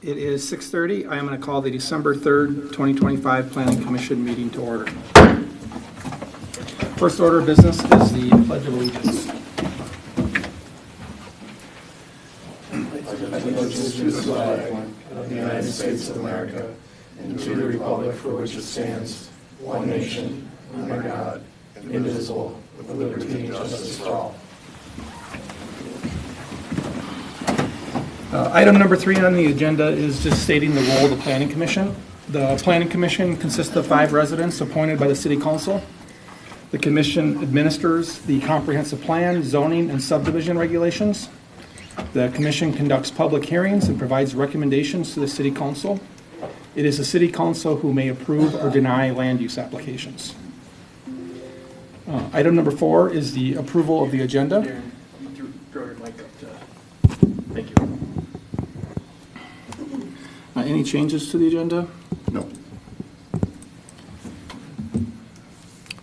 It is 6:30. I am going to call the December 3rd, 2025 Planning Commission meeting to order. First order of business is the Pledge of Allegiance. Allegiance to the flag of the United States of America and to the republic for which it stands, one nation, under God, indivisible, with liberty and justice for all. Item number 3 on the agenda is just stating the role of the Planning Commission. The Planning Commission consists of 5 residents appointed by the City Council. The Commission administers the comprehensive plan, zoning, and subdivision regulations. The Commission conducts public hearings and provides recommendations to the City Council. It is the City Council who may approve or deny land use applications. Item number 4 is the approval of the agenda. Throw your mic up to. Thank you. Any changes to the agenda? No.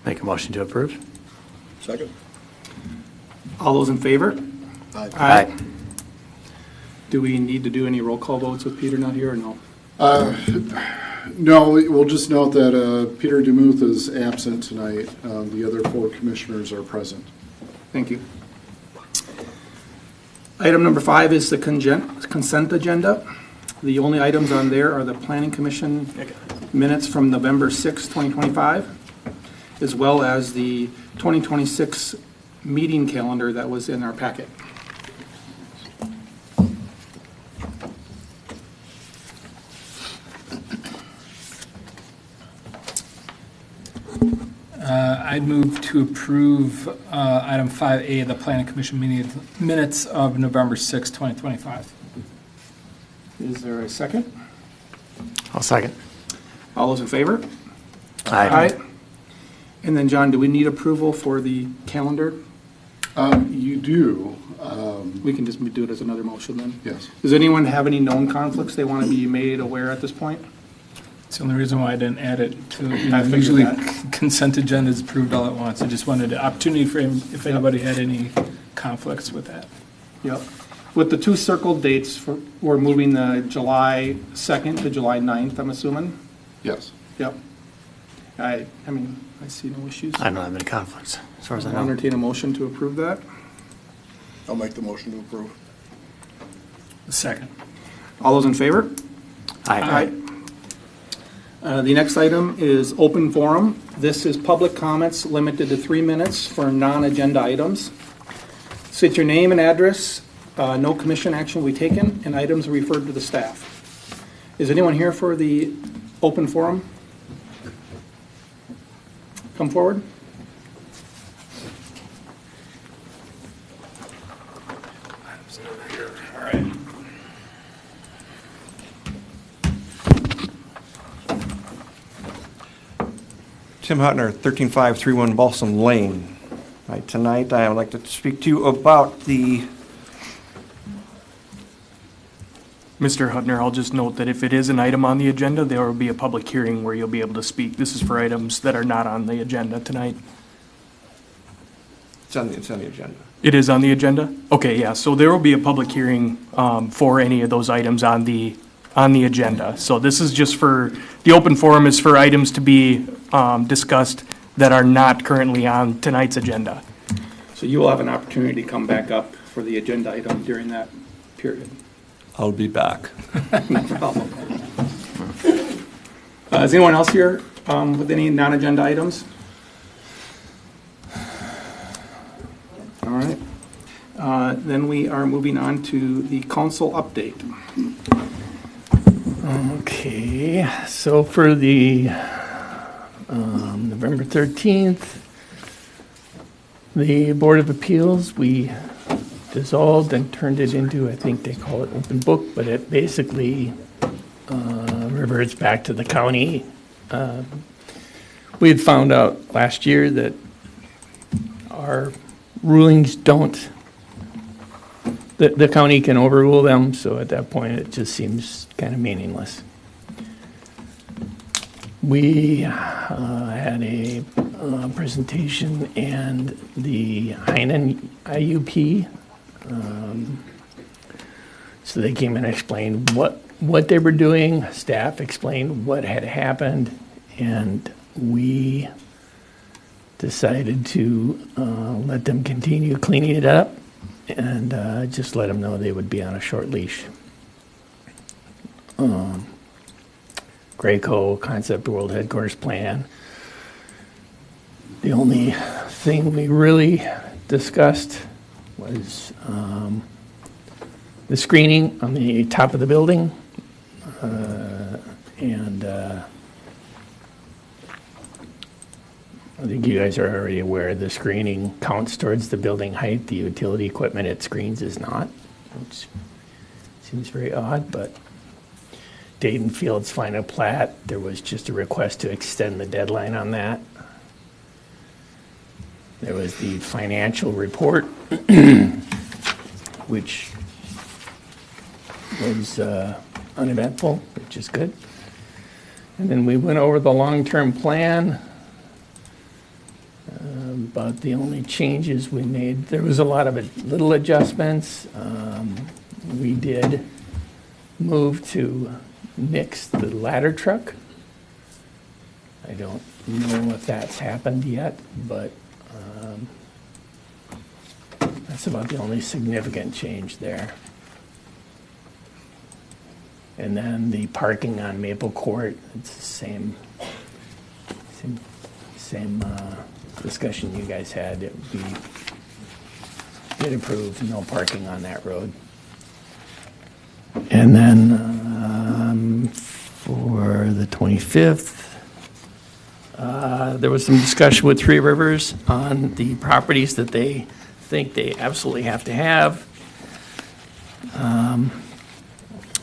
Make a motion to approve. Second? All those in favor? Aye. Do we need to do any roll call votes with Peter not here or no? No, we'll just note that Peter DeMuth is absent tonight. The other 4 commissioners are present. Thank you. Item number 5 is the consent agenda. The only items on there are the Planning Commission minutes from November 6, 2025, as well as the 2026 meeting calendar that was in our packet. I'd move to approve item 5A, the Planning Commission minutes of November 6, 2025. Is there a second? I'll second. All those in favor? Aye. And then, John, do we need approval for the calendar? You do, We can just do it as another motion then. yes. Does anyone have any known conflicts they want to be made aware at this point? It's the only reason why I didn't add it to, I figured usually that. consent agenda is approved all at once. I just wanted the opportunity for him, if anybody had any conflicts with that. Yep. With the 2 circled dates, we're moving the July 2nd to July 9th, I'm assuming? Yes. Yep. I mean, I see no issues. I don't have any conflicts, as far as I I'll know. entertain a motion to approve that. I'll make the motion to approve. Second. All those in favor? Aye. The next item is open forum. This is public comments limited to 3 minutes for non-agenda items. State your name and address. No commission action will be taken, and items are referred to the staff. Is anyone here for the open forum? Come forward. All right. Tim Hutner, 13531 Balsam Lane. Right, tonight I would like to speak to you about the, Mr. Hutner, I'll just note that if it is an item on the agenda, there will be a public hearing where you'll be able to speak. This is for items that are not on the agenda tonight. it's on the agenda. It is on the agenda? Okay, yeah, so there will be a public hearing for any of those items on the agenda. So this is just for, the open forum is for items to be discussed that are not currently on tonight's agenda. So you will have an opportunity to come back up for the agenda item during that period. I'll be back. No problem. Is anyone else here with any non-agenda items? All right. Then we are moving on to the council update. Okay, so for the November 13th, the Board of Appeals, we dissolved and turned it into, I think they call it open book, but it basically reverts back to the county. We had found out last year that our rulings don't, the county can overrule them, so at that point it just seems kind of meaningless. We had a presentation and the Heinen IUP. So they came and explained what what they were doing. Staff explained what had happened, and we decided to let them continue cleaning it up and just let them know they would be on a short leash. Graco Concept World Headquarters plan. The only thing we really discussed was the screening on the top of the building. And I think you guys are already aware the screening counts towards the building height. The utility equipment it screens is not, which seems very odd, but Dayton Field's final plat, there was just a request to extend the deadline on that. There was the financial report, which was uneventful, which is good. And then we went over the long-term plan, about the only changes we made. There was a lot of little adjustments. We did move to nix the ladder truck. I don't know if that's happened yet, but that's about the only significant change there. And then the parking on Maple Court, it's the same discussion you guys had. It would be, did approve no parking on that road. And then for the 25th, there was some discussion with Three Rivers on the properties that they think they absolutely have to have.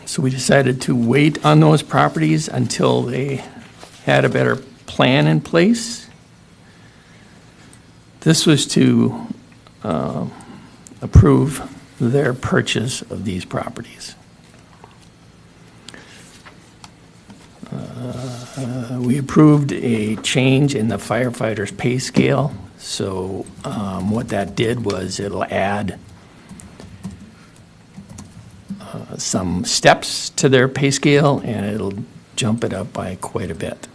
So we decided to wait on those properties until they had a better plan in place. This was to approve their purchase of these properties. We approved a change in the firefighters' pay scale. So what that did was it'll add some steps to their pay scale, and it'll jump it up by quite a bit.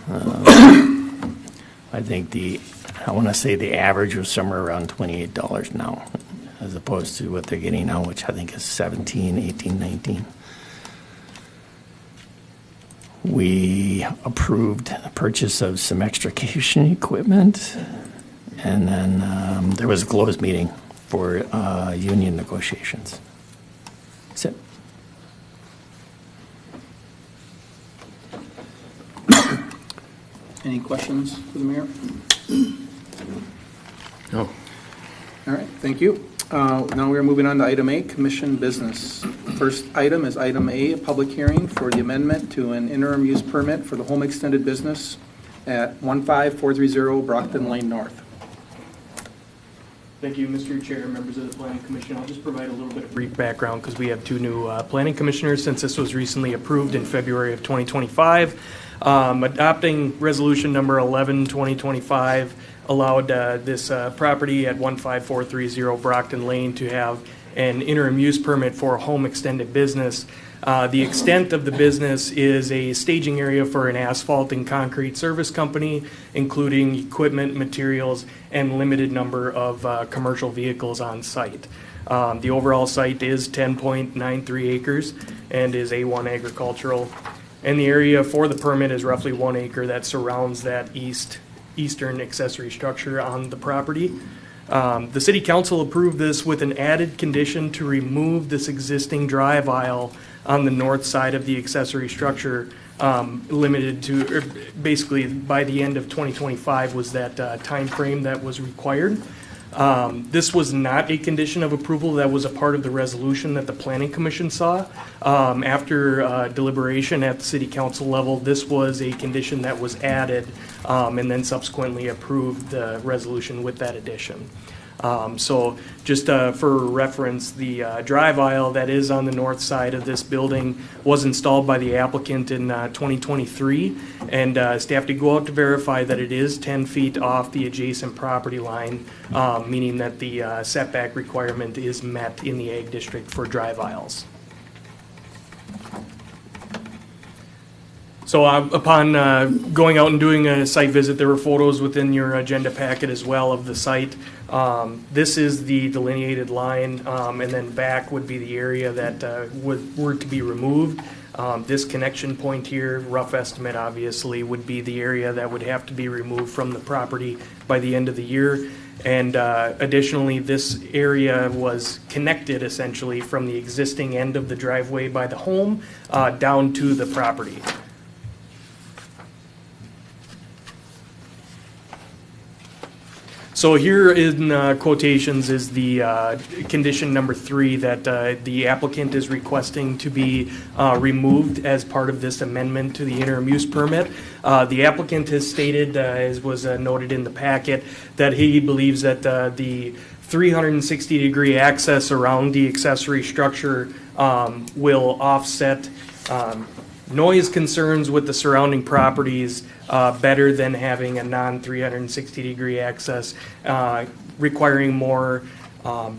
I think I want to say the average was somewhere around $28 now, as opposed to what they're getting now, which I think is $17, $18, $19. We approved the purchase of some extrication equipment, and then there was a closed meeting for union negotiations. That's it. Any questions for the mayor? No. All right, thank you. Now we're moving on to item A, commission business. First item is item A, a public hearing for the amendment to an interim use permit for the home extended business at 15430 Brockton Lane North. Thank you, Mr. Chair, members of the Planning Commission. I'll just provide a little bit of brief background because we have two new planning commissioners since this was recently approved in February of 2025. Adopting resolution number 11/2025 allowed this property at 15430 Brockton Lane to have an interim use permit for a home extended business. The extent of the business is a staging area for an asphalt and concrete service company, including equipment, materials, and limited number of commercial vehicles on site. The overall site is 10.93 acres and is A1 agricultural. And the area for the permit is roughly 1 acre that surrounds that eastern accessory structure on the property. The city council approved this with an added condition to remove this existing drive aisle on the north side of the accessory structure, limited to, or basically by the end of 2025 was that time frame that was required. This was not a condition of approval. That was a part of the resolution that the Planning Commission saw. After deliberation at the City Council level, this was a condition that was added and then subsequently approved the resolution with that addition. So just for reference, the drive aisle that is on the north side of this building was installed by the applicant in 2023, and staff did go out to verify that it is 10 feet off the adjacent property line, meaning that the setback requirement is met in the Ag District for drive aisles. So upon going out and doing a site visit, there were photos within your agenda packet as well of the site. This is the delineated line, and then back would be the area that were to be removed. This connection point here, rough estimate obviously, would be the area that would have to be removed from the property by the end of the year. And additionally, this area was connected essentially from the existing end of the driveway by the home down to the property. So here in quotations is the condition number 3 that the applicant is requesting to be removed as part of this amendment to the interim use permit. The applicant has stated, as was noted in the packet, that he believes that the 360-degree access around the accessory structure will offset noise concerns with the surrounding properties better than having a non-360-degree access, requiring more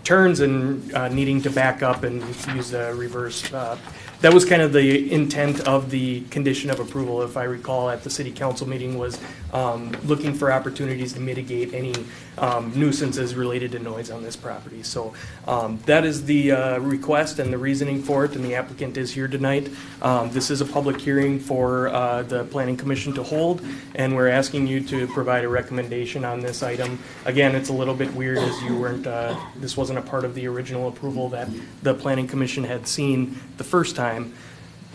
turns and needing to back up and use the reverse. That was kind of the intent of the condition of approval, if I recall, at the city council meeting, was looking for opportunities to mitigate any nuisances related to noise on this property. So that is the request and the reasoning for it, and the applicant is here tonight. This is a public hearing for the Planning Commission to hold, and we're asking you to provide a recommendation on this item. Again, it's a little bit weird as you weren't, this wasn't a part of the original approval that the Planning Commission had seen the first time.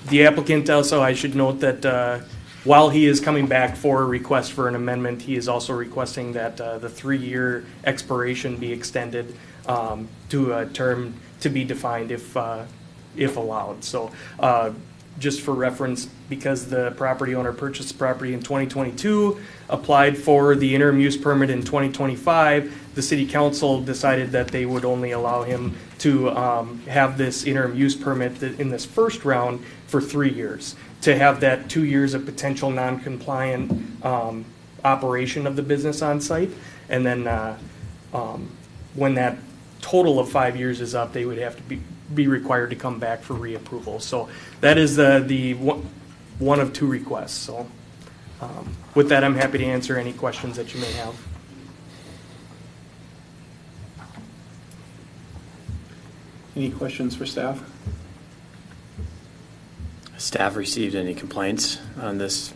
The applicant also, I should note that while he is coming back for a request for an amendment, he is also requesting that the 3-year expiration be extended to a term to be defined if allowed. So just for reference, because the property owner purchased the property in 2022, applied for the interim use permit in 2025, the city council decided that they would only allow him to have this interim use permit in this first round for 3 years, to have that 2 years of potential non-compliant operation of the business on site. And then when that total of 5 years is up, they would have to be required to come back for reapproval. So that is the one of 2 requests. So with that, I'm happy to answer any questions that you may have. Any questions for staff? Staff received any complaints on this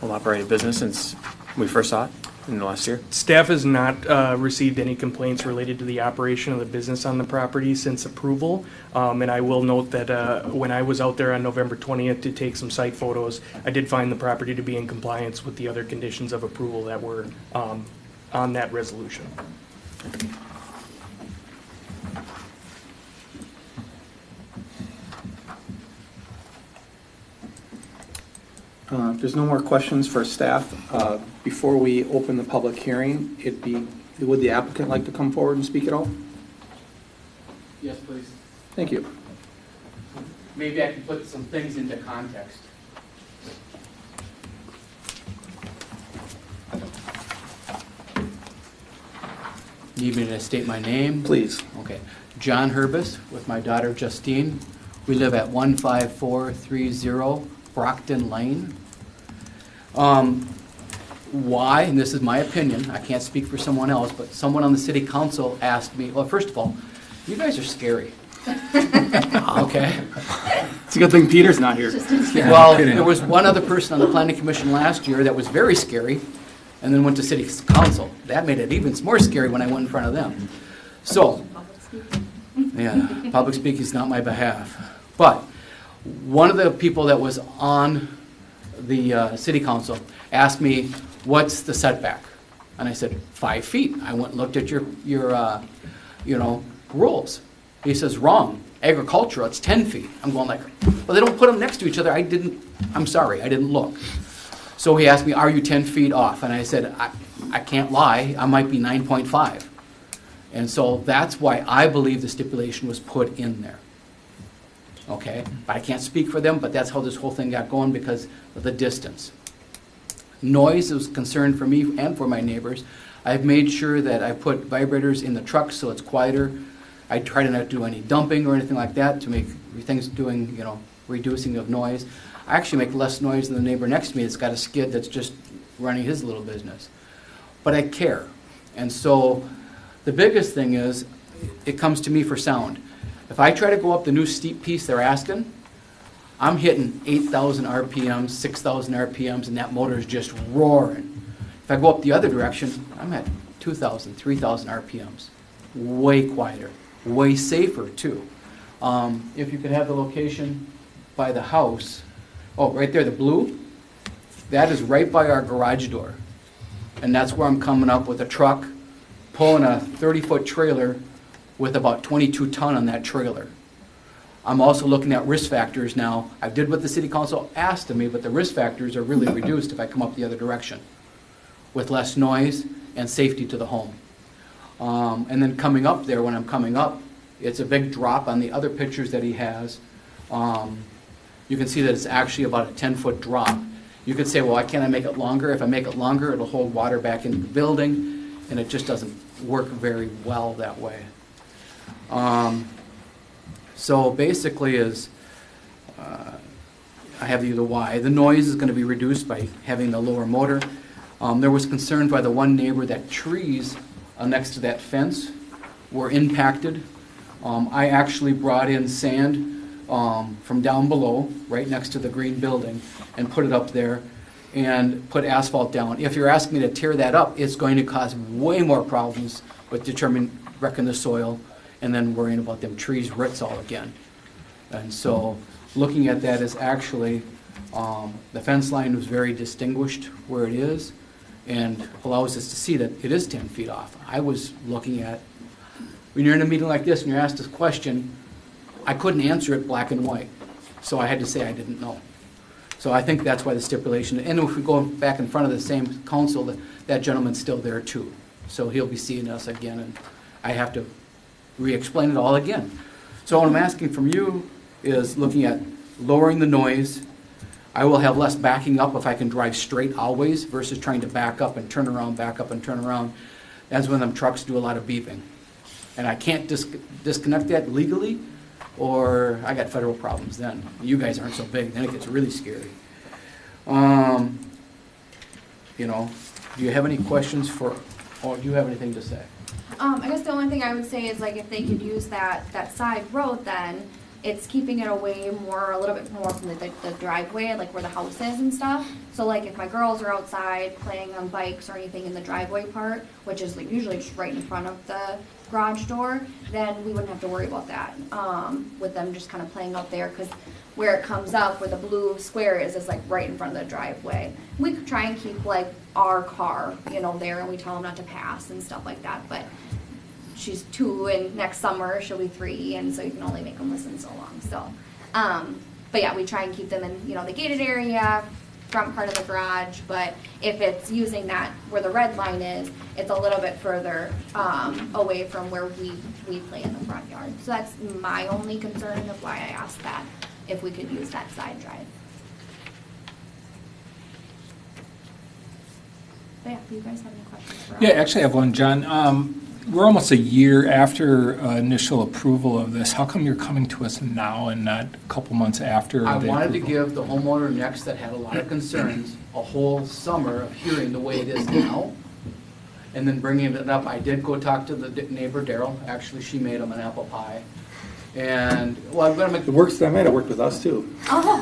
home operated business since we first saw it in the last year? Staff has not received any complaints related to the operation of the business on the property since approval. And I will note that when I was out there on November 20th to take some site photos, I did find the property to be in compliance with the other conditions of approval that were on that resolution. If there's no more questions for staff, before we open the public hearing, would the applicant like to come forward and speak at all? Yes, please. Thank you. Maybe I can put some things into context. Need me to state my name? Please. Okay. John Herbis with my daughter Justine. We live at 15430 Brockton Lane. Why, and this is my opinion, I can't speak for someone else, but someone on the city council asked me, well, first of all, you guys are scary. Okay? It's a good thing Peter's not here. Well, there was one other person on the planning commission last year that was very scary, and then went to city council. That made it even more scary when I went in front of them. So, yeah, public speaking is not my behalf. But one of the people that was on the city council asked me, what's the setback? And I said, 5 feet. I went and looked at your rules. He says, wrong. Agricultural, it's 10 feet. I'm going like, well, they don't put them next to each other. I'm sorry, I didn't look. So he asked me, are you 10 feet off? And I said, I can't lie, I might be 9.5. And so that's why I believe the stipulation was put in there. Okay, but I can't speak for them, but that's how this whole thing got going because of the distance. Noise is a concern for me and for my neighbors. I've made sure that I put vibrators in the truck so it's quieter. I try to not do any dumping or anything like that to make things doing, reducing of noise. I actually make less noise than the neighbor next to me that's got a skid that's just running his little business. But I care. And so the biggest thing is, it comes to me for sound. If I try to go up the new steep piece they're asking, I'm hitting 8,000 RPMs, 6,000 RPMs, and that motor is just roaring. If I go up the other direction, I'm at 2,000, 3,000 RPMs. Way quieter, way safer too. If you could have the location by the house, oh, right there, the blue, that is right by our garage door. And that's where I'm coming up with a truck, pulling a 30-foot trailer with about 22 ton on that trailer. I'm also looking at risk factors now. I did what the city council asked of me, but the risk factors are really reduced if I come up the other direction, with less noise and safety to the home. And then coming up there, when I'm coming up, it's a big drop on the other pictures that he has. You can see that it's actually about a 10-foot drop. You could say, well, why can't I make it longer? If I make it longer, it'll hold water back into the building, and it just doesn't work very well that way. So basically is, I have the why. The noise is going to be reduced by having the lower motor. There was concern by the one neighbor that trees next to that fence were impacted. I actually brought in sand from down below, right next to the green building, and put it up there and put asphalt down. If you're asking me to tear that up, it's going to cause way more problems with wrecking the soil and then worrying about them trees roots all again. And so looking at that is actually, the fence line was very distinguished where it is and allows us to see that it is 10 feet off. I was looking at, when you're in a meeting like this and you're asked this question, I couldn't answer it black and white. So I had to say I didn't know. So I think that's why the stipulation, and if we go back in front of the same council, that gentleman's still there too. So he'll be seeing us again, and I have to re-explain it all again. So what I'm asking from you is looking at lowering the noise. I will have less backing up if I can drive straight always versus trying to back up and turn around, back up and turn around. That's when them trucks do a lot of beeping. And I can't disconnect that legally, or I got federal problems then. You guys aren't so big, then it gets really scary. You know, do you have any questions or do you have anything to say? I guess the only thing I would say is, like, if they could use that side road, then it's keeping it away a little bit more from the driveway, like where the house is and stuff. So like if my girls are outside playing on bikes or anything in the driveway part, which is like usually just right in front of the garage door, then we wouldn't have to worry about that with them just kind of playing out there, because where it comes up, where the blue square is like right in front of the driveway. We could try and keep like our car, there, and we tell them not to pass and stuff like that, but she's 2 and next summer she'll be 3, and so you can only make them listen so long. So, but yeah, we try and keep them in, the gated area, front part of the garage, but if it's using that where the red line is, it's a little bit further away from where we play in the front yard. So that's my only concern of why I asked that, if we could use that side drive. But yeah, do you guys have any questions for us? Yeah, actually I have one, John. We're almost a year after initial approval of this. How come you're coming to us now and not a couple months after? I wanted to give the homeowner next that had a lot of concerns a whole summer of hearing the way it is now, and then bringing it up. I did go talk to the neighbor, Daryl. Actually, she made him an apple pie. And, well, I'm going to make... It works, that might have worked with us too. Oh,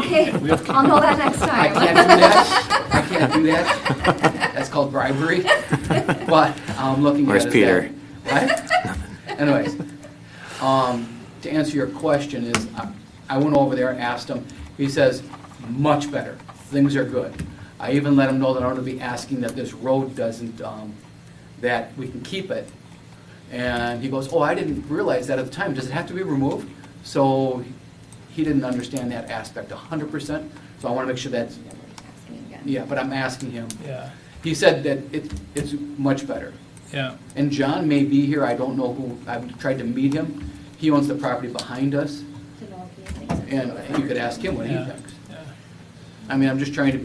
okay. I'll know that next I time. can't do that. I can't do that. That's called bribery. But I'm looking Where's at it. Peter? What? Anyways, to answer your question is, I went over there and asked him. He says, much better. Things are good. I even let him know that I'm going to be asking that this road doesn't, that we can keep it. And he goes, oh, I didn't realize that at the time. Does it have to be removed? So he didn't understand that aspect 100%. So I want to make sure that's, yeah, but I'm asking him. Yeah. He said that it's much better. Yeah. And John may be here. I don't know who. I've tried to meet him. He owns the property behind us. To know if he thinks it's And good. you could ask him what he Yeah. thinks. Yeah. I mean, I'm just trying to,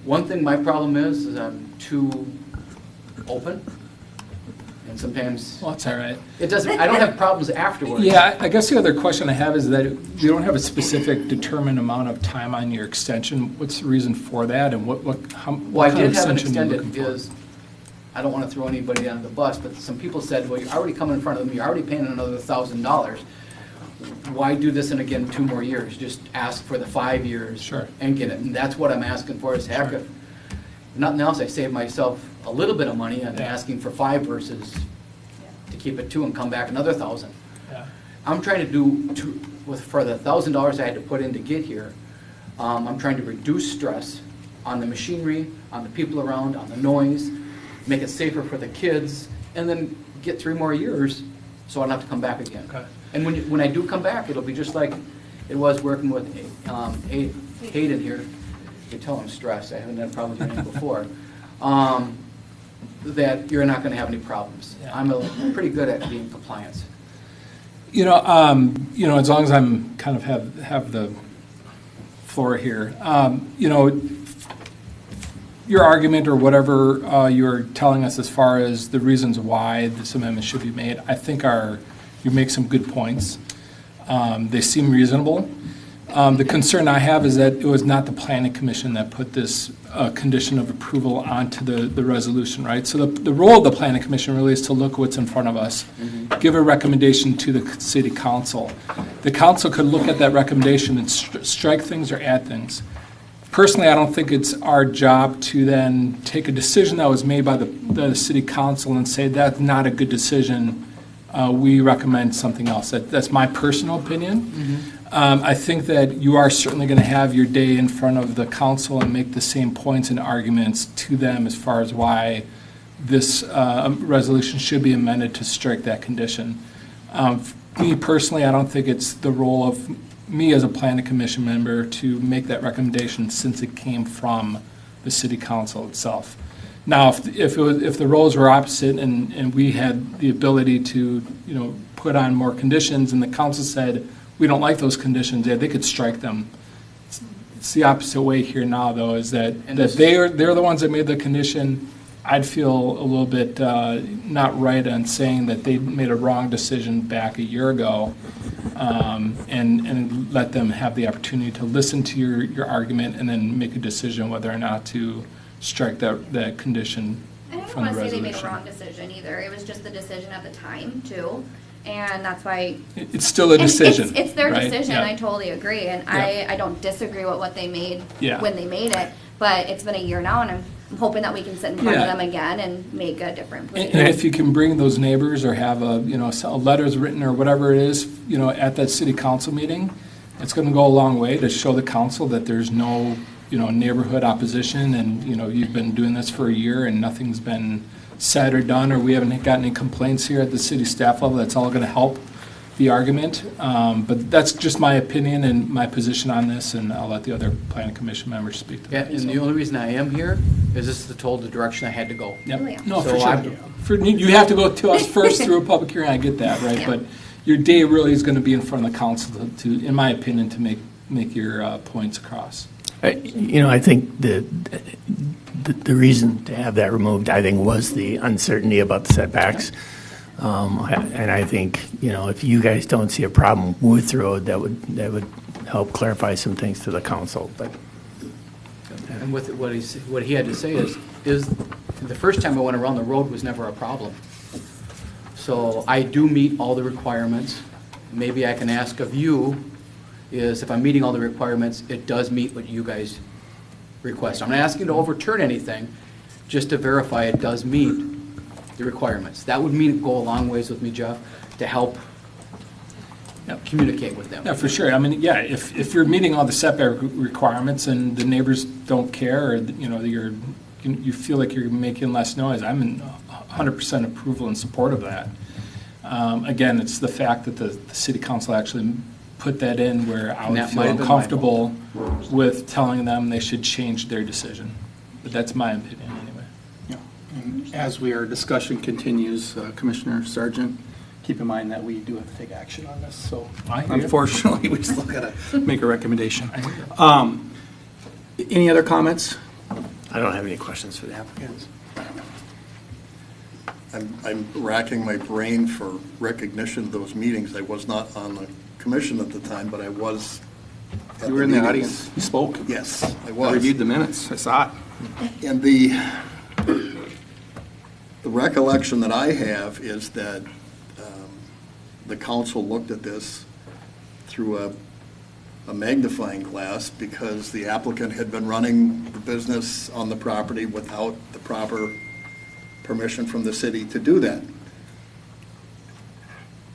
one thing my problem is I'm too open. And sometimes, Well, that's all right. it doesn't, I don't have problems afterwards. Yeah, I guess the other question I have is that you don't have a specific determined amount of time on your extension. What's the reason for that, and what Well, I what kind of did have an extension are you extended, looking for? is, I don't want to throw anybody under the bus, but some people said, well, you're already coming in front of them, you're already paying another $1,000. Why do this in again 2 more years? Just ask for the 5 years. Sure. And get it. And that's what I'm asking for, is heck, if nothing else, I save myself a little bit of money on Yeah. asking for 5 versus to keep it 2 and come back another 1,000. Yeah. I'm trying to do, for the $1,000 I had to put in to get here, I'm trying to reduce stress on the machinery, on the people around, on the noise, make it safer for the kids, and then get 3 more years so I don't have to come back again. Okay. And when I do come back, it'll be just like it was working with Hayden here. You can tell I'm stressed. I haven't had a problem with him before. That you're not going to have any problems. Yeah. I'm pretty good at being compliance. You know, as long as I'm kind of have the floor here, you know, your argument or whatever you're telling us as far as the reasons why this amendment should be made, I think you make some good points. They seem reasonable. The concern I have is that it was not the Planning Commission that put this condition of approval onto the resolution, right? So the role of the Planning Commission really is to look what's in front of us, give a recommendation to the City Council. The Council could look at that recommendation and strike things or add things. Personally, I don't think it's our job to then take a decision that was made by the City Council and say that's not a good decision. We recommend something else. That's my personal opinion. I think that you are certainly going to have your day in front of the council and make the same points and arguments to them as far as why this resolution should be amended to strike that condition. Me personally, I don't think it's the role of me as a planning commission member to make that recommendation since it came from the city council itself. Now, if the roles were opposite and we had the ability to, you know, put on more conditions and the council said, we don't like those conditions, yeah, they could strike them. It's the opposite way here now, though, is that they're the ones that made the condition. I'd feel a little bit not right on saying that they made a wrong decision back a year ago, and let them have the opportunity to listen to your argument and then make a decision whether or not to strike that condition I don't from the want to say they made a resolution. wrong decision either. It was just the decision at the time too, and that's why. It's still a decision. It's their right? decision. Yeah. I totally agree, and Yeah. I don't disagree with what they made Yeah. when they made it. But it's been a year now, and I'm hoping that we can sit in front Yeah. of them again and make a different And decision. if you can bring those neighbors or have letters written or whatever it is, you know, at that city council meeting, it's going to go a long way to show the council that there's no, you know, neighborhood opposition and, you know, you've been doing this for a year and nothing's been said or done, or we haven't gotten any complaints here at the city staff level. That's all going to help the argument. But that's just my opinion and my position on this, and I'll let the other planning commission members speak to Yeah, that. and the only reason I am here is this is the direction I had to go. Yep. Oh, yeah. No, So for sure. I'm- You have to go to us first through a public hearing, I get that, right? Yeah. But your day really is going to be in front of the council to, in my opinion, to make your points across. You know, I think the reason to have that removed, I think, was the uncertainty about the setbacks. And I think, you know, if you guys don't see a problem with the road, that would help clarify some things to the council. But And with what he had to say is the first time I went around, the road was never a problem. So I do meet all the requirements. Maybe I can ask of you is if I'm meeting all the requirements, it does meet what you guys request. I'm not asking to overturn anything, just to verify it does meet the requirements. That would go a long ways with me, Jeff, to help communicate with them. Yeah, for sure. I mean, yeah, if you're meeting all the setback requirements and the neighbors don't care, or, you know, you feel like you're making less noise, I'm in 100% approval and support of that. Again, it's the fact that the city council actually put that in where I And would that feel might have been my uncomfortable with telling them they should change their decision. But that's my opinion anyway. Yeah. And as our discussion continues, Commissioner Sargent, keep in mind that we do have to take action on this. So I hear you. unfortunately, we still got to make a recommendation. Any other comments? I don't have any questions for the applicants. I'm racking my brain for recognition of those meetings. I was not on the commission at the time, but I was at You were in the meetings. audience. You spoke. Yes, I I was. reviewed the minutes. I saw it. And the recollection that I have is that the council looked at this through a magnifying glass because the applicant had been running the business on the property without the proper permission from the city to do that.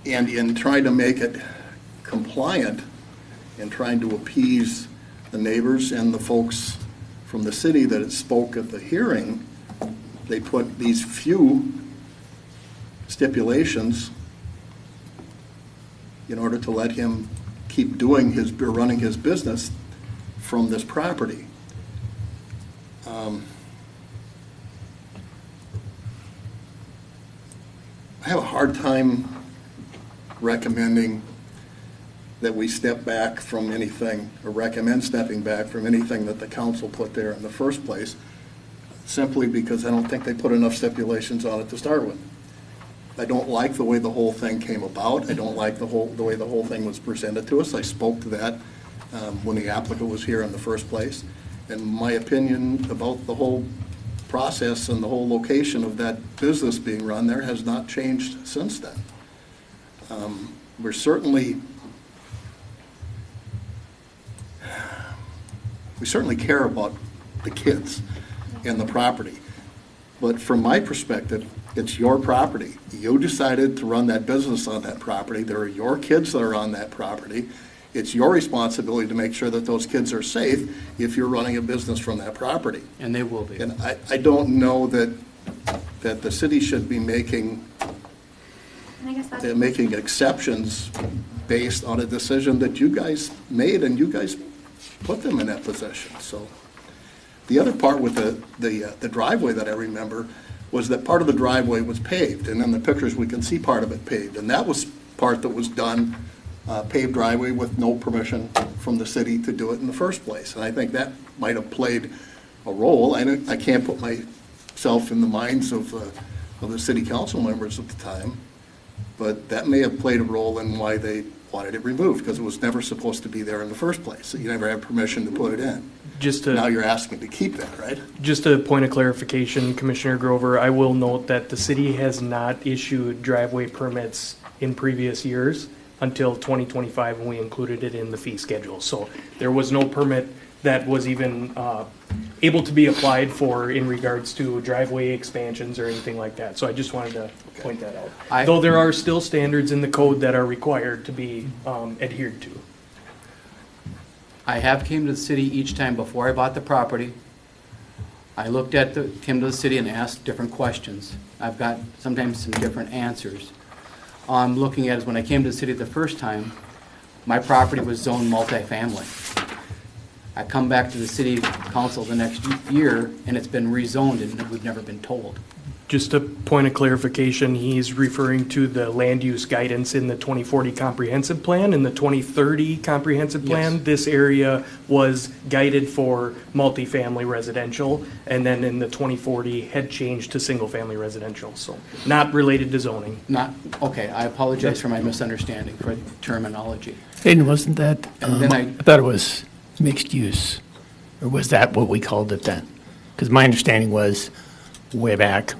And in trying to make it compliant and trying to appease the neighbors and the folks from the city that had spoke at the hearing, they put these few stipulations in order to let him keep running his business from this property. I have a hard time recommending that we step back from anything, or recommend stepping back from anything that the council put there in the first place, simply because I don't think they put enough stipulations on it to start with. I don't like the way the whole thing came about. I don't like the way the whole thing was presented to us. I spoke to that when the applicant was here in the first place. And my opinion about the whole process and the whole location of that business being run there has not changed since then. We certainly care about the kids and the property. But from my perspective, it's your property. You decided to run that business on that property. There are your kids that are on that property. It's your responsibility to make sure that those kids are safe if you're running a business from that property. And they will be. And I don't know that the city should be making And I guess that's. making exceptions based on a decision that you guys made, and you guys put them in that position. So the other part with the driveway that I remember was that part of the driveway was paved, and in the pictures we can see part of it paved, and that was part that was done, paved driveway with no permission from the city to do it in the first place. And I think that might have played a role. I can't put myself in the minds of the city council members at the time, but that may have played a role in why they wanted it removed, because it was never supposed to be there in the first place. You never had permission to put it in. Now you're asking to keep that, right? Just a point of clarification, Commissioner Grover, I will note that the city has not issued driveway permits in previous years until 2025, when we included it in the fee schedule. So there was no permit that was even able to be applied for in regards to driveway expansions or anything like that. So I just wanted to point that out. Though there are still standards in the code that are required to be adhered to. I have came to the city each time before I bought the property. I came to the city and asked different questions. I've got sometimes some different answers. All I'm looking at is when I came to the city the first time, my property was zoned multifamily. I come back to the city council the next year and it's been rezoned and we've never been told. Just a point of clarification, he's referring to the land use guidance in the 2040 comprehensive plan. In the 2030 comprehensive plan, Yes. This area was guided for multifamily residential, and then in the 2040 had changed to single-family residential, so not related to zoning. Okay, I apologize for my misunderstanding for terminology. And wasn't that, And then I thought it was mixed use, or was that what we called it then? Because my understanding was, way back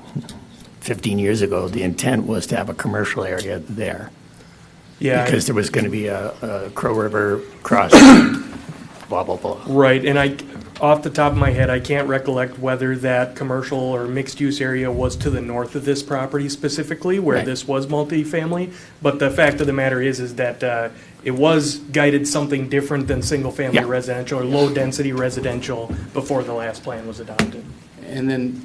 15 years ago, the intent was to have a commercial area there. Yeah. Because there was going to be a Crow River crossing, blah, blah, blah. Right, and off the top of my head, I can't recollect whether that commercial or mixed-use area was to the north of this property specifically, where Right. this was multifamily. But the fact of the matter is that it was guided something different than single-family Yeah. residential or low-density residential before the last plan was adopted. And then,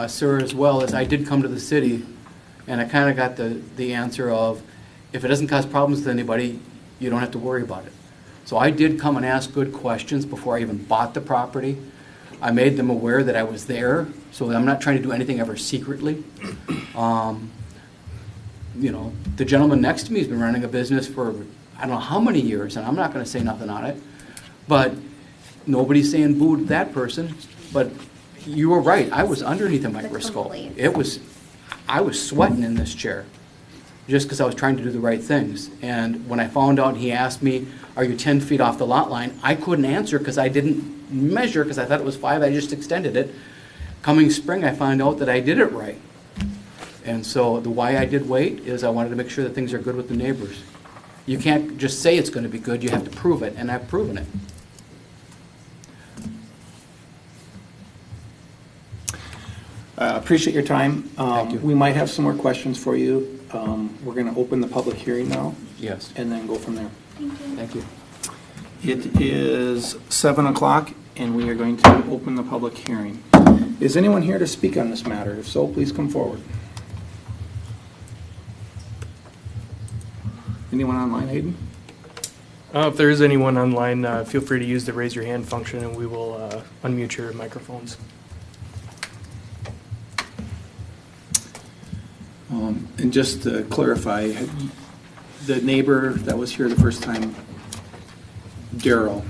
sir, as well, as I did come to the city, and I kind of got the answer of, if it doesn't cause problems with anybody, you don't have to worry about it. So I did come and ask good questions before I even bought the property. I made them aware that I was there, so I'm not trying to do anything ever secretly. The gentleman next to me has been running a business for I don't know how many years, and I'm not going to say nothing on it. But nobody's saying boo to that person. But you were right. I was underneath a microscope. complaints. It was I was sweating in this chair just because I was trying to do the right things. And when I found out, he asked me, are you 10 feet off the lot line? I couldn't answer because I didn't measure because I thought it was 5. I just extended it. Coming spring, I found out that I did it right. And so the why I did wait is I wanted to make sure that things are good with the neighbors. You can't just say it's going to be good, you have to prove it, and I've proven it. Appreciate your time. Thank you. We might have some more questions for you. We're going to open the public hearing now Yes. and then go from there. Thank you. It is 7 o'clock, and we are going to open the public hearing. Is anyone here to speak on this matter? If so, please come forward. Anyone online, Hayden? If there is anyone online, feel free to use the raise your hand function and we will unmute your microphones. And just to clarify, the neighbor that was here the first time, Daryl,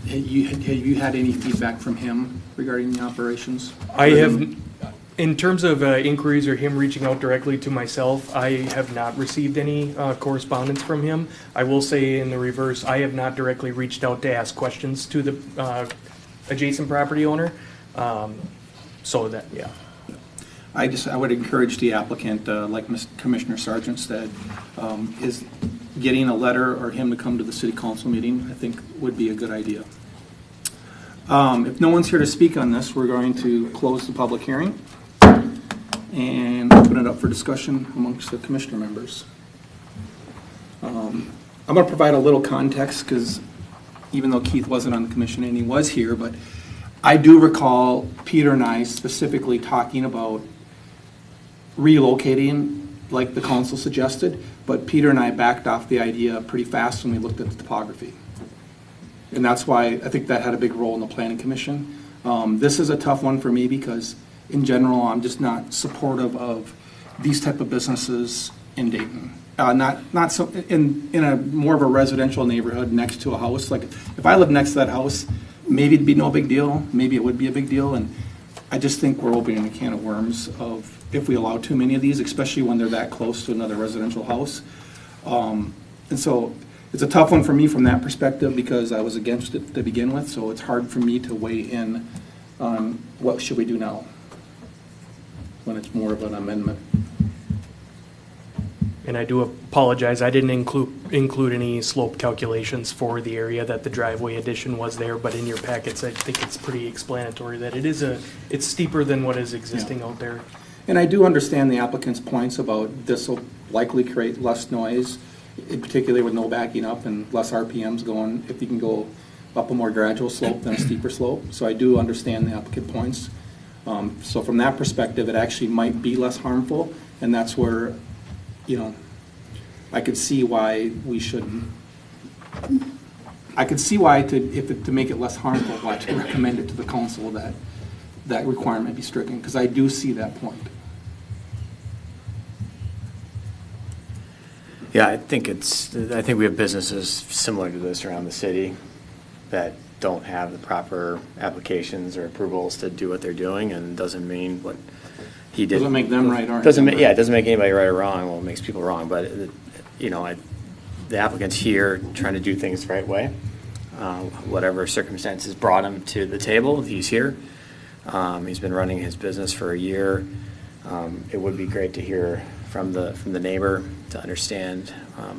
have you had any feedback from him regarding the operations? I have, in terms of inquiries or him reaching out directly to myself, I have not received any correspondence from him. I will say in the reverse, I have not directly reached out to ask questions to the adjacent property owner. So that, yeah. I would encourage the applicant, like Commissioner Sargent said, is getting a letter or him to come to the city council meeting, I think would be a good idea. If no one's here to speak on this, we're going to close the public hearing and open it up for discussion amongst the commissioner members. I'm going to provide a little context because even though Keith wasn't on the commission and he was here, but I do recall Peter and I specifically talking about relocating like the council suggested, but Peter and I backed off the idea pretty fast when we looked at the topography. And that's why I think that had a big role in the planning commission. This is a tough one for me because in general, I'm just not supportive of these type of businesses in Dayton. Not so in a more of a residential neighborhood next to a house. Like if I lived next to that house, maybe it'd be no big deal. Maybe it would be a big deal. And I just think we're opening a can of worms of if we allow too many of these, especially when they're that close to another residential house. And so it's a tough one for me from that perspective because I was against it to begin with. So it's hard for me to weigh in on what should we do now when it's more of an amendment. And I do apologize, I didn't include any slope calculations for the area that the driveway addition was there, but in your packets, I think it's pretty explanatory that it's steeper than what is existing out there. And I do understand the applicant's points about this will likely create less noise, in particular with no backing up and less RPMs going, if you can go up a more gradual slope than a steeper slope. So I do understand the applicant points. So from that perspective, it actually might be less harmful, and that's where, you know, I could see why we should. I could see why to make it less harmful, why to recommend it to the council that that requirement be stricken, because I do see that point. Yeah, I think we have businesses similar to this around the city that don't have the proper applications or approvals to do what they're doing, and doesn't mean what he did. Doesn't make them right, or Yeah, it doesn't make anybody right or wrong. Well, it makes people wrong, but the applicant's here trying to do things the right way. Whatever circumstances brought him to the table, he's here. He's been running his business for a year. It would be great to hear from the neighbor to understand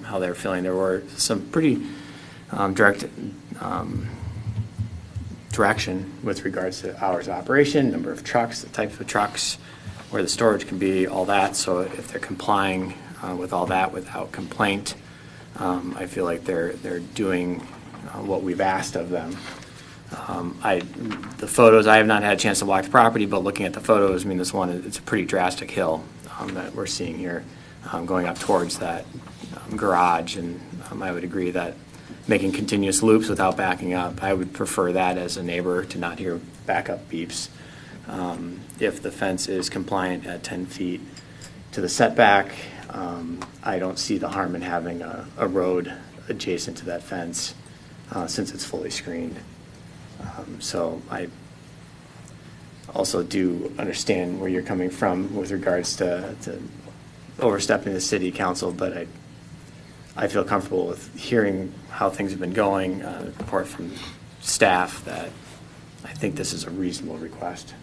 how they're feeling. There were some pretty direct direction with regards to hours of operation, number of trucks, the types of trucks, where the storage can be, all that. So if they're complying with all that without complaint, I feel like they're doing what we've asked of them. The photos, I have not had a chance to walk the property, but looking at the photos, I mean, this one, it's a pretty drastic hill that we're seeing here going up towards that garage, and I would agree that making continuous loops without backing up, I would prefer that as a neighbor to not hear backup beeps. If the fence is compliant at 10 feet to the setback, I don't see the harm in having a road adjacent to that fence since it's fully screened. So also do understand where you're coming from with regards to overstepping the city council, but I feel comfortable with hearing how things have been going, report from staff that I think this is a reasonable request.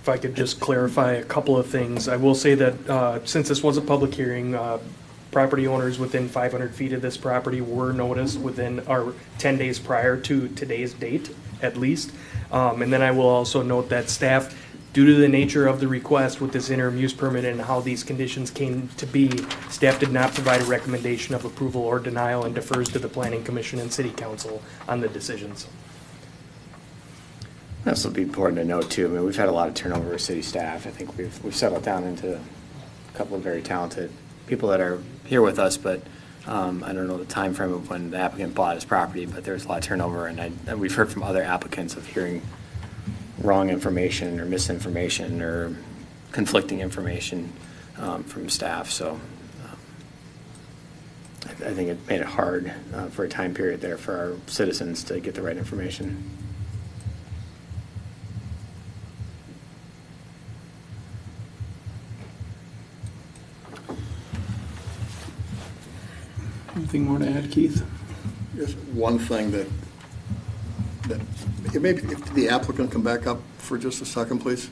If I could just clarify a couple of things, I will say that since this was a public hearing, property owners within 500 feet of this property were noticed within our 10 days prior to today's date, at least. And then I will also note that staff, due to the nature of the request with this interim use permit and how these conditions came to be, staff did not provide a recommendation of approval or denial and defers to the Planning Commission and City Council on the decisions. This will be important to note too. I mean, we've had a lot of turnover of city staff. I think we've settled down into a couple of very talented people that are here with us, but I don't know the time frame of when the applicant bought his property, but there's a lot of turnover, and we've heard from other applicants of hearing wrong information or misinformation or conflicting information from staff. So I think it made it hard for a time period there for our citizens to get the right information. Anything more to add, Keith? Just one thing that maybe if the applicant come back up for just a second, please.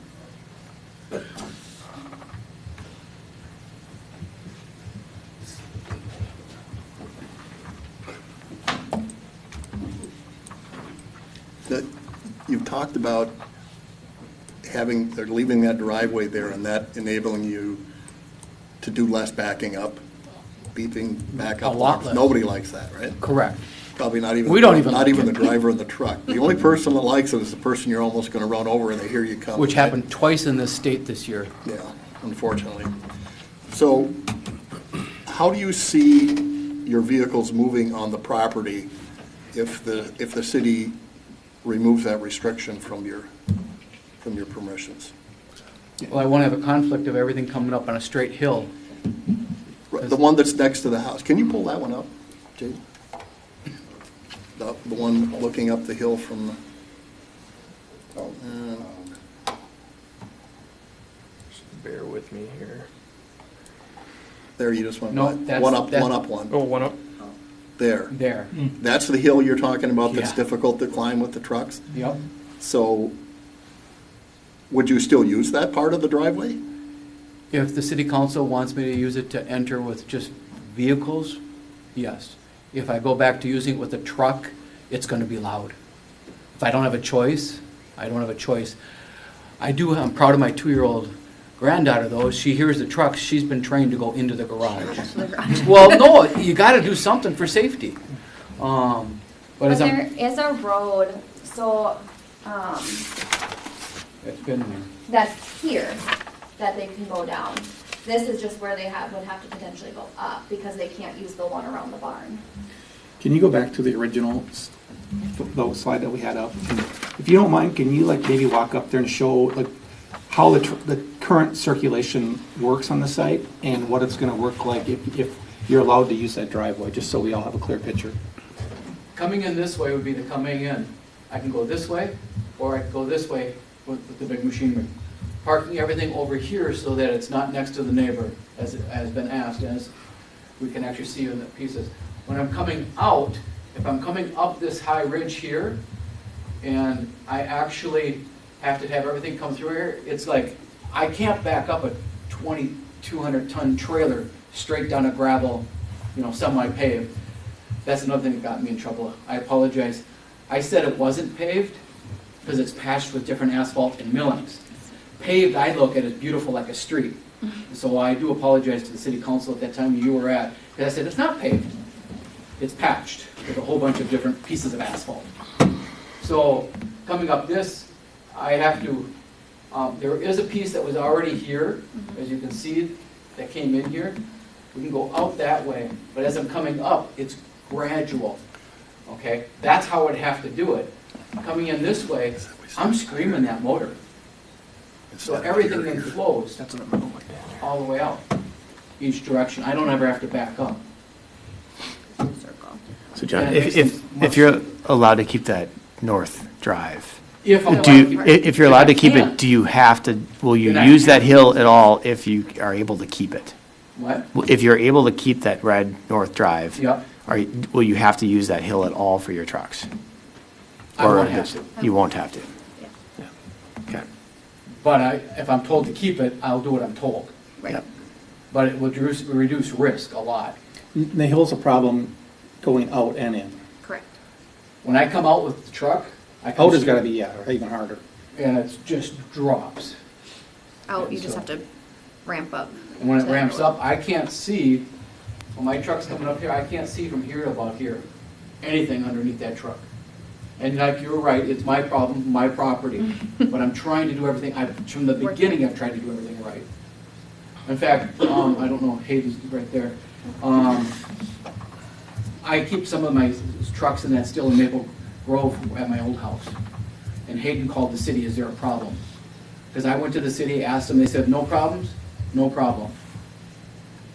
That you've talked about they're leaving that driveway there and that enabling you to do less backing up, beeping back up. A lot less. Nobody likes that, right? Correct. Probably not even. We don't even Not like even it. the driver of the truck. The only person that likes it is the person you're almost going to run over and they hear you coming. Which happened twice in this state this year. Yeah, unfortunately. So how do you see your vehicles moving on the property if the city removes that restriction from your permissions? Well, I want to have a conflict of everything coming up on a straight hill. Right, the one that's next to the house. Can you pull that one up, Jade? The one looking up the hill from the... Bear with me here. There, you just went No, by. that's- One up, that's- one up one. Oh, one up? There. There. That's the hill you're talking about that's Yeah. difficult to climb with the trucks? Yep. So would you still use that part of the driveway? If the city council wants me to use it to enter with just vehicles, yes. If I go back to using it with a truck, it's going to be loud. If I don't have a choice, I don't have a choice. I'm proud of my 2-year-old granddaughter, though. She hears the trucks, she's been trained to go into the garage. Well, no, you got to do something for safety. But as There I'm, is a road, so, it's been there. that's here, that they can go down. This is just where they would have to potentially go up, because they can't use the one around the barn. Can you go back to the original the slide that we had up? If you don't mind, can you maybe walk up there and show how the current circulation works on the site and what it's going to work like if you're allowed to use that driveway, just so we all have a clear picture? Coming in this way would be the coming in. I can go this way, or I can go this way with the big machinery. Parking everything over here so that it's not next to the neighbor, as has been asked, as we can actually see in the pieces. When I'm coming out, if I'm coming up this high ridge here, and I actually have to have everything come through here, it's like, I can't back up a 2,200-ton trailer straight down a gravel, semi-paved. That's another thing that got me in trouble. I apologize. I said it wasn't paved because it's patched with different asphalt and millings. Paved, I look at it beautiful like a street. So I do apologize to the city council at that time you were at, because I said it's not paved. It's patched with a whole bunch of different pieces of asphalt. So coming up this, I have to, there is a piece that was already here, as you can see, that came in here. We can go out that way, but as I'm coming up, it's gradual, okay? That's how I'd have to do it. Coming in this way, I'm screaming that motor. So everything then flows all the way out, each direction. I don't ever have to back up. So John, If you're allowed to keep that north drive, If I'm allowed do to you, keep it. if you're allowed to keep If I it, do you have to, will you Then I use that can. hill at all if you are able to keep it? What? If you're able to keep that red north drive, Yep. will you have to use that hill at all for your trucks? I Or won't have to. You won't have to? Yeah. Yeah. Okay. But if I'm told to keep it, I'll do what I'm told. Right. Yep. But it would reduce risk a lot. The hill's a problem going out and in. Correct. When I come out with the truck, I come. Out has gotta be, yeah, even harder. And it just drops. Out, you just have to ramp up. And when it to the ramps road. up, I can't see, when my truck's coming up here, I can't see from here to about here, anything underneath that truck. And like you're right, it's my problem, my property, but I'm trying to do everything, from the beginning, I've tried to do everything right. In fact, I don't know, Hayden's right there. I keep some of my trucks in that still in Maple Grove at my old house. And Hayden called the city, is there a problem? Because I went to the city, asked them, they said, no problems, no problem.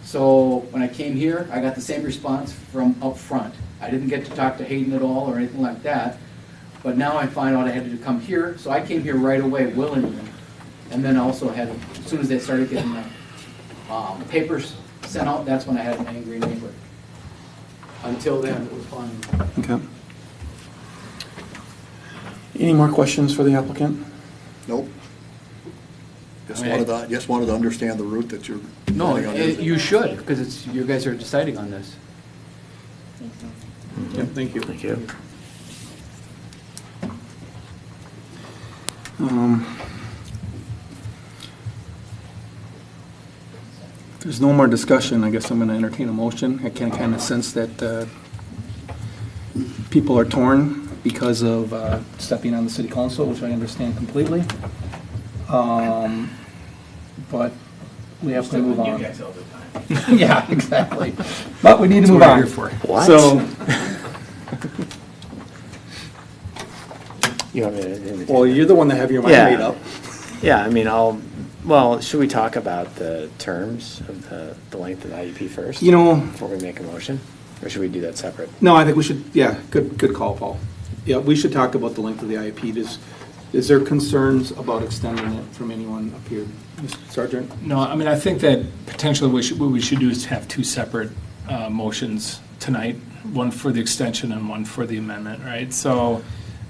So when I came here, I got the same response from up front. I didn't get to talk to Hayden at all or anything like that. But now I find out I had to come here, so I came here right away willingly. And then also had, as soon as they started getting the papers sent out, that's when I had an angry neighbor. Until then, it was fine. Okay. Any more questions for the applicant? Nope. Just I mean, wanted to understand the route that you're No, planning on using. you should, because it's, you guys are deciding on this. Yeah, thank you. Thank you. If there's no more discussion, I guess I'm going to entertain a motion. I can kind of sense that people are torn because of stepping on the city council, which I understand completely. But we have to move on. Yeah, exactly. But we need to move on. What? So, You want me to? well, you're the one that have your mind Yeah. made up. Yeah, I mean, should we talk about the terms of the length of the IUP first? You know, Before we make a motion? Or should we do that separate? no, I think we should, yeah, good call, Paul. Yeah, we should talk about the length of the IEP. Is there concerns about extending it from anyone up here? Mr. Sergeant? No, I mean, I think that potentially what we should do is have two separate motions tonight, one for the extension and one for the amendment, right? So,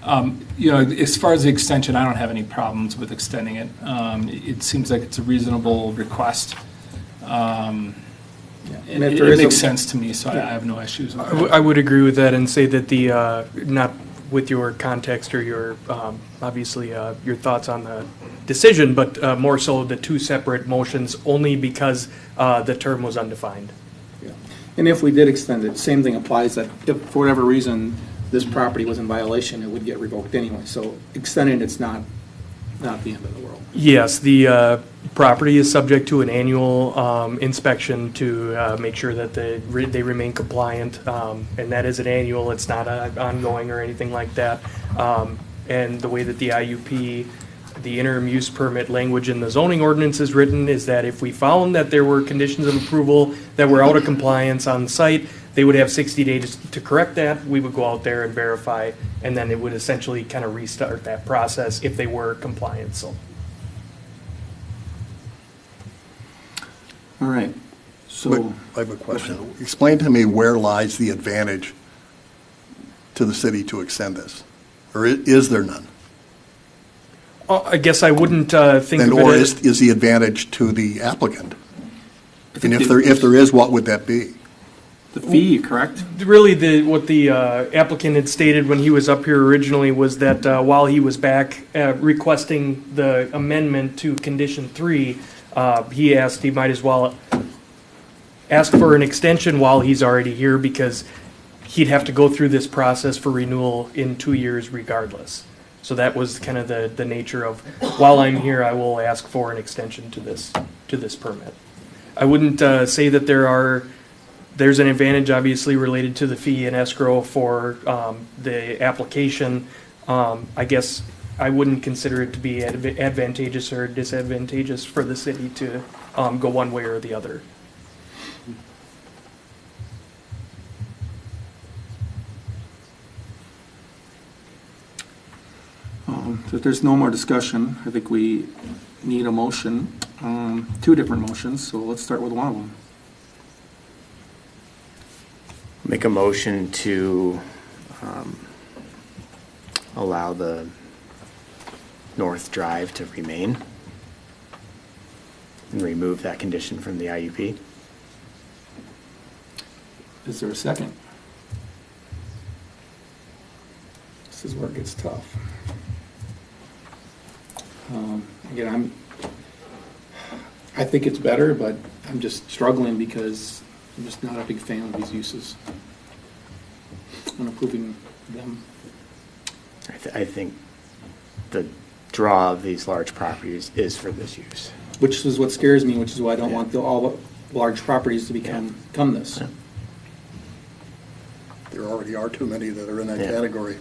as far as the extension, I don't have any problems with extending it. It seems like it's a reasonable request. And if It there is makes a- sense to me, so I have no issues with I it. I would agree with that and say that the, not with your context or your, obviously, your thoughts on the decision, but more so the two separate motions only because the term was undefined. Yeah. And if we did extend it, same thing applies, that if for whatever reason this property was in violation, it would get revoked anyway. So extending it's not the end of the world. Yes, the property is subject to an annual inspection to make sure that they remain compliant, and that is an annual, it's not ongoing or anything like that. And the way that the IUP, the interim use permit language in the zoning ordinance is written is that if we found that there were conditions of approval that were out of compliance on site, they would have 60 days to correct that. We would go out there and verify, and then it would essentially kind of restart that process if they were compliant, so. All right. Wait, So, I have a question. Explain to me where lies the advantage to the city to extend this? Or is there none? I guess I wouldn't think And of or it as, is the advantage to the applicant? And if there is, what would that be? the fee, correct? really what the applicant had stated when he was up here originally was that while he was back requesting the amendment to condition 3, he asked he might as well ask for an extension while he's already here because he'd have to go through this process for renewal in 2 years regardless. So that was kind of the nature of, while I'm here, I will ask for an extension to this permit. I wouldn't say that there's an advantage obviously related to the fee and escrow for the application. I guess I wouldn't consider it to be advantageous or disadvantageous for the city to go one way or the other. So if there's no more discussion, I think we need a motion, two different motions, so let's start with one of them. Make a motion to allow the north drive to remain and remove that condition from the IUP. Is there a second? This is where it gets tough. Again, I think it's better, but I'm just struggling because I'm just not a big fan of these uses. I'm approving them. I think the draw of these large properties is for this use. Which is what scares me, which is why I don't want all the large properties to become this. Yeah. There already are too many that are in that Yeah. category.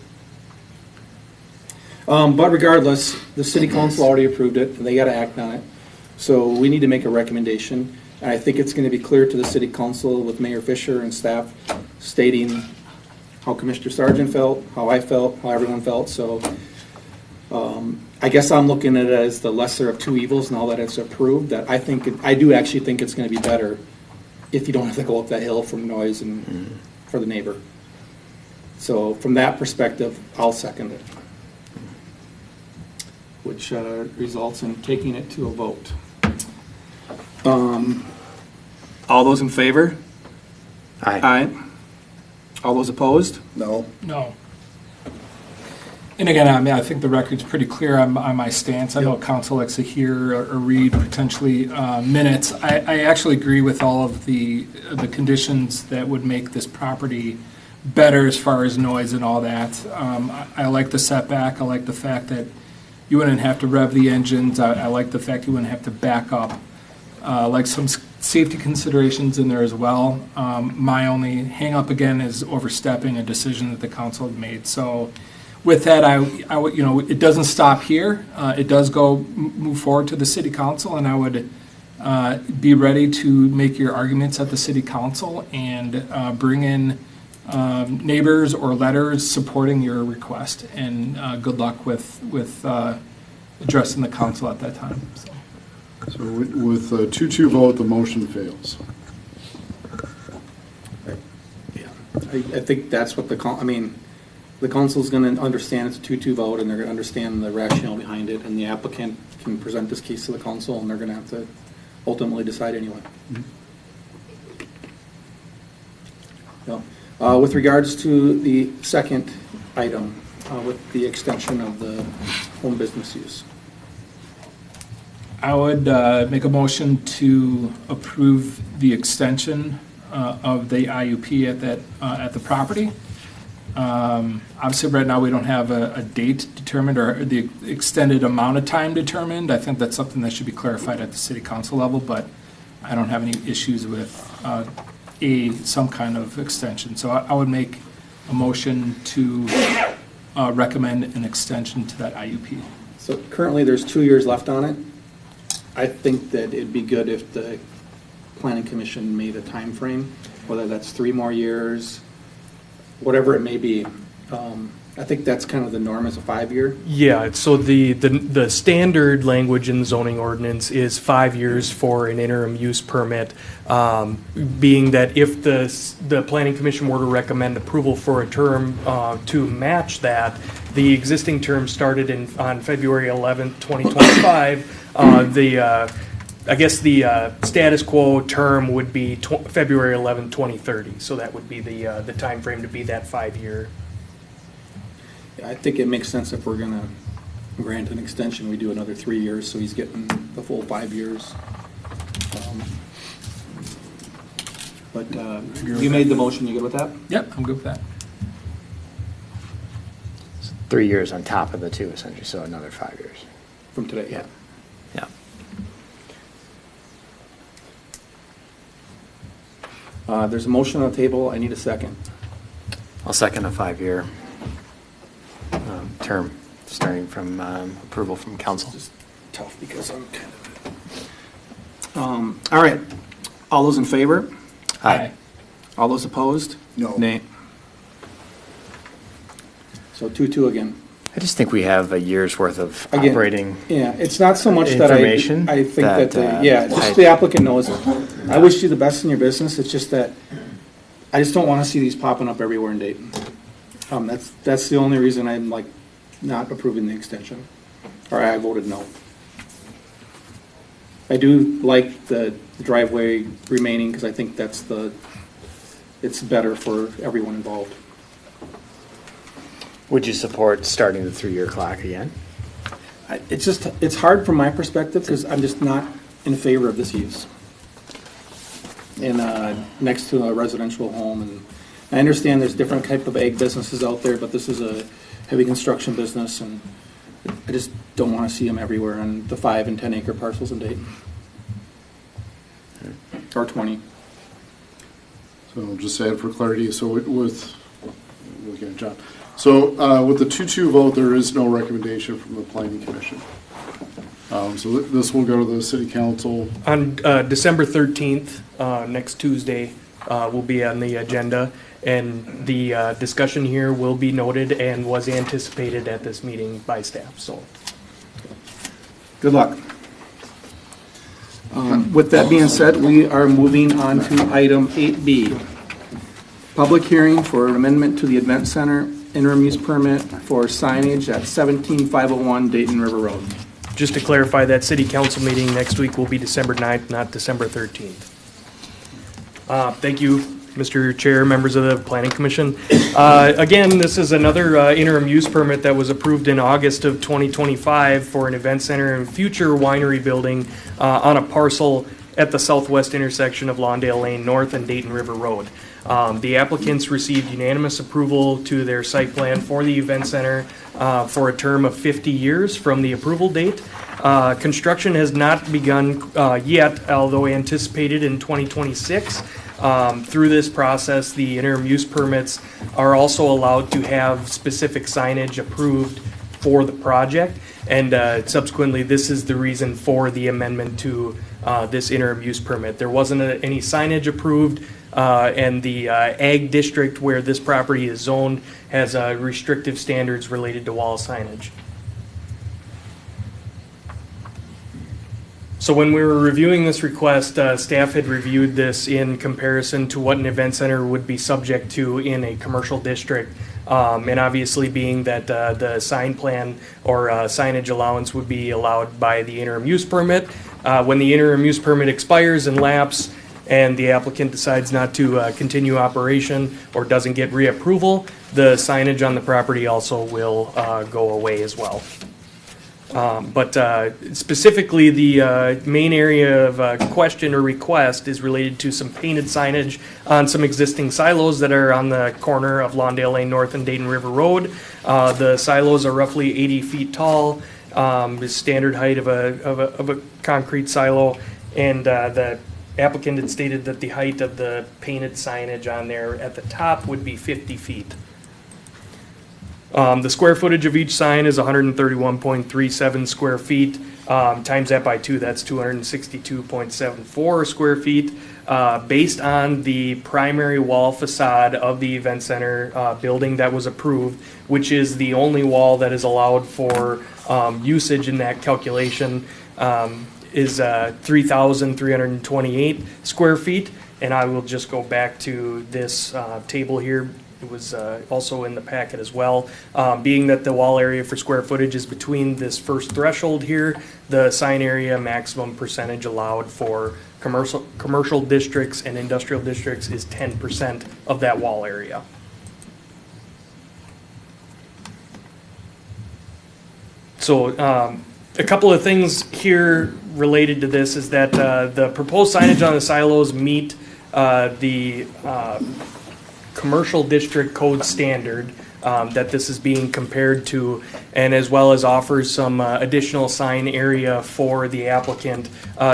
But regardless, the city council already approved it, and they gotta act on it. So we need to make a recommendation, and I think it's gonna be clear to the city council with Mayor Fisher and staff stating how Commissioner Sargent felt, how I felt, how everyone felt, so I guess I'm looking at it as the lesser of two evils now that it's approved, that I do actually think it's gonna be better if you don't have to go up that hill from noise and for the neighbor. So from that perspective, I'll second it. Which results in taking it to a vote. All those in favor? Aye. All those opposed? No? No. And again, I mean, I think the record's pretty clear on my stance. I know council likes to hear or read potentially minutes. I actually agree with all of the conditions that would make this property better as far as noise and all that. I like the setback. I like the fact that you wouldn't have to rev the engines. I like the fact you wouldn't have to back up. Like some safety considerations in there as well. My only hang-up again is overstepping a decision that the council had made. So with that, I would, it doesn't stop here. It does move forward to the city council, and I would be ready to make your arguments at the city council and bring in neighbors or letters supporting your request. And good luck with addressing the council at that time. So with a 2-2 vote, the motion fails. I think that's what the council's going to understand it's a 2-2 vote, and they're going to understand the rationale behind it, and the applicant can present this case to the council, and they're going to have to ultimately decide anyway. With regards to the second item, with the extension of the home business use. I would make a motion to approve the extension of the IUP at the property. Obviously, right now, we don't have a date determined or the extended amount of time determined. I think that's something that should be clarified at the city council level, but I don't have any issues with some kind of extension. So I would make a motion to recommend an extension to that IUP. So currently, there's 2 years left on it. I think that it'd be good if the planning commission made a time frame, whether that's 3 more years, whatever it may be. I think that's kind of the norm, is a 5-year. Yeah, so the standard language in the zoning ordinance is 5 years for an interim use permit, being that if the planning commission were to recommend approval for a term to match that, the existing term started on February 11th, 2025. I guess the status quo term would be February 11th, 2030. So that would be the time frame to be that 5-year. I think it makes sense if we're going to grant an extension, we do another 3 years, so he's getting the full 5 years. But you made the motion, you good with that? Yep, I'm good with that. 3 years on top of the 2, essentially, so another 5 years. From today? Yeah. There's a motion on the table, I need a second. I'll second a 5-year term, starting from approval from council. It's just tough because I'm kind of... all right, all those in favor? Aye. All those opposed? No. Nay. So 2-2 again. I just think we have a year's worth of Again, operating. Yeah, it's not so much that Information I think that, that, yeah, just the applicant knows. I wish you the best in your business, it's just that I just don't want to see these popping up everywhere in Dayton. That's the only reason I'm like not approving the extension, or I voted no. I do like the driveway remaining, because I think it's better for everyone involved. Would you support starting the 3-year clock again? It's hard from my perspective, because I'm just not in favor of this use. And next to a residential home, and I understand there's different type of ag businesses out there, but this is a heavy construction business, and I just don't want to see them everywhere on the 5 and 10 acre parcels in Dayton. Or 20. So just to add for clarity, so with, looking at John. So with the 2-2 vote, there is no recommendation from the planning commission. So this will go to the city council. On December 13th, next Tuesday, will be on the agenda, and the discussion here will be noted and was anticipated at this meeting by staff, so. Good luck. With that being said, we are moving on to item 8B. Public hearing for an amendment to the event center interim use permit for signage at 17501 Dayton River Road. Just to clarify, that city council meeting next week will be December 9th, not December 13th. Thank you, Mr. Chair, members of the Planning Commission. Again, this is another interim use permit that was approved in August of 2025 for an event center and future winery building on a parcel at the southwest intersection of Lawndale Lane North and Dayton River Road. The applicants received unanimous approval to their site plan for the event center for a term of 50 years from the approval date. Construction has not begun yet, although anticipated in 2026. Through this process, the interim use permits are also allowed to have specific signage approved for the project, and subsequently, this is the reason for the amendment to this interim use permit. There wasn't any signage approved, and the ag district where this property is zoned has restrictive standards related to wall signage. So when we were reviewing this request, staff had reviewed this in comparison to what an event center would be subject to in a commercial district. And obviously being that the sign plan or signage allowance would be allowed by the interim use permit. When the interim use permit expires and lapses and the applicant decides not to continue operation or doesn't get reapproval, the signage on the property also will go away as well. But specifically, the main area of question or request is related to some painted signage on some existing silos that are on the corner of Lawndale Lane North and Dayton River Road. The silos are roughly 80 feet tall, the standard height of a concrete silo, and the applicant had stated that the height of the painted signage on there at the top would be 50 feet. The square footage of each sign is 131.37 square feet. Times that by 2, that's 262.74 square feet. Based on the primary wall facade of the event center building that was approved, which is the only wall that is allowed for usage in that calculation, is 3,328 square feet. And I will just go back to this table here. It was also in the packet as well. Being that the wall area for square footage is between this first threshold here, the sign area maximum percentage allowed for commercial districts and industrial districts is 10% of that wall area. So a couple of things here related to this is that the proposed signage on the silos meet the commercial district code standard that this is being compared to, and as well as offers some additional sign area for the applicant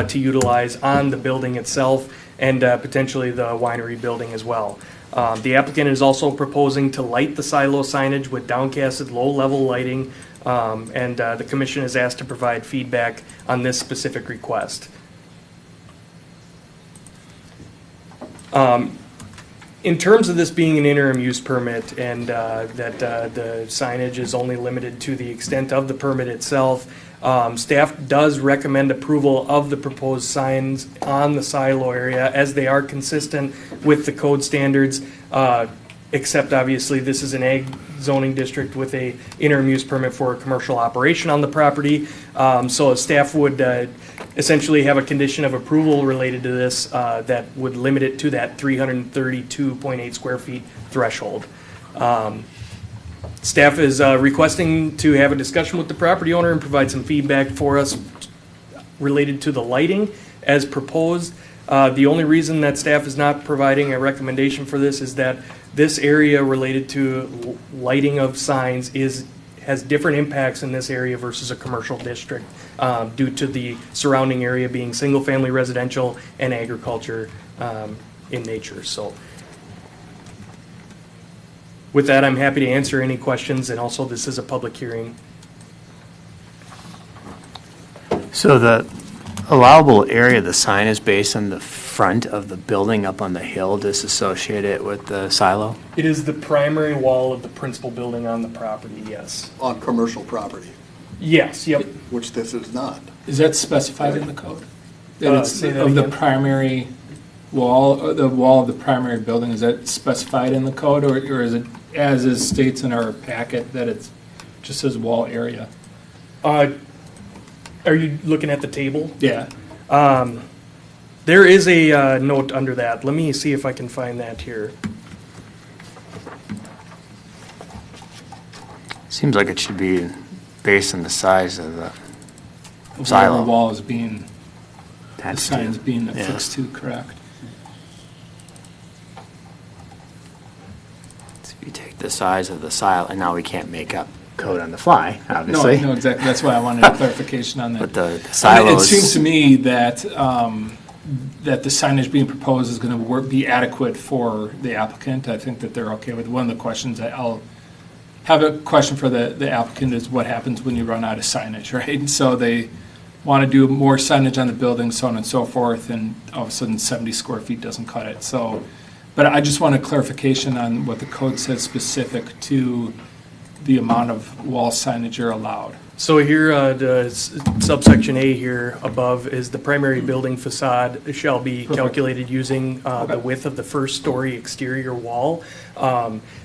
to utilize on the building itself and potentially the winery building as well. The applicant is also proposing to light the silo signage with downcasted low-level lighting, and the commission is asked to provide feedback on this specific request. In terms of this being an interim use permit and that the signage is only limited to the extent of the permit itself, staff does recommend approval of the proposed signs on the silo area as they are consistent with the code standards, except obviously this is an ag zoning district with a interim use permit for a commercial operation on the property. So staff would essentially have a condition of approval related to this that would limit it to that 332.8 square feet threshold. Staff is requesting to have a discussion with the property owner and provide some feedback for us related to the lighting as proposed. The only reason that staff is not providing a recommendation for this is that this area related to lighting of signs has different impacts in this area versus a commercial district due to the surrounding area being single-family residential and agriculture in nature. So with that, I'm happy to answer any questions, and also this is a public hearing. So the allowable area of the sign is based on the front of the building up on the hill, disassociated with the silo? It is the primary wall of the principal building on the property, yes. On commercial property, Yes, yep. which this is not. Is that specified in the code? That it's say that of the again. primary wall, the wall of the primary building, is that specified in the code, or is it, as it states in our packet, that it's just says wall area? Are you looking at the table? Yeah. There is a note under that. Let me see if I can find that here. Seems like it should be based on the size of the Whatever silo. wall is being, the That's sign's being yeah. affixed to, correct? So you take the size of the silo, and now we can't make up code on the fly, obviously. No, exactly. That's why I wanted a clarification on that. But the I mean, silos. it seems to me that that the signage being proposed is going to be adequate for the applicant. I think that they're okay with. One of the questions I'll have a question for the applicant is what happens when you run out of signage, right? And so they want to do more signage on the building, so on and so forth, and all of a sudden 70 square feet doesn't cut it. So, but I just want a clarification on what the code says specific to the amount of wall signage you're allowed. So here, the subsection A here above is the primary building facade shall be calculated using the width of the first story exterior wall.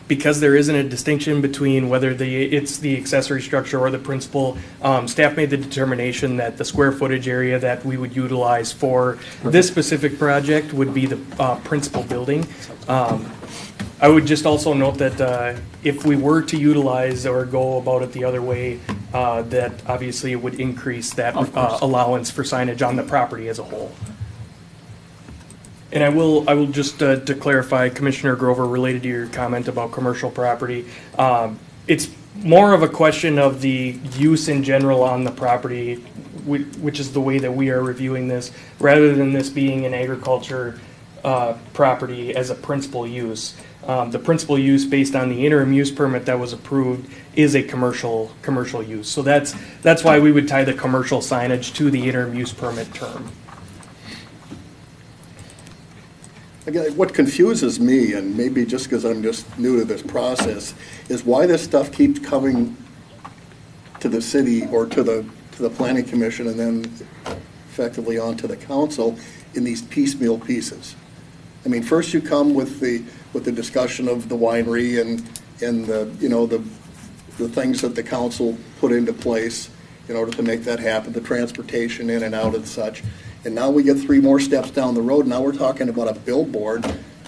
Because there isn't a distinction between whether it's the accessory structure or the principal, staff made the determination that the square footage area that we would utilize for this specific project would be the principal building. I would just also note that if we were to utilize or go about it the other way, that obviously it would increase that allowance for signage on the property as a whole. And I will just to clarify, Commissioner Grover, related to your comment about commercial property, it's more of a question of the use in general on the property, which is the way that we are reviewing this, rather than this being an agriculture property as a principal use. The principal use based on the interim use permit that was approved is a commercial use. So that's why we would tie the commercial signage to the interim use permit term. Again, what confuses me, and maybe just because I'm just new to this process, is why this stuff keeps coming to the city or to the planning commission and then effectively on to the council in these piecemeal pieces. I mean, first you come with the discussion of the winery and the things that the council put into place in order to make that happen, the transportation in and out and such. And now we get 3 more steps down the road. Now we're talking about a billboard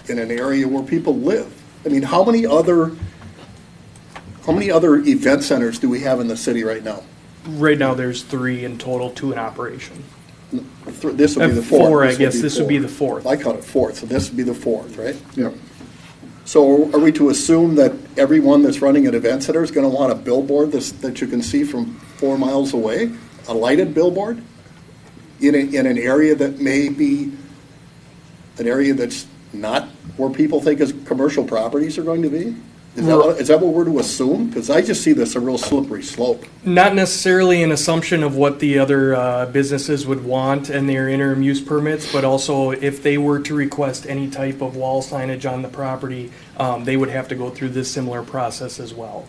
in an area where people live. I mean, how many other event centers do we have in the city right now? Right now, there's 3 in total, 2 in operation. This will be the 4th. 4, I guess. This would be the 4th. I caught it 4th, so this would be the 4th, right? Yeah. So are we to assume that everyone that's running an event center is going to want a billboard that you can see from 4 miles away? A lighted billboard? In an area that may be an area that's not where people think as commercial properties are going to be? Is that what we're to assume? Because I just see this a real slippery slope. Not necessarily an assumption of what the other businesses would want in their interim use permits, but also if they were to request any type of wall signage on the property, they would have to go through this similar process as well.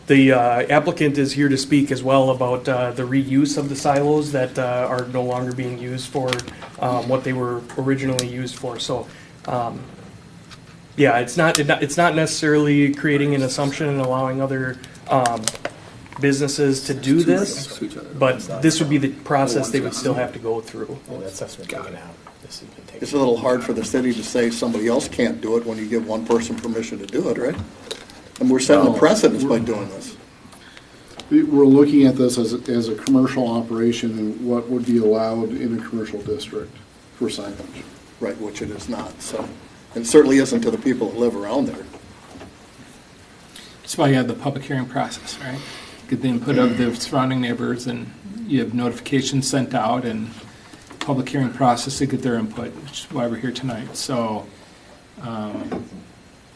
The applicant is here to speak as well about the reuse of the silos that are no longer being used for what they were originally used for. So, yeah, it's not necessarily creating an assumption and allowing other businesses to do this, but this would be the process they would still have to go through. It's a little hard for the city to say somebody else can't do it when you give one person permission to do it, right? And we're setting a precedence by doing this. We're looking at this as a commercial operation and what would be allowed in a commercial district for signage. Right, which it is not, so. And it certainly isn't to the people that live around there. That's why you have the public hearing process, right? Get the input of the surrounding neighbors, and you have notifications sent out, and public hearing process to get their input, which is why we're here tonight. So,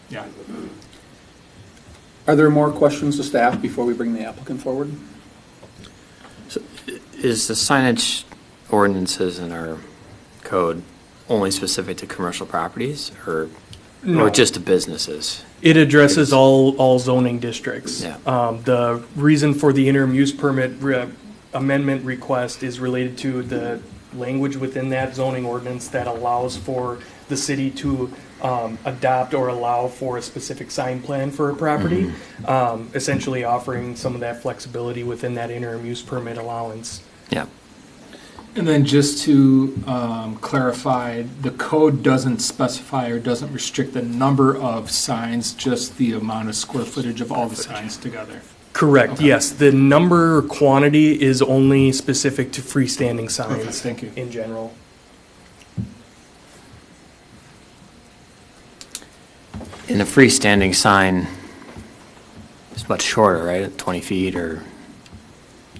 yeah. Are there more questions to staff before we bring the applicant forward? Is the signage ordinances in our code only specific to commercial properties or just to businesses? It addresses all zoning districts. Yeah. The reason for the interim use permit amendment request is related to the language within that zoning ordinance that allows for the city to adopt or allow for a specific sign plan for a property, essentially offering some of that flexibility within that interim use permit allowance. Yeah. And then just to clarify, the code doesn't specify or doesn't restrict the number of signs, just the amount of square footage of all the signs together. Correct, Okay. yes. The number or quantity is only specific to freestanding signs. Perfect, thank you. In general. And a freestanding sign is much shorter, right? 20 feet or?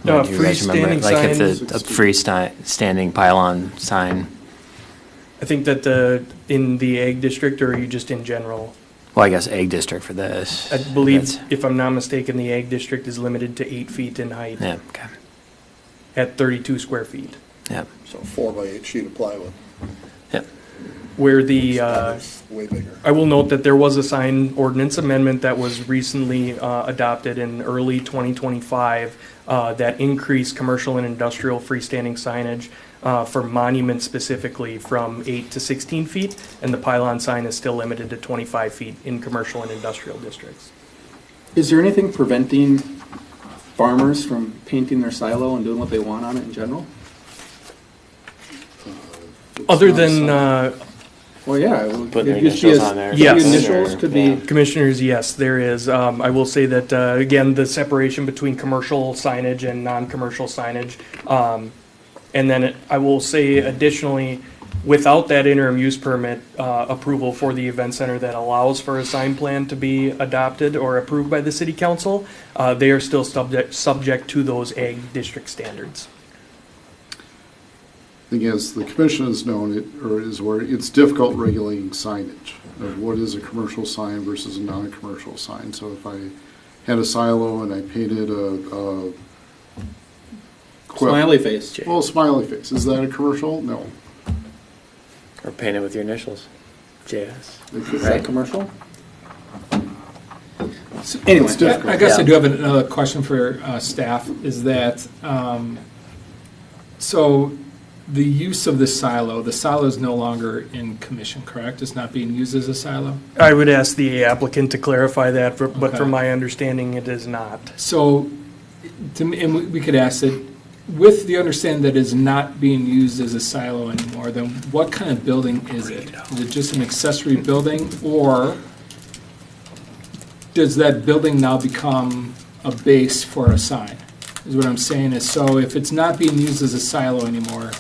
No, do you guys remember? freestanding Like if signs- a freestanding pylon sign, I think that in the ag district, or are you just in general? well, I guess egg district for this. I believe, That's- if I'm not mistaken, the ag district is limited to 8 feet in height Yeah, okay, at 32 square feet. yeah, So 4x8 sheet of plywood. yeah. Where the, It's way bigger. I will note that there was a sign ordinance amendment that was recently adopted in early 2025 that increased commercial and industrial freestanding signage for monuments specifically from 8 to 16 feet, and the pylon sign is still limited to 25 feet in commercial and industrial districts. Is there anything preventing farmers from painting their silo and doing what they want on it in general? Other than, Well, yeah. it would- Putting it'd their just be initials as- on there. could be Yes. Initials, could be, Commissioners, yes, there is. I will say that, again, the separation between commercial signage and non-commercial signage. And then I will say additionally, without that interim use permit approval for the event center that allows for a sign plan to be adopted or approved by the city council, they are still subject to those ag district standards. I think as the commission has known, it's difficult regulating signage of what is a commercial sign versus a non-commercial sign. So if I had a silo and I painted a quilt. smiley face. Well, smiley face, is that a commercial? No. Or paint it with your initials, JS. Is that commercial? So anyway, It's difficult. I guess I do have another question for staff, is that, so the use of the silo is no longer in commission, correct? It's not being used as a silo? I would ask the applicant to clarify that, but Okay. from my understanding, it is not. So, to me, and we could ask it, with the understanding that it's not being used as a silo anymore, then what kind of building is it? Is it just an accessory building, or does that building now become a base for a sign? Is what I'm saying is, so if it's not being used as a silo anymore,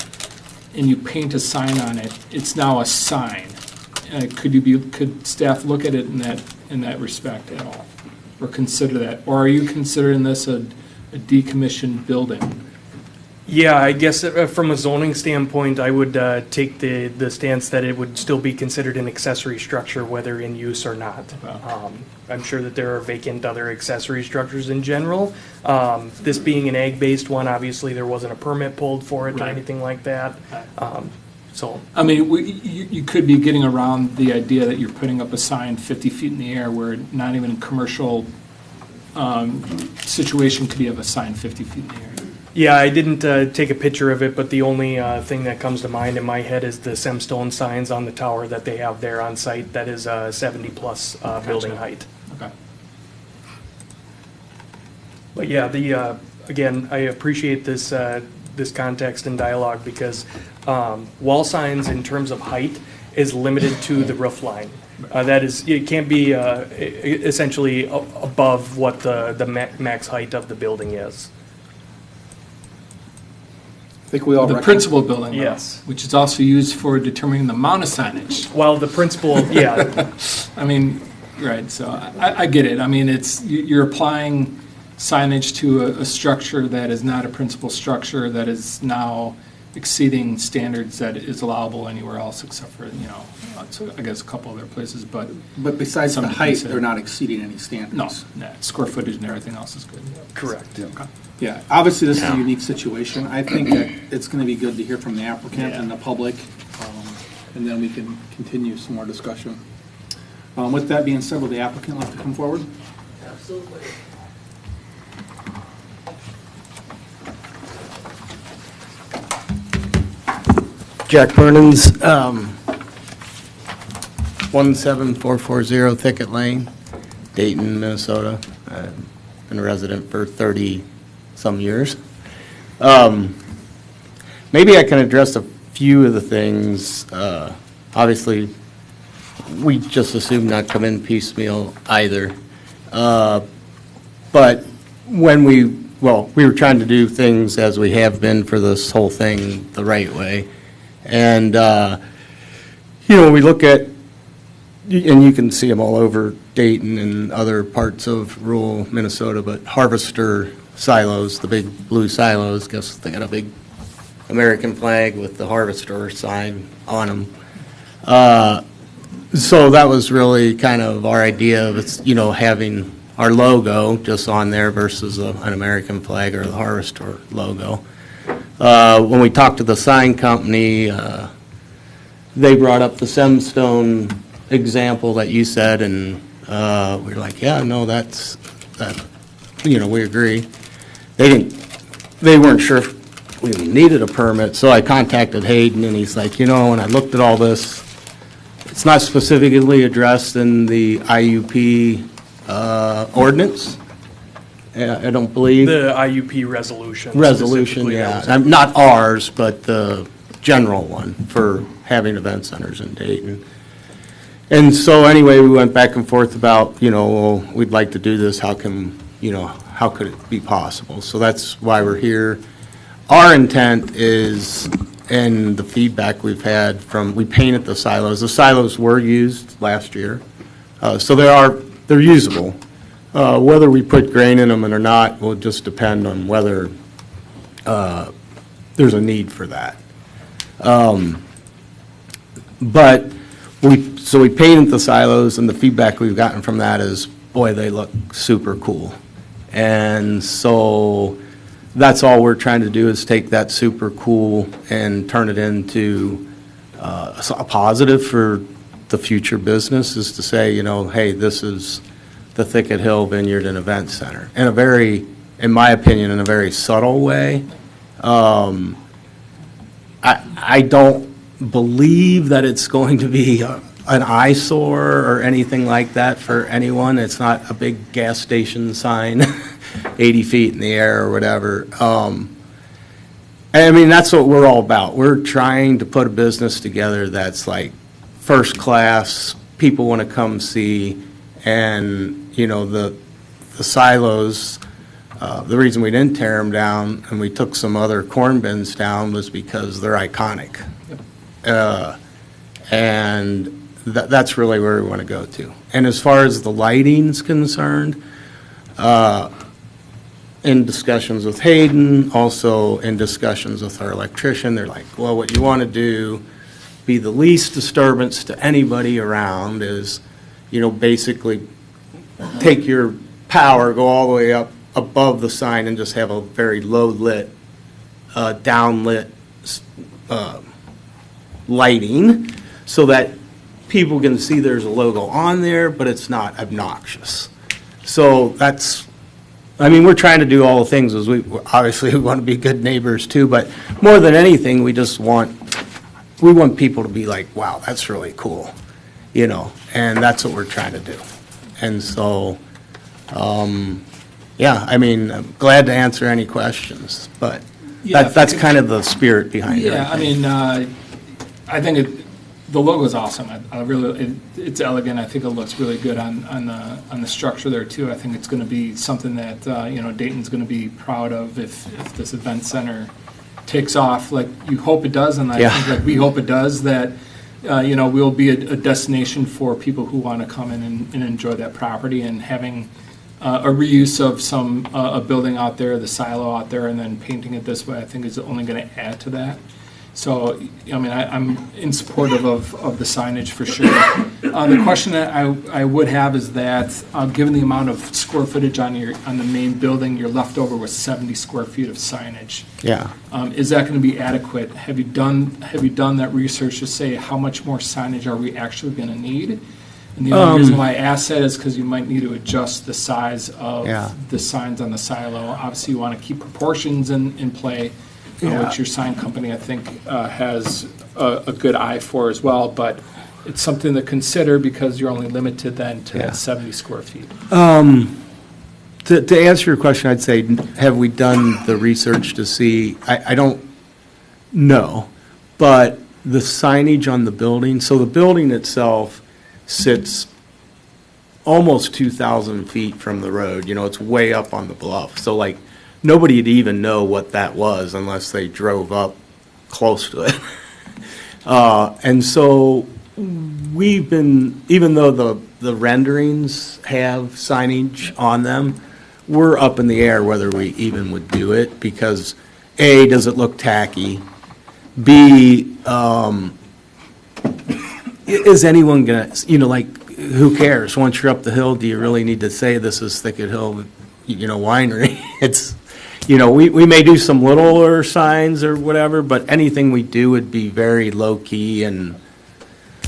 and you paint a sign on it, it's now a sign. Could staff look at it in that respect at all, or consider that, or are you considering this a decommissioned building? Yeah, I guess from a zoning standpoint, I would take the stance that it would still be considered an accessory structure, whether in use or not. I'm sure that there are vacant other accessory structures in general. This being an ag-based one, obviously there wasn't a permit pulled for it or anything like that. So, I mean, you could be getting around the idea that you're putting up a sign 50 feet in the air where not even a commercial situation could be of a sign 50 feet in the air. yeah, I didn't take a picture of it, but the only thing that comes to mind in my head is the Semstone signs on the tower that they have there on site. That is 70-plus building height. Okay. But yeah, again, I appreciate this this context and dialogue because wall signs in terms of height is limited to the roof line. That is, it can't be essentially above what the max height of the building is. I think we all The recognize. principal building, though, Yes. which is also used for determining the amount of signage. While the principal, yeah, I mean, right, so I get it. I mean, you're applying signage to a structure that is not a principal structure that is now exceeding standards that is allowable anywhere else except for, so I guess a couple other places, but But besides the Something to height, consider. they're not exceeding any standards. no, square footage and everything else is good. correct. Yeah, obviously, this is a unique situation. I think that it's going to be good to hear from the applicant and the public, and then we can continue some more discussion. With that being said, will the applicant like to come forward? Absolutely. Jack Burnens, 17440 Thicket Lane, Dayton, Minnesota. I've been a resident for 30-some years. Maybe I can address a few of the things. Obviously, we just assume not come in piecemeal either. But when we were trying to do things as we have been for this whole thing the right way. And, we look at, and you can see them all over Dayton and other parts of rural Minnesota, but harvester silos, the big blue silos, guess they got a big American flag with the harvester sign on them. So that was really kind of our idea of it's, having our logo just on there versus an American flag or the harvester logo. When we talked to the sign company, they brought up the Semstone example that you said, and we were like, yeah, no, that, we agree. They weren't sure if we needed a permit, so I contacted Hayden, and he's like, when I looked at all this, it's not specifically addressed in the IUP ordinance. I don't believe. The IUP resolution. Resolution, specifically, yeah. that was- Not ours, but the general one for having event centers in Dayton. And so anyway, we went back and forth about, well, we'd like to do this. How can, how could it be possible? So that's why we're here. Our intent is, and the feedback we've had we painted the silos. The silos were used last year. So they're usable. Whether we put grain in them or not will just depend on whether there's a need for that. But we painted the silos, and the feedback we've gotten from that is, boy, they look super cool. And so that's all we're trying to do is take that super cool and turn it into a positive for the future business, is to say, hey, this is the Thicket Hill Vineyard and Event Center. In my opinion, in a very subtle way. I don't believe that it's going to be an eyesore or anything like that for anyone. It's not a big gas station sign 80 feet in the air or whatever. I mean, that's what we're all about. We're trying to put a business together that's like first class, people want to come see, and, the silos, the reason we didn't tear them down and we took some other corn bins down was because they're iconic. And that's really where we want to go to. And as far as the lighting's concerned, and in discussions with Hayden, also in discussions with our electrician. They're like, well, what you want to do, be the least disturbance to anybody around is, basically take your power, go all the way up above the sign and just have a very low lit, downlit lighting so that people can see there's a logo on there, but it's not obnoxious. So we're trying to do all the things as we want to be good neighbors too, but more than anything, we want people to be like, wow, that's really cool, and that's what we're trying to do. And so, I'm glad to answer any questions, but that's kind of the spirit behind it. Yeah, I think the logo is awesome. It's elegant. I think it looks really good on the structure there too. I think it's going to be something that Dayton's going to be proud of if this event center takes off like you hope it does, and I think like we hope it does. That we'll be a destination for people who want to come in and enjoy that property, and having a reuse of a building out there, the silo out there, and then painting it this way, I think is only going to add to that. So, I'm in supportive of the signage for sure. The question that I would have is that, given the amount of square footage on the main building, you're left over with 70 square feet of signage. Yeah. Is that going to be adequate? Have you done that research to say how much more signage are we actually going to need? And the only reason why I ask that is because you might need to adjust the size of the signs on the silo. Obviously, you want to keep proportions in play. Which your sign company, I think, has a good eye for as well, but it's something to consider because you're only limited then to that 70 square feet. To answer your question, I'd say, have we done the research to see? I don't know, but the signage on the building, so the building itself sits almost 2,000 feet from the road. It's way up on the bluff. So, nobody'd even know what that was unless they drove up close to it. And so we've been, even though the renderings have signage on them, we're up in the air whether we even would do it because A, does it look tacky? B, is anyone going to, who cares? Once you're up the hill, do you really need to say this is Thicket Hill, winery? It's, we may do some littler signs or whatever, but anything we do would be very low-key. And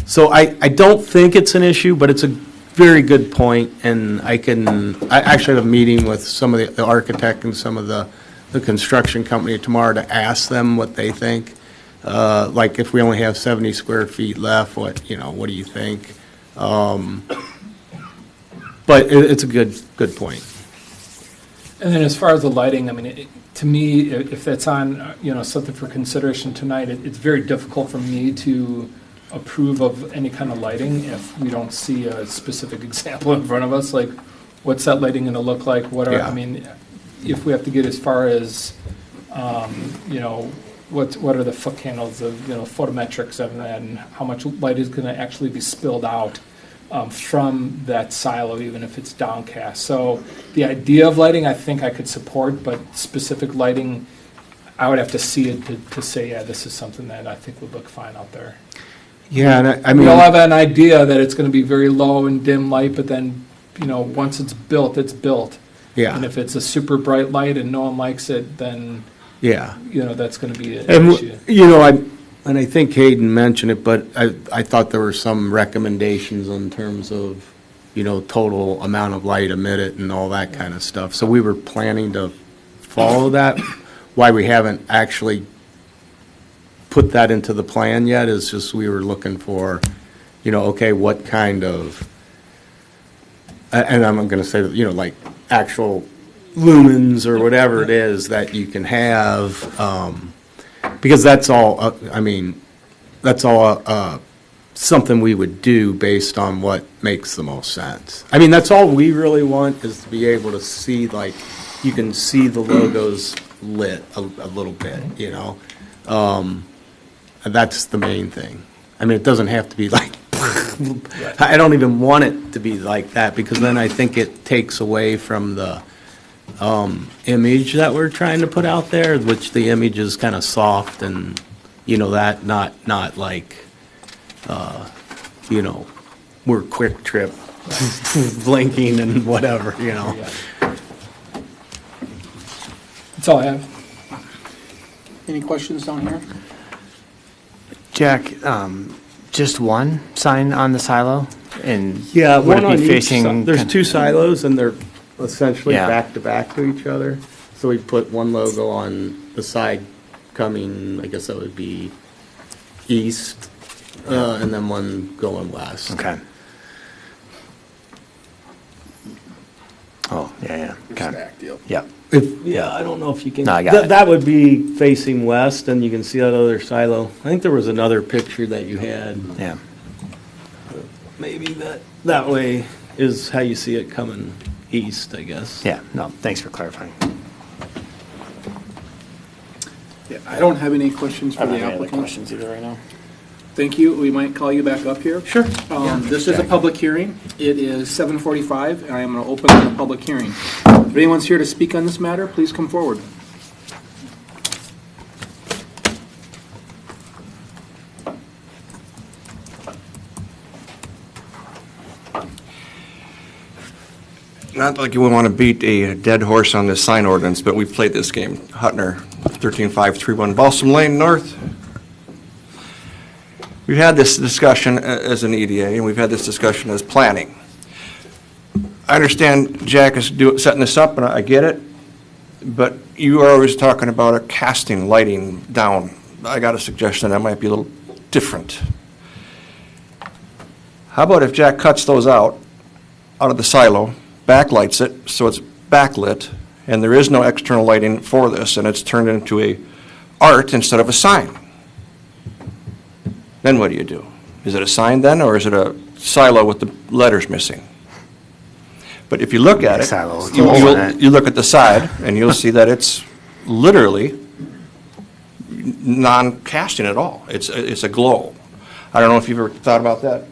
so I don't think it's an issue, but it's a very good point. And I actually have a meeting with some of the architect and some of the construction company tomorrow to ask them what they think. If we only have 70 square feet left, what do you think? But it's a good point. And then as far as the lighting, to me, if that's on, something for consideration tonight, it's very difficult for me to approve of any kind of lighting if we don't see a specific example in front of us. Like, what's that lighting going to look like? If we have to get as far as, what are the foot candles, of photometrics of that, and how much light is going to actually be spilled out from that silo, even if it's downcast. So the idea of lighting, I think I could support, but specific lighting, I would have to see it to say, this is something that I think would look fine out there. Yeah, and we all have an idea that it's going to be very low and dim light, but then, once it's built, it's built. Yeah. And if it's a super bright light and no one likes it, then, that's going to be an issue. And I think Hayden mentioned it, but I thought there were some recommendations in terms of, total amount of light emitted and all that kind of stuff. So we were planning to follow that. Why we haven't actually put that into the plan yet is just we were looking for, what kind of, and I'm going to say that, actual lumens or whatever it is that you can have, because that's all, something we would do based on what makes the most sense. That's all we really want is to be able to see, you can see the logos lit a little bit, and that's the main thing. It doesn't have to be I don't even want it to be like that because then I think it takes away from the image that we're trying to put out there, which the image is kind of soft and, that not like, we're Quick Trip blinking and whatever. That's all I have. Any questions down here? Jack, just one sign on the silo? And Yeah, would one it on be each facing? side. There's two silos, and they're essentially Yeah. back to back to each other. So we put one logo on the side coming, I guess that would be east, and then one going west. Okay. Oh, yeah. Okay. Stacked, yep. Yeah. Yeah, I don't know if you can. No, I got it. That would be facing west, and you can see that other silo. I think there was another picture that you had. Yeah. Maybe that way is how you see it coming east, I guess. Yeah. No, thanks for clarifying. Yeah, I don't have any questions for the applicant. questions either right now. Thank you. We might call you back up here. Sure. This is a public hearing. It is 7:45, and I am going to open the public hearing. If anyone's here to speak on this matter, please come forward. Not like you would want to beat a dead horse on this sign ordinance, but we've played this game. Hutner, 13531 Balsam Lane North. We've had this discussion as an EDA, and we've had this discussion as planning. I understand Jack is setting this up, and I get it, but you are always talking about a casting lighting down. I got a suggestion that might be a little different. How about if Jack cuts those out of the silo, backlights it so it's backlit, and there is no external lighting for this, and it's turned into a art instead of a sign? Then what do you do? Is it a sign then, or is it a silo with the letters missing? But if you look at it, Silo with you holes in it. you look at the side, and you'll see that it's literally non-casting at all. It's a glow. I don't know if you've ever thought about that.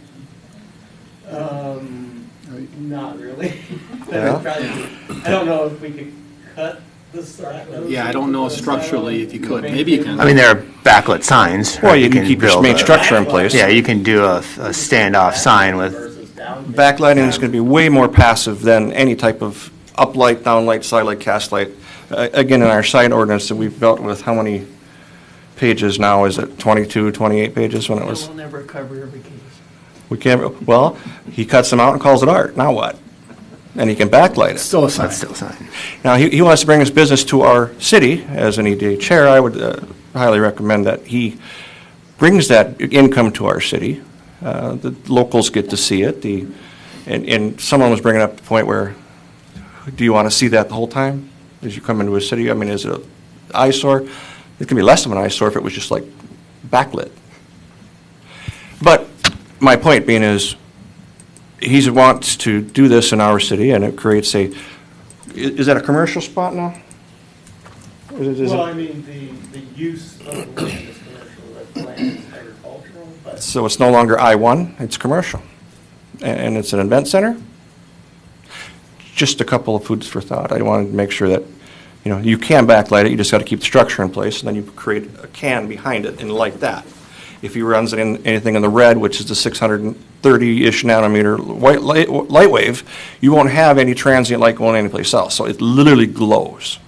Not really. Yeah? I don't know if we could cut the silo. Yeah, I don't know structurally if you could. Maybe you can. I mean, there are backlit signs. Well, right? you can keep your build main a- structure in place. Yeah, you can do a standoff sign with, Backlighting is going to be way more passive than any type of uplight, downlight, sidelight, cast light. Again, in our sign ordinance that we've built with how many pages now? Is it 22, 28 pages when it was? We'll never cover every case. We can't, well, he cuts them out and calls it art. Now what? And he can backlight it. Still a sign. that's still a sign. Now, he wants to bring his business to our city. As an EDA chair, I would highly recommend that he brings that income to our city. The locals get to see it. And someone was bringing up the point where, do you want to see that the whole time as you come into a city? I mean, is it an eyesore? It can be less of an eyesore if it was just like backlit. But my point being is, he wants to do this in our city, and it creates is that a commercial spot now? Well, I mean, the use of the land is commercial, the land is agricultural, but. So it's no longer I-1, it's commercial. And it's an event center? Just a couple of foods for thought. I wanted to make sure that, you can backlight it, you just got to keep the structure in place, and then you create a can behind it and light that. If he runs it in anything in the red, which is the 630-ish nanometer white light wave, you won't have any transient light going anyplace else. So it literally glows.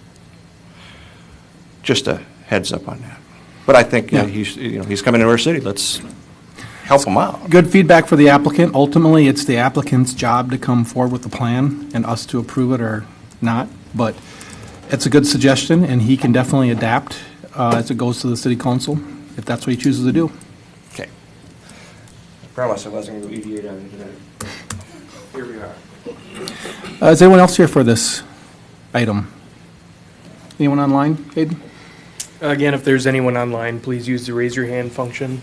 Just a heads up on that. But I think he's coming into our city. Let's help him out. Good feedback for the applicant. Ultimately, it's the applicant's job to come forward with the plan and us to approve it or not. But it's a good suggestion, and he can definitely adapt as it goes to the city council, if that's what he chooses to do. Okay. I promise I wasn't going to go EDA on you today. Here we are. Is anyone else here for this item? Anyone online, Hayden? Again, if there's anyone online, please use the raise your hand function.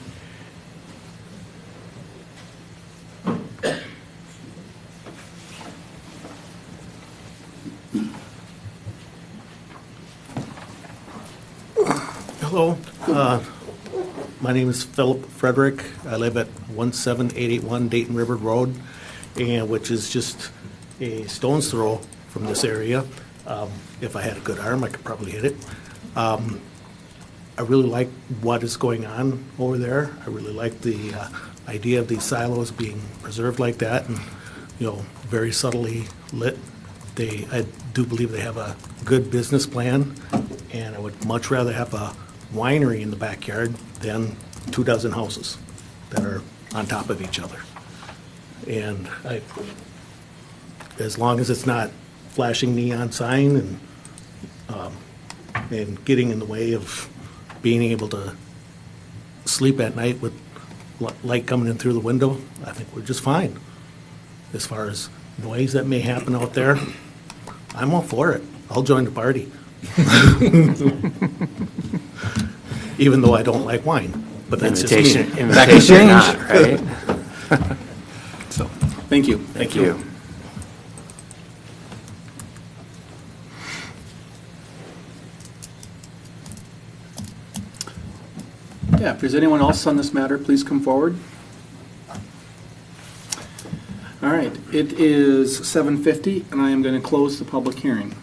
Hello, my name is Philip Frederick. I live at 17881 Dayton River Road, and which is just a stone's throw from this area. If I had a good arm, I could probably hit it. I really like what is going on over there. I really like the idea of these silos being preserved like that and, very subtly lit. I do believe they have a good business plan, and I would much rather have a winery in the backyard than 24 houses that are on top of each other. And as long as it's not flashing neon sign and getting in the way of being able to sleep at night with light coming in through the window, I think we're just fine. As far as noise that may happen out there, I'm all for it. I'll join the party. Even though I don't like wine, but that's just me. Invitation or not, right? So, thank you. Thank you. Yeah, if there's anyone else on this matter, please come forward. All right, it is 7:50, and I am going to close the public hearing.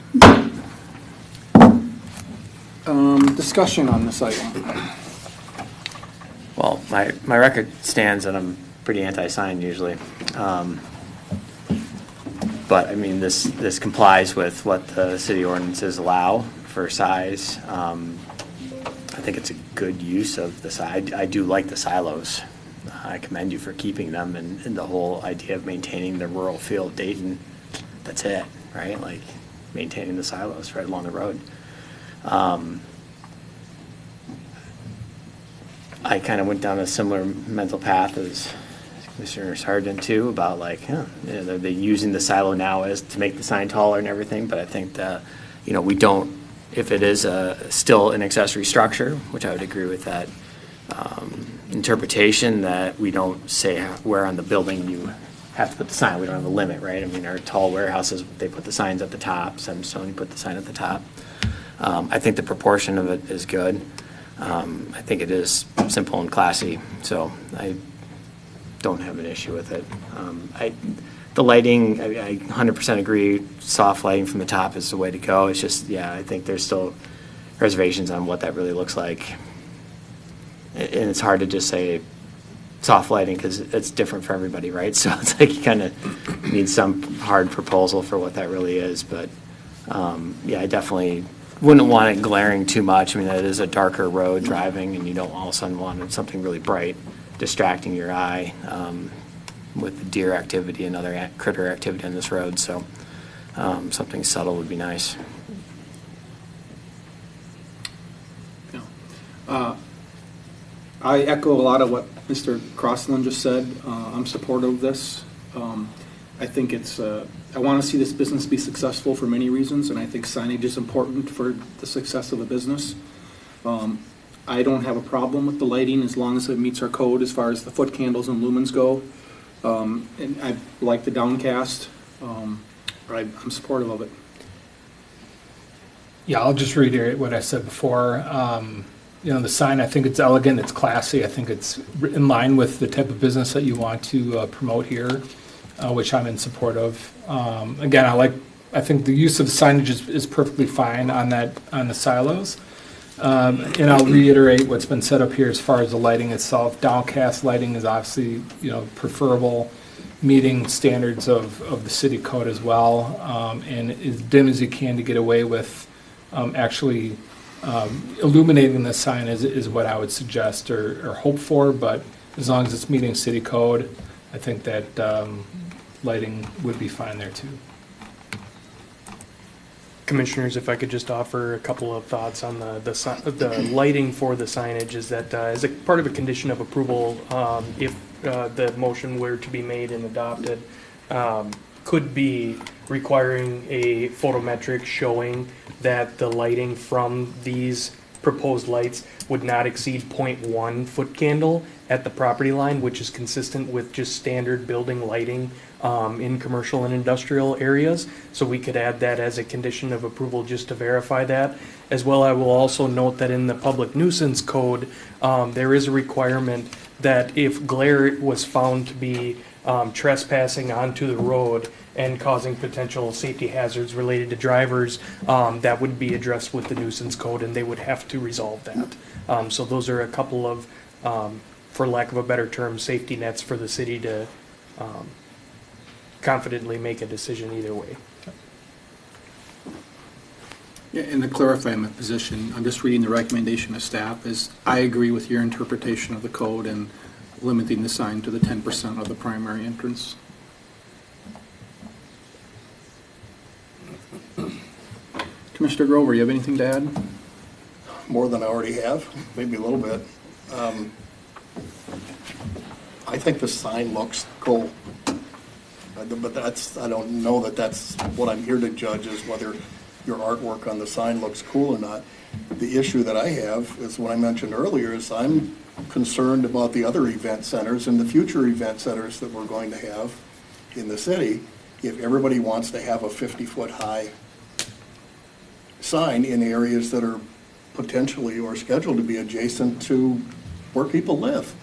Discussion on this item. Well, my record stands that I'm pretty anti-sign usually. But, I mean, this complies with what the city ordinances allow for size. I think it's a good use of the side. I do like the silos. I commend you for keeping them and the whole idea of maintaining the rural feel of Dayton. That's it, right? Like maintaining the silos right along the road. I kind of went down a similar mental path as Commissioner Sargent too, about like, they're using the silo now as to make the sign taller and everything. But I think that, we don't, if it is still an accessory structure, which I would agree with that interpretation, that we don't say where on the building you have to put the sign. We don't have a limit, right? I mean, our tall warehouses, they put the signs at the top. Sunstone, you put the sign at the top. I think the proportion of it is good. I think it is simple and classy, so I don't have an issue with it. The lighting, I 100% agree, soft lighting from the top is the way to go. It's just, I think there's still reservations on what that really looks like. And it's hard to just say soft lighting because it's different for everybody, right? So it's like you kind of need some hard proposal for what that really is. But, I definitely wouldn't want it glaring too much. I mean, it is a darker road driving, and you don't all of a sudden want something really bright distracting your eye with the deer activity and other critter activity on this road. So something subtle would be nice. I echo a lot of what Mr. Crossland just said. I'm supportive of this. I think I want to see this business be successful for many reasons, and I think signage is important for the success of a business. I don't have a problem with the lighting as long as it meets our code as far as the foot candles and lumens go. And I like the downcast. I'm supportive of it. Yeah, I'll just reiterate what I said before. The sign, I think it's elegant, it's classy. I think it's in line with the type of business that you want to promote here, which I'm in support of. Again, I think the use of signage is perfectly fine on the silos. And I'll reiterate what's been set up here as far as the lighting itself. Downcast lighting is obviously, preferable, meeting standards of the city code as well, and as dim as you can to get away with actually illuminating the sign is what I would suggest or hope for. But as long as it's meeting city code, I think that lighting would be fine there too. Commissioners, if I could just offer a couple of thoughts on the lighting for the signage, is that as a part of a condition of approval, if the motion were to be made and adopted, could be requiring a photometric showing that the lighting from these proposed lights would not exceed 0.1 foot candle at the property line, which is consistent with just standard building lighting in commercial and industrial areas. So we could add that as a condition of approval just to verify that. As well, I will also note that in the public nuisance code, there is a requirement that if glare was found to be trespassing onto the road and causing potential safety hazards related to drivers, that would be addressed with the nuisance code, and they would have to resolve that. So those are a couple of, for lack of a better term, safety nets for the city to confidently make a decision either way. Yeah, and to clarify my position, I'm just reading the recommendation of staff, is I agree with your interpretation of the code and limiting the sign to the 10% of the primary entrance. Commissioner Grover, you have anything to add? More than I already have, maybe a little bit. I think the sign looks cool. But I don't know that that's what I'm here to judge, is whether your artwork on the sign looks cool or not. The issue that I have is what I mentioned earlier, is I'm concerned about the other event centers and the future event centers that we're going to have in the city. If everybody wants to have a 50-foot high sign in areas that are potentially or scheduled to be adjacent to where people live.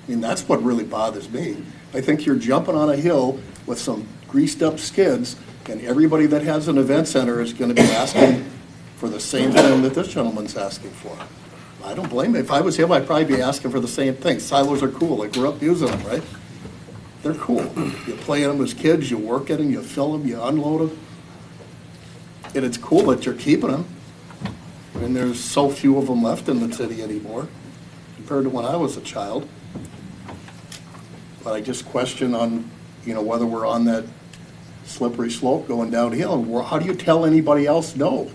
I mean, that's what really bothers me. I think you're jumping on a hill with some greased up skids, and everybody that has an event center is going to be asking for the same thing that this gentleman's asking for. I don't blame him. If I was him, I'd probably be asking for the same thing. Silos are cool. I grew up using them, right? They're cool. You play in them as kids, you work at them, you fill them, you unload them. And it's cool that you're keeping them. And there's so few of them left in the city anymore compared to when I was a child. But I just question on, whether we're on that slippery slope going downhill. How do you tell anybody else no?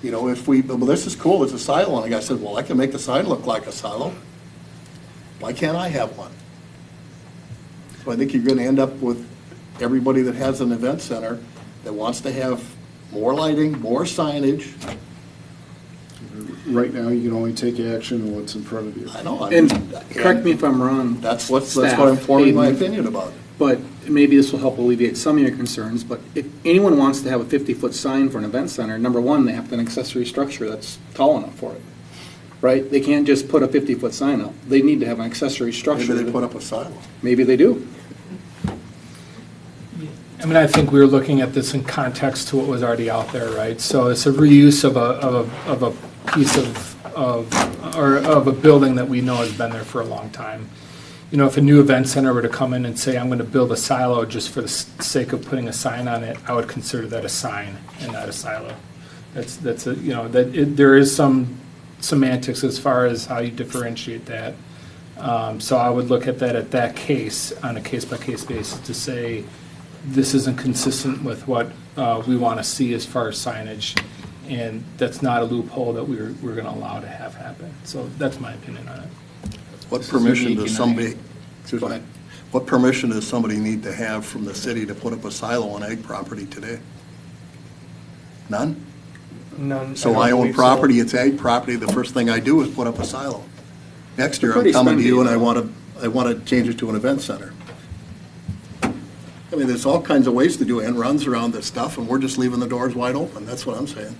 Well, this is cool, it's a silo. And the guy said, well, I can make the sign look like a silo. Why can't I have one? So I think you're going to end up with everybody that has an event center that wants to have more lighting, more signage. Right now, you can only take action on what's in front of you. I know. And correct me if I'm wrong. That's what I'm forming my opinion about it. But maybe this will help alleviate some of your concerns, but if anyone wants to have a 50-foot sign for an event center, number one, they have an accessory structure that's tall enough for it, right? They can't just put a 50-foot sign up. They need to have an accessory structure. Maybe they put up a silo. Maybe they do. I mean, I think we were looking at this in context to what was already out there, right? So it's a reuse of a piece of a building that we know has been there for a long time. If a new event center were to come in and say, I'm going to build a silo just for the sake of putting a sign on it, I would consider that a sign and not a silo. There is some semantics as far as how you differentiate that. So I would look at that case on a case-by-case basis to say, this isn't consistent with what we want to see as far as signage, and that's not a loophole that we're going to allow to have happen. So that's my opinion on it. What permission does somebody need to have from the city to put up a silo on ag property today? None? None. So I own property, it's ag property, the first thing I do is put up a silo. Next year, I'm Pretty coming to you and spendy. I want to change it to an event center. I mean, there's all kinds of ways to do end runs around this stuff, and we're just leaving the doors wide open. That's what I'm saying.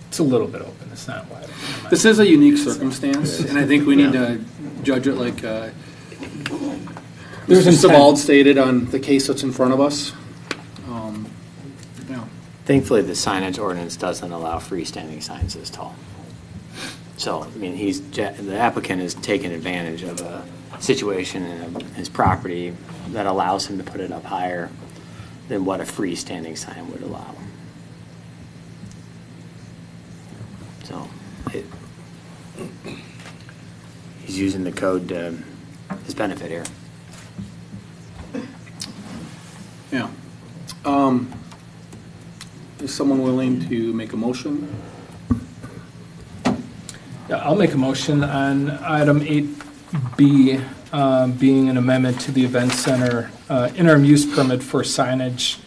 It's a little bit open. It's not wide open. This is a unique circumstance, and I think we need to judge it like There's Mr. intent. Savald stated on the case that's in front of us. Thankfully, the signage ordinance doesn't allow freestanding signs this tall. So, I mean, the applicant is taking advantage of a situation in his property that allows him to put it up higher than what a freestanding sign would allow. So, he's using the code to his benefit here. Yeah. Is someone willing to make a motion? Yeah, I'll make a motion on item 8B, being an amendment to the event center interim use permit for signage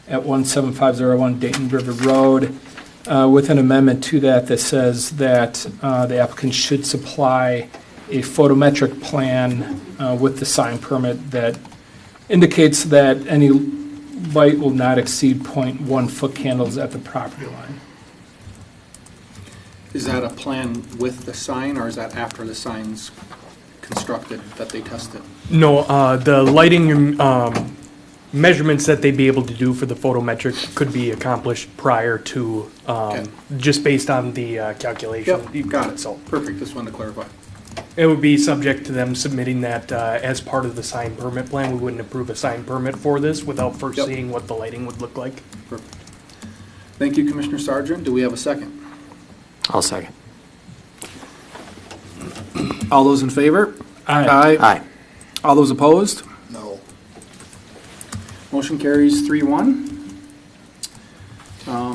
at 17501 Dayton River Road, with an amendment to that says that the applicant should supply a photometric plan with the sign permit that indicates that any light will not exceed 0.1 foot candles at the property line. Is that a plan with the sign, or is that after the sign's constructed, that they tested? No, the lighting measurements that they'd be able to do for the photometric could be accomplished prior to, just based on the calculation. Yep, got it. So Perfect, just wanted to clarify. it would be subject to them submitting that as part of the sign permit plan. We wouldn't approve a sign permit for this without first Yep. seeing what the lighting would look like. Perfect. Thank you, Commissioner Sargent. Do we have a second? I'll second. All those in favor? Aye. Aye. All those opposed? No. Motion carries 3-1.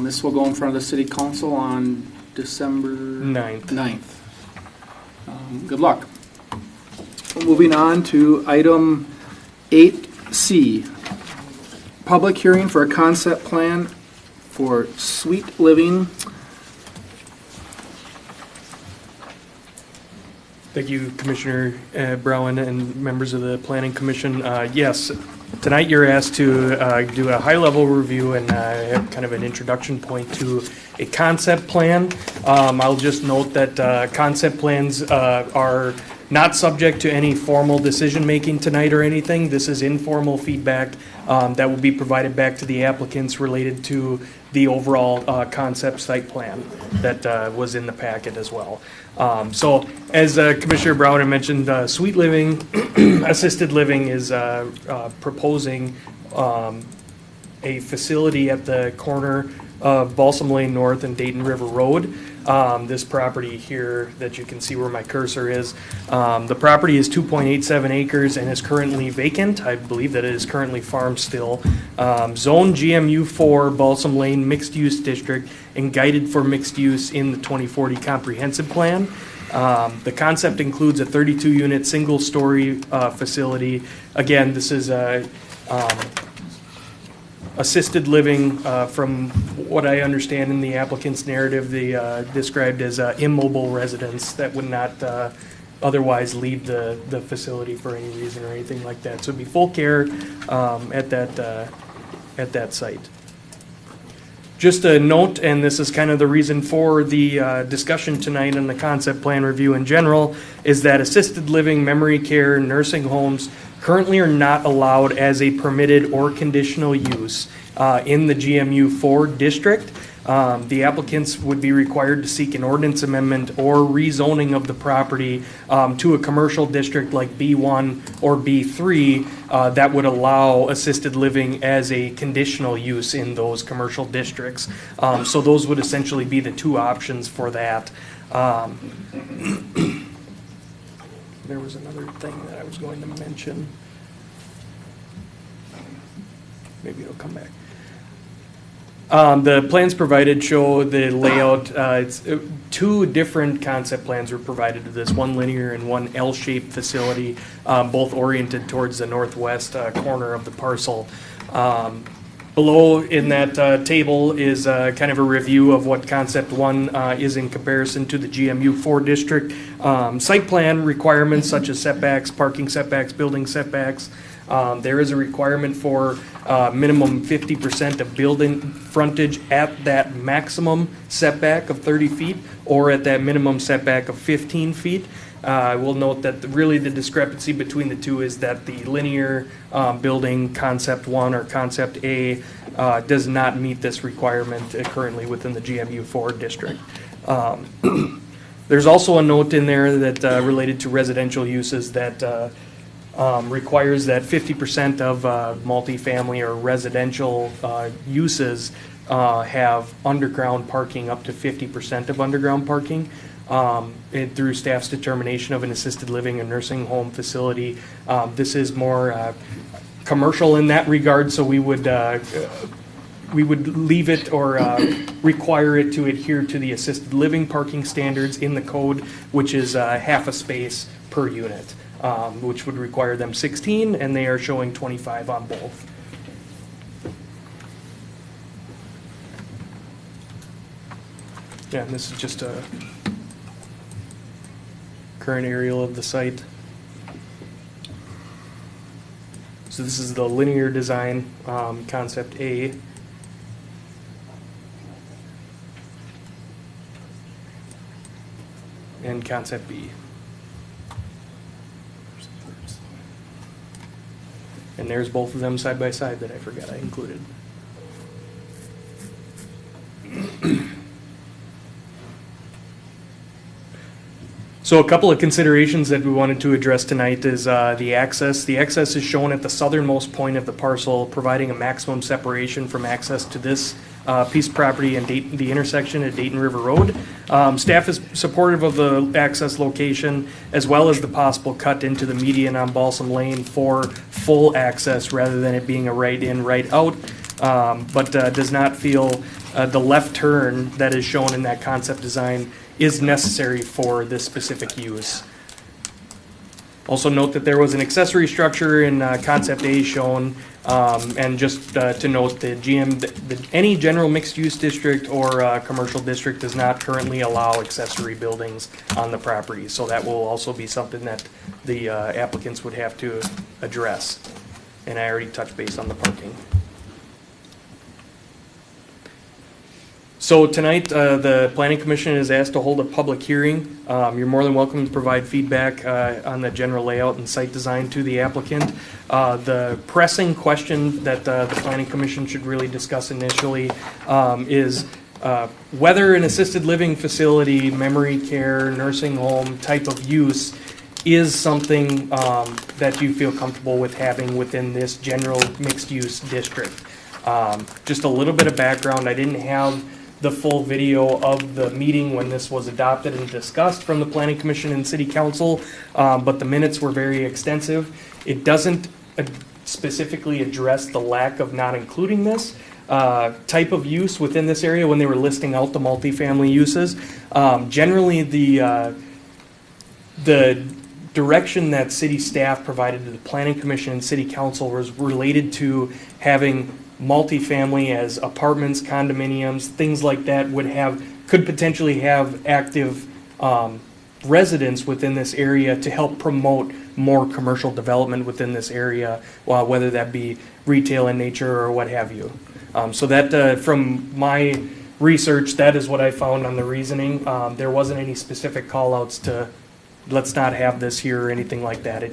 This will go in front of the city council on December 9th. Good luck. Moving on to item 8C. Public hearing for a concept plan for Sweet Living. Thank you, Commissioner Brown and members of the Planning Commission. Yes, tonight you're asked to do a high-level review and have kind of an introduction point to a concept plan. I'll just note that concept plans are not subject to any formal decision-making tonight or anything. This is informal feedback that will be provided back to the applicants related to the overall concept site plan that was in the packet as well. So as Commissioner Brown had mentioned, Sweet Living, Assisted Living is proposing a facility at the corner of Balsam Lane North and Dayton River Road. This property here that you can see where my cursor is, the property is 2.87 acres and is currently vacant. I believe that it is currently farmed still. Zone GMU4 Balsam Lane Mixed Use District and guided for mixed use in the 2040 Comprehensive Plan. The concept includes a 32-unit single-story facility. Again, this is a assisted living, from what I understand in the applicant's narrative, they described as immobile residents that would not otherwise leave the facility for any reason or anything like that. So it'd be full care at that site. Just a note, and this is kind of the reason for the discussion tonight on the concept plan review in general, is that assisted living, memory care, nursing homes currently are not allowed as a permitted or conditional use in the GMU4 district. The applicants would be required to seek an ordinance amendment or rezoning of the property to a commercial district like B1 or B3 that would allow assisted living as a conditional use in those commercial districts. So those would essentially be the two options for that. There was another thing that I was going to mention. Maybe it'll come back. The plans provided show the layout. Two different concept plans were provided to this, one linear and one L-shaped facility, both oriented towards the northwest corner of the parcel. Below in that table is kind of a review of what Concept 1 is in comparison to the GMU4 district. Site plan requirements such as setbacks, parking setbacks, building setbacks. There is a requirement for minimum 50% of building frontage at that maximum setback of 30 feet or at that minimum setback of 15 feet. I will note that really the discrepancy between the two is that the linear building Concept 1 or Concept A does not meet this requirement currently within the GMU4 district. There's also a note in there that related to residential uses that requires that 50% of multifamily or residential uses have underground parking, up to 50% of underground parking. Through staff's determination of an assisted living or nursing home facility. This is more commercial in that regard, so we would leave it or require it to adhere to the assisted living parking standards in the code, which is half a space per unit, which would require them 16, and they are showing 25 on both. Yeah, and this is just a current aerial of the site. So this is the linear design, Concept A. And Concept B. And there's both of them side by side that I forgot I included. So a couple of considerations that we wanted to address tonight is the access. The access is shown at the southernmost point of the parcel, providing a maximum separation from access to this piece of property and the intersection at Dayton River Road. Staff is supportive of the access location as well as the possible cut into the median on Balsam Lane for full access rather than it being a right in, right out, but does not feel the left turn that is shown in that concept design is necessary for this specific use. Also note that there was an accessory structure in concept A shown, and just to note that any general mixed-use district or commercial district does not currently allow accessory buildings on the property. So that will also be something that the applicants would have to address. And I already touched base on the parking. So tonight, the Planning Commission is asked to hold a public hearing. You're more than welcome to provide feedback on the general layout and site design to the applicant. The pressing question that the Planning Commission should really discuss initially is whether an assisted living facility, memory care, nursing home type of use is something that you feel comfortable with having within this general mixed-use district. Just a little bit of background. I didn't have the full video of the meeting when this was adopted and discussed from the Planning Commission and City Council, but the minutes were very extensive. It doesn't specifically address the lack of not including this type of use within this area when they were listing out the multifamily uses. Generally, the direction that city staff provided to the Planning Commission and City Council was related to having multifamily as apartments, condominiums, things like that could potentially have active residents within this area to help promote more commercial development within this area, whether that be retail in nature or what have you. So that from my research, that is what I found on the reasoning. There wasn't any specific call outs to let's not have this here or anything like that.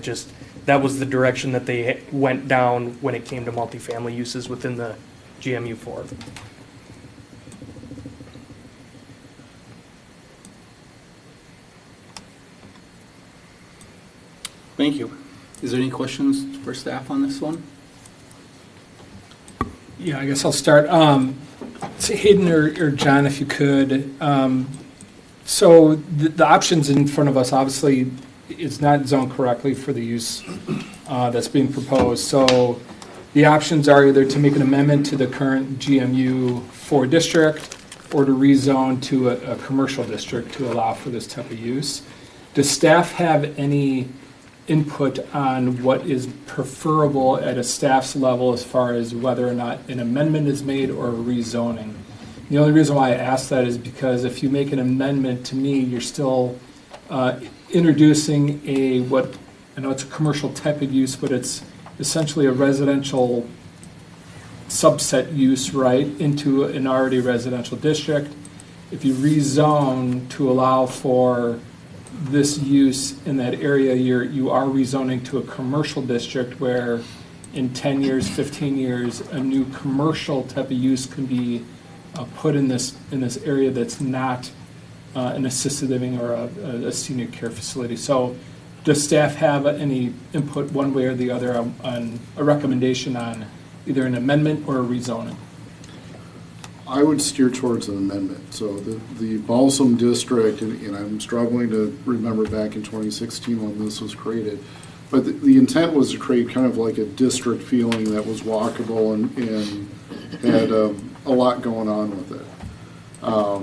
That was the direction that they went down when it came to multifamily uses within the GMU4. Thank you. Is there any questions for staff on this one? Yeah, I guess I'll start. Hayden or John, if you could. So the options in front of us, obviously, it's not zoned correctly for the use that's being proposed. So the options are either to make an amendment to the current GMU 4 district or to rezone to a commercial district to allow for this type of use. Does staff have any input on what is preferable at a staff's level as far as whether or not an amendment is made or a rezoning? The only reason why I ask that is because if you make an amendment, to me, you're still introducing what I know it's a commercial type of use, but it's essentially a residential subset use, right, into an already residential district. If you rezone to allow for this use in that area, you are rezoning to a commercial district where in 10 years, 15 years, a new commercial type of use can be put in this area that's not an assisted living or a senior care facility. So does staff have any input one way or the other on a recommendation on either an amendment or a rezoning? I would steer towards an amendment. So the Balsam district, and I'm struggling to remember back in 2016 when this was created, but the intent was to create kind of like a district feeling that was walkable and had a lot going on with it. So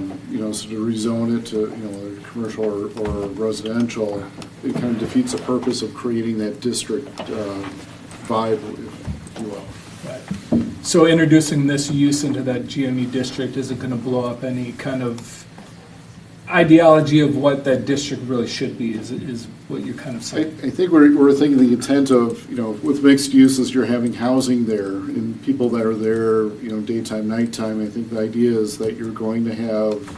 to rezone it to, whether commercial or residential, it kind of defeats the purpose of creating that district vibe, if you will. Right. So introducing this use into that GME district isn't going to blow up any kind of ideology of what that district really should be, is what you're kind of saying? I think we're thinking the intent of, with mixed uses, you're having housing there and people that are there, daytime, nighttime. I think the idea is that you're going to have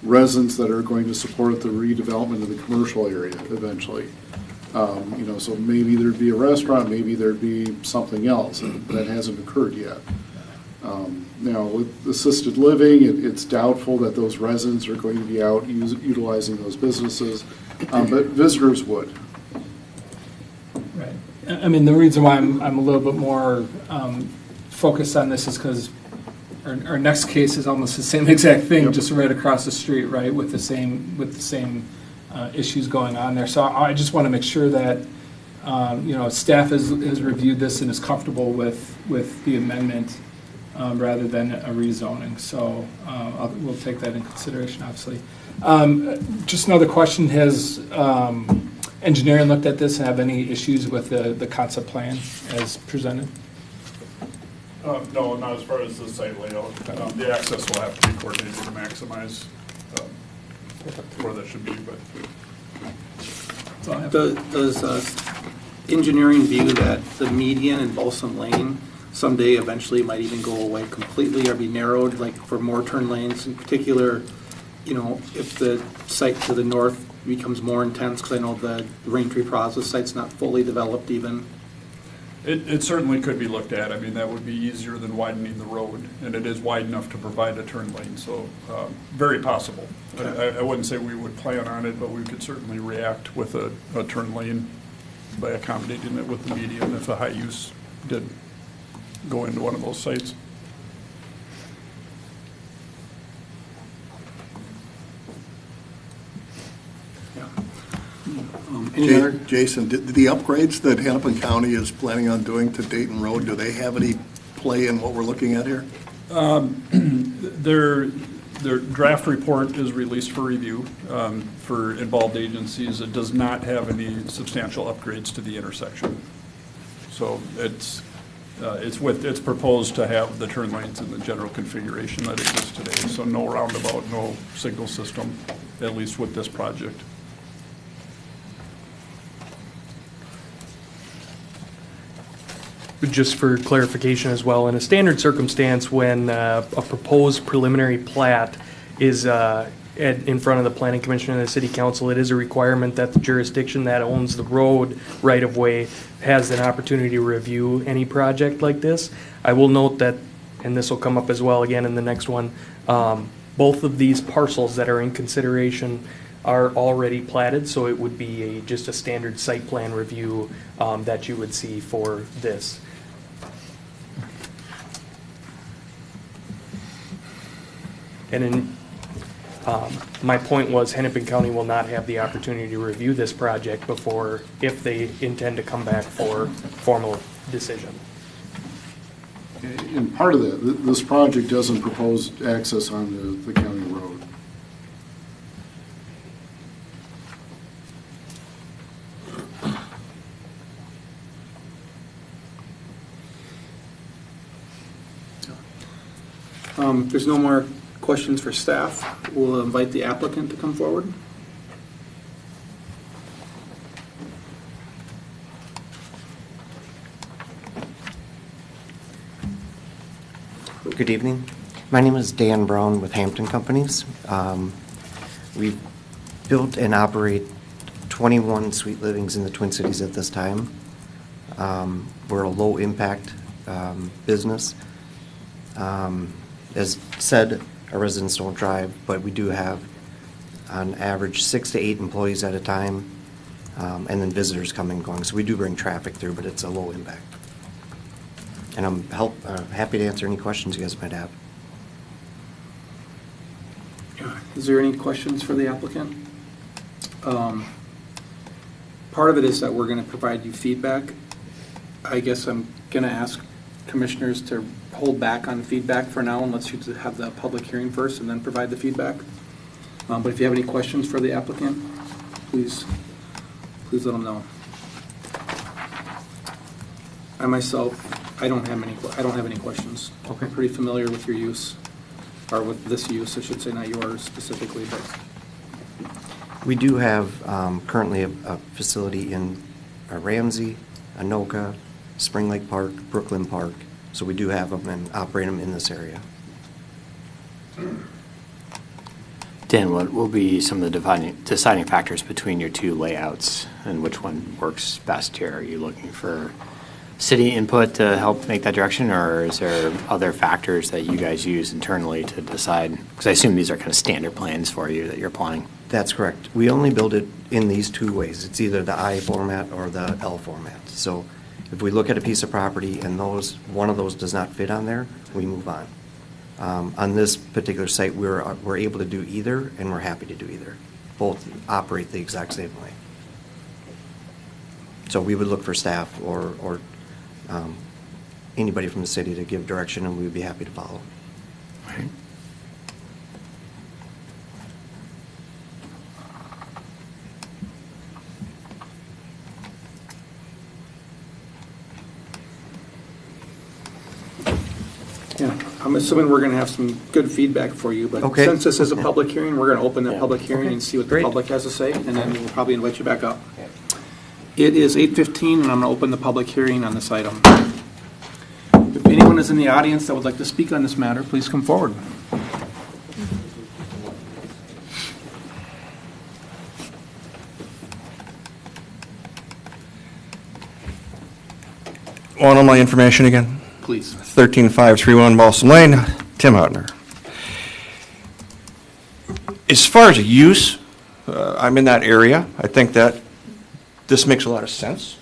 residents that are going to support the redevelopment of the commercial area eventually. So maybe there'd be a restaurant, maybe there'd be something else, and that hasn't occurred yet. Now, with assisted living, it's doubtful that those residents are going to be out utilizing those businesses, but visitors would. Right. I mean, the reason why I'm a little bit more focused on this is because our next case is almost the same exact thing, Yep. just right across the street, right, with the same issues going on there. So I just want to make sure that, staff has reviewed this and is comfortable with the amendment rather than a rezoning. So we'll take that in consideration, obviously. Just another question, has engineering looked at this and have any issues with the concept plan as presented? No, not as far as the site layout. The access will have to be coordinated to maximize where that should be, but. Does engineering view that the median in Balsam Lane someday eventually might even go away completely or be narrowed, like for more turn lanes in particular, if the site to the north becomes more intense, because I know the Raintree Plaza site's not fully developed even? It certainly could be looked at. I mean, that would be easier than widening the road, and it is wide enough to provide a turn lane, so very possible. I wouldn't say we would plan on it, but we could certainly react with a turn lane by accommodating it with the median if a high use did go into one of those sites. Jason, the upgrades that Hennepin County is planning on doing to Dayton Road, do they have any play in what we're looking at here? Their draft report is released for review for involved agencies. It does not have any substantial upgrades to the intersection. So it's proposed to have the turn lanes in the general configuration that exists today. So no roundabout, no signal system, at least with this project. Just for clarification as well, in a standard circumstance, when a proposed preliminary plat is in front of the Planning Commission and the City Council, it is a requirement that the jurisdiction that owns the road right-of-way has an opportunity to review any project like this. I will note that, and this will come up as well again in the next one, both of these parcels that are in consideration are already platted, so it would be just a standard site plan review that you would see for this. And my point was Hennepin County will not have the opportunity to review this project before, if they intend to come back for formal decision. And part of that, this project doesn't propose access on the county road. If there's no more questions for staff, we'll invite the applicant to come forward. Good evening. My name is Dan Brown with Hampton Companies. We built and operate 21 Sweet Livings in the Twin Cities at this time. We're a low-impact business. As said, our residents don't drive, but we do have, on average, 6 to 8 employees at a time, and then visitors coming and going. So we do bring traffic through, but it's a low impact. And I'm happy to answer any questions you guys might have. Is there any questions for the applicant? Part of it is that we're going to provide you feedback. I guess I'm going to ask commissioners to hold back on feedback for now and let's have the public hearing first and then provide the feedback. But if you have any questions for the applicant, please let them know. I myself, I don't have any questions. Okay. I'm pretty familiar with your use, or with this use, I should say, not yours specifically, but. We do have currently a facility in Ramsey, Anoka, Spring Lake Park, Brooklyn Park. So we do have them and operate them in this area. Dan, what will be some of the deciding factors between your two layouts, and which one works best here? Are you looking for city input to help make that direction, or is there other factors that you guys use internally to decide? Because I assume these are kind of standard plans for you that you're applying. That's correct. We only build it in these two ways. It's either the I format or the L format. So if we look at a piece of property and one of those does not fit on there, we move on. On this particular site, we're able to do either, and we're happy to do either. Both operate the exact same way. So we would look for staff or anybody from the city to give direction, and we would be happy to follow. Right. Yeah, I'm assuming we're going to have some good feedback for you, but Okay. since this is a public hearing, we're going to open that public hearing Okay. and see what the Great. public has to say, and then we'll probably invite you back up. It is 8:15, and I'm going to open the public hearing on this item. If anyone is in the audience that would like to speak on this matter, please come forward. Want all my information again? Please. 13531 Balsam Lane, Tim Hutner. As far as a use, I'm in that area. I think that this makes a lot of sense.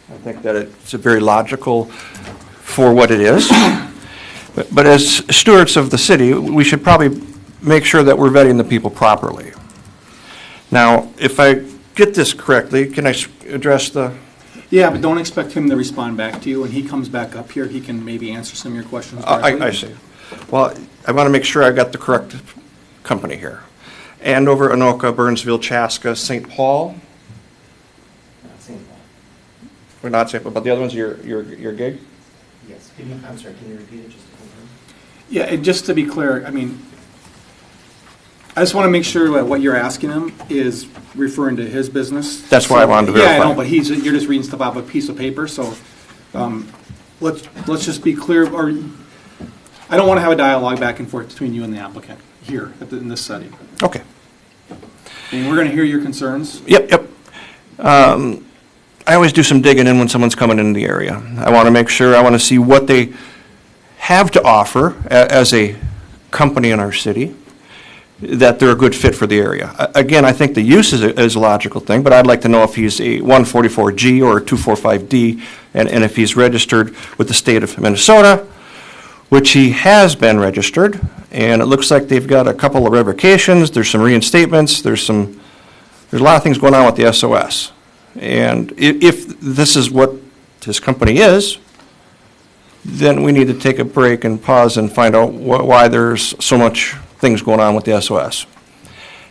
I think that it's very logical for what it is. But as stewards of the city, we should probably make sure that we're vetting the people properly. Now, if I get this correctly, can I address the... Yeah, but don't expect him to respond back to you. When he comes back up here, he can maybe answer some of your questions directly. I see. Well, I want to make sure I got the correct company here. Andover, Anoka, Burnsville, Chaska, St. Paul? Not St. Paul. We're not St. Paul, but the other one's your gig? Yes. I'm sorry, can you repeat it just to confirm? Yeah, and just to be clear, I mean, I just want to make sure that what you're asking him is referring to his business. That's why I wanted to verify. Yeah, I know, but you're just reading stuff off a piece of paper, so let's just be clear, or I don't want to have a dialogue back and forth between you and the applicant here in this setting. Okay. And we're going to hear your concerns. Yep. I always do some digging in when someone's coming into the area. I want to see what they have to offer as a company in our city, that they're a good fit for the area. Again, I think the use is a logical thing, but I'd like to know if he's a 144G or a 245D, and if he's registered with the state of Minnesota, which he has been registered, and it looks like they've got a couple of revocations, there's some reinstatements, there's a lot of things going on with the SOS. And if this is what his company is, then we need to take a break and pause and find out why there's so much things going on with the SOS.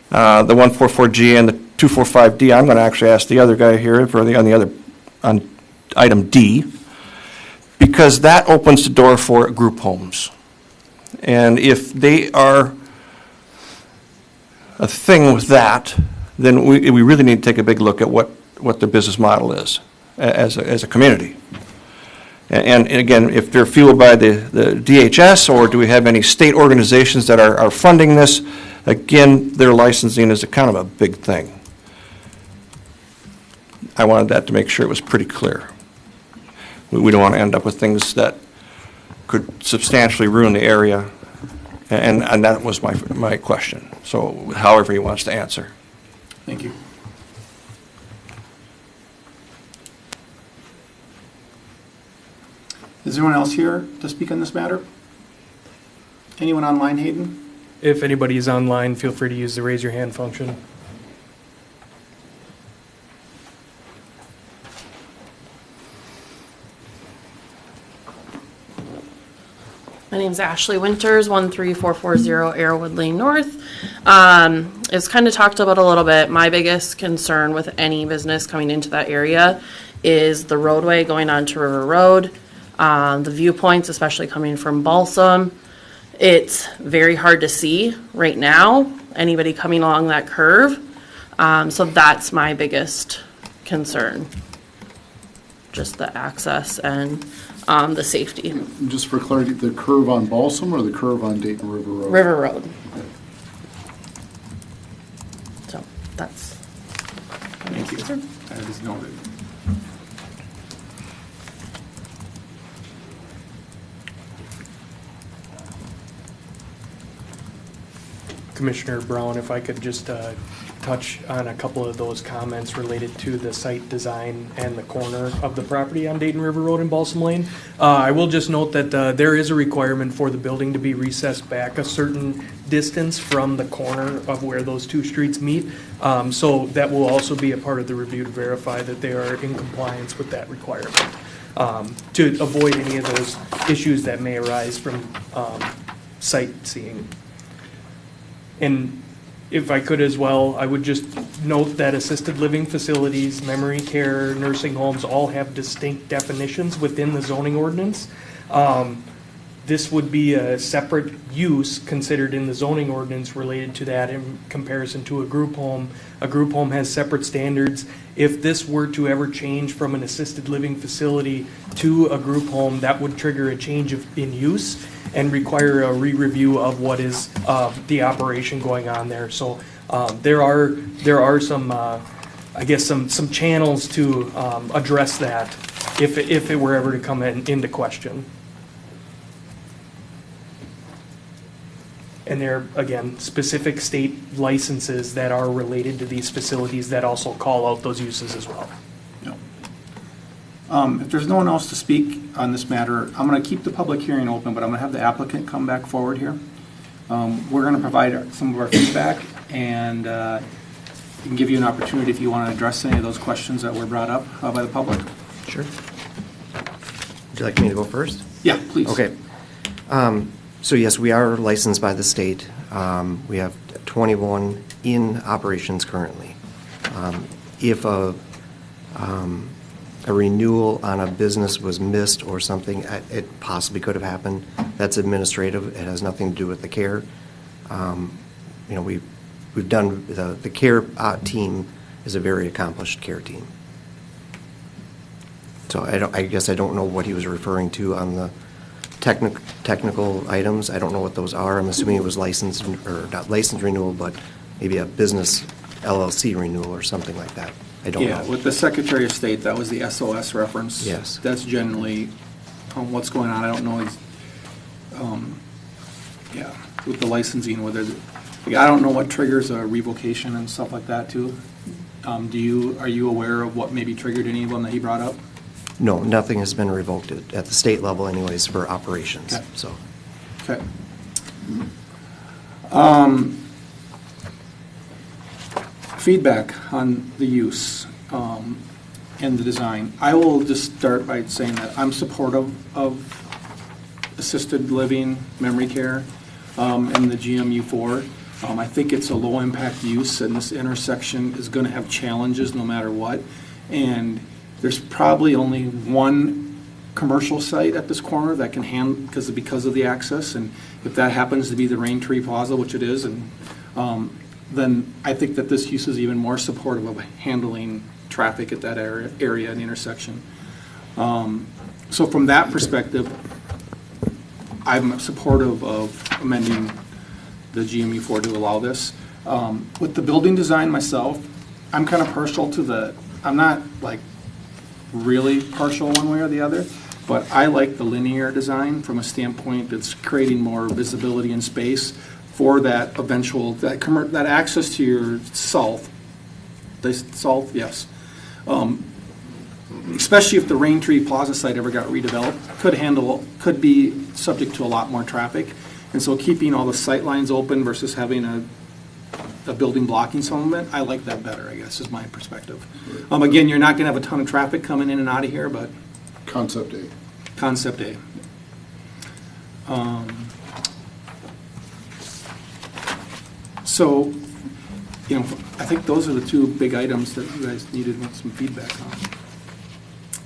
The 144G and the 245D, I'm going to actually ask the other guy here on item D, because that opens the door for group homes. And if they are a thing with that, then we really need to take a big look at what the business model is as a community. And again, if they're fueled by the DHS, or do we have any state organizations that are funding this, again, their licensing is a kind of a big thing. I wanted that to make sure it was pretty clear. We don't want to end up with things that could substantially ruin the area, and that was my question. So however he wants to answer. Thank you. Is anyone else here to speak on this matter? Anyone online, Hayden? If anybody is online, feel free to use the raise your hand function. My name's Ashley Winters, 13440 Arrowwood Lane North. It's kind of talked about a little bit. My biggest concern with any business coming into that area is the roadway going onto River Road, the viewpoints, especially coming from Balsam. It's very hard to see right now, anybody coming along that curve. So that's my biggest concern. Just the access and the safety. Just for clarity, the curve on Balsam or the curve on Dayton River Road? River Road. is noted. Commissioner Brown, if I could just touch on a couple of those comments related to the site design and the corner of the property on Dayton River Road and Balsam Lane. I will just note that there is a requirement for the building to be recessed back a certain distance from the corner of where those two streets meet. So that will also be a part of the review to verify that they are in compliance with that requirement, to avoid any of those issues that may arise from sightseeing. And if I could as well, I would just note that assisted living facilities, memory care, nursing homes all have distinct definitions within the zoning ordinance. This would be a separate use considered in the zoning ordinance related to that in comparison to a group home. A group home has separate standards. If this were to ever change from an assisted living facility to a group home, that would trigger a change in use and require a re-review of what is the operation going on there. So there are some, I guess, some channels to address that if it were ever to come into question. And there are, again, specific state licenses that are related to these facilities that also call out those uses as well. If there's no one else to speak on this matter, I'm going to keep the public hearing open, but I'm going to have the applicant come back forward here. We're going to provide some of our feedback, and we can give you an opportunity if you want to address any of those questions that were brought up by the public. Sure. Would you like me to go first? Yeah, please. Okay. So yes, we are licensed by the state. We have 21 in operations currently. If a renewal on a business was missed or something, it possibly could have happened. That's administrative. It has nothing to do with the care. We've done the care team is a very accomplished care team. So I guess I don't know what he was referring to on the technical items. I don't know what those are. I'm assuming it was licensed, or not licensed renewal, but maybe a business LLC renewal or something like that. I don't know. Yeah, with the Secretary of State, that was the SOS reference. Yes. That's generally what's going on. I don't know, with the licensing, I don't know what triggers a revocation and stuff like that too. Are you aware of what maybe triggered any of them that he brought up? No, nothing has been revoked at the state level anyways for operations, Okay. so. Okay. Feedback on the use and the design. I will just start by saying that I'm supportive of assisted living, memory care, and the GMU4. I think it's a low-impact use, and this intersection is going to have challenges no matter what. And there's probably only one commercial site at this corner that can handle, because of the access, and if that happens to be the Rain Tree Plaza, which it is, and then I think that this use is even more supportive of handling traffic at that area and intersection. So from that perspective, I'm supportive of amending the GMU4 to allow this. With the building design myself, I'm kind of partial to I'm not like really partial one way or the other, but I like the linear design from a standpoint that's creating more visibility and space for that eventual, that access to your south. Yes. Especially if the Rain Tree Plaza site ever got redeveloped, could be subject to a lot more traffic. And so keeping all the sight lines open versus having a building blocking some of it, I like that better, I guess, is my perspective. Again, you're not going to have a ton of traffic coming in and out of here, but. Concept A. Concept A. So, I think those are the two big items that you guys needed some feedback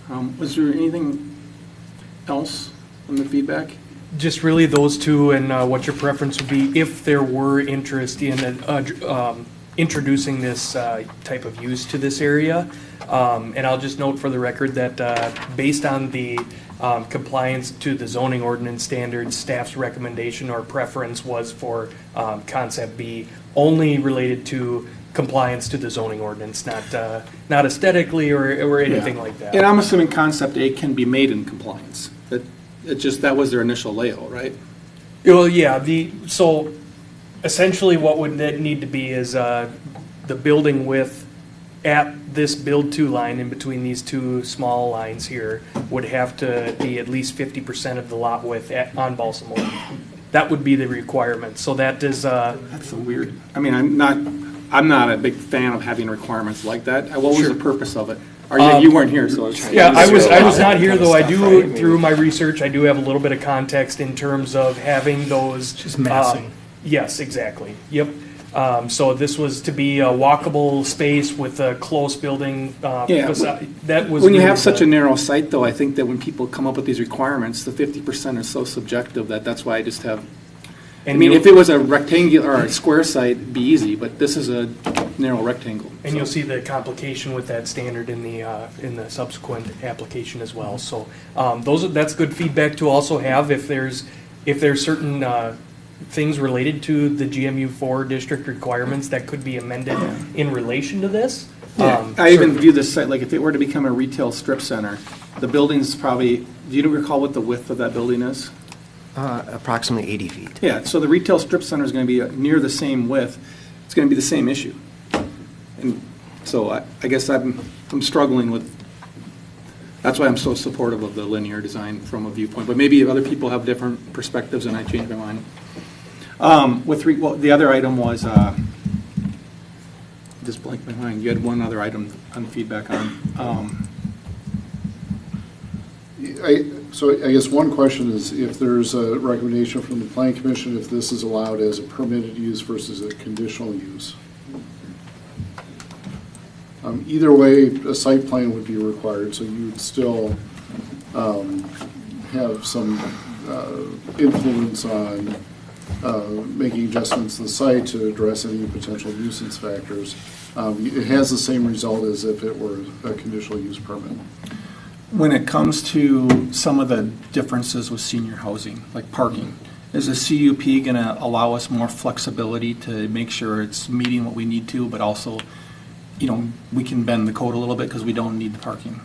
on. Was there anything else on the feedback? Just really those two, and what your preference would be if there were interest in introducing this type of use to this area. And I'll just note for the record that based on the compliance to the zoning ordinance standards, staff's recommendation or preference was for concept B, only related to compliance to the zoning ordinance, not aesthetically or anything like that. And I'm assuming concept A can be made in compliance. That was their initial layout, right? Well, yeah, so essentially what would that need to be is the building width at this build to line in between these two small lines here would have to be at least 50% of the lot width on Balsam Lane. That would be the requirement. So that is. That's a weird, I mean, I'm not a big fan of having requirements like that. What was the purpose of it? You weren't here, so. I was not here, though. I do, through my research, I do have a little bit of context in terms of having those. Just massing. Yes, exactly. Yep. So this was to be a walkable space with a close building facade. That was when you really have such a narrow site, though, I think that when people come up with these requirements, the 50% is so subjective that's why I just have. And I mean, if it was a rectangular or a square site, it'd be easy, but this is a narrow rectangle. And you'll see the complication with that standard in the subsequent application as well. So that's good feedback to also have if there's certain things related to the GMU4 district requirements that could be amended in relation to this. I even view this site, like if it were to become a retail strip center, the building's probably, do you recall what the width of that building is? Approximately 80 feet. Yeah, so the retail strip center is going to be near the same width. It's going to be the same issue. And so I guess I'm struggling with, that's why I'm so supportive of the linear design from a viewpoint. But maybe other people have different perspectives and I change my mind. The other item was, just blanked my mind. You had one other item on feedback on. So I guess one question is if there's a recommendation from the Planning Commission, if this is allowed as a permitted use versus a conditional use. Either way, a site plan would be required, so you would still have some influence on making adjustments to the site to address any potential nuisance factors. It has the same result as if it were a conditional use permit. When it comes to some of the differences with senior housing, like parking, is the CUP going to allow us more flexibility to make sure it's meeting what we need to, but also, we can bend the code a little bit because we don't need the parking?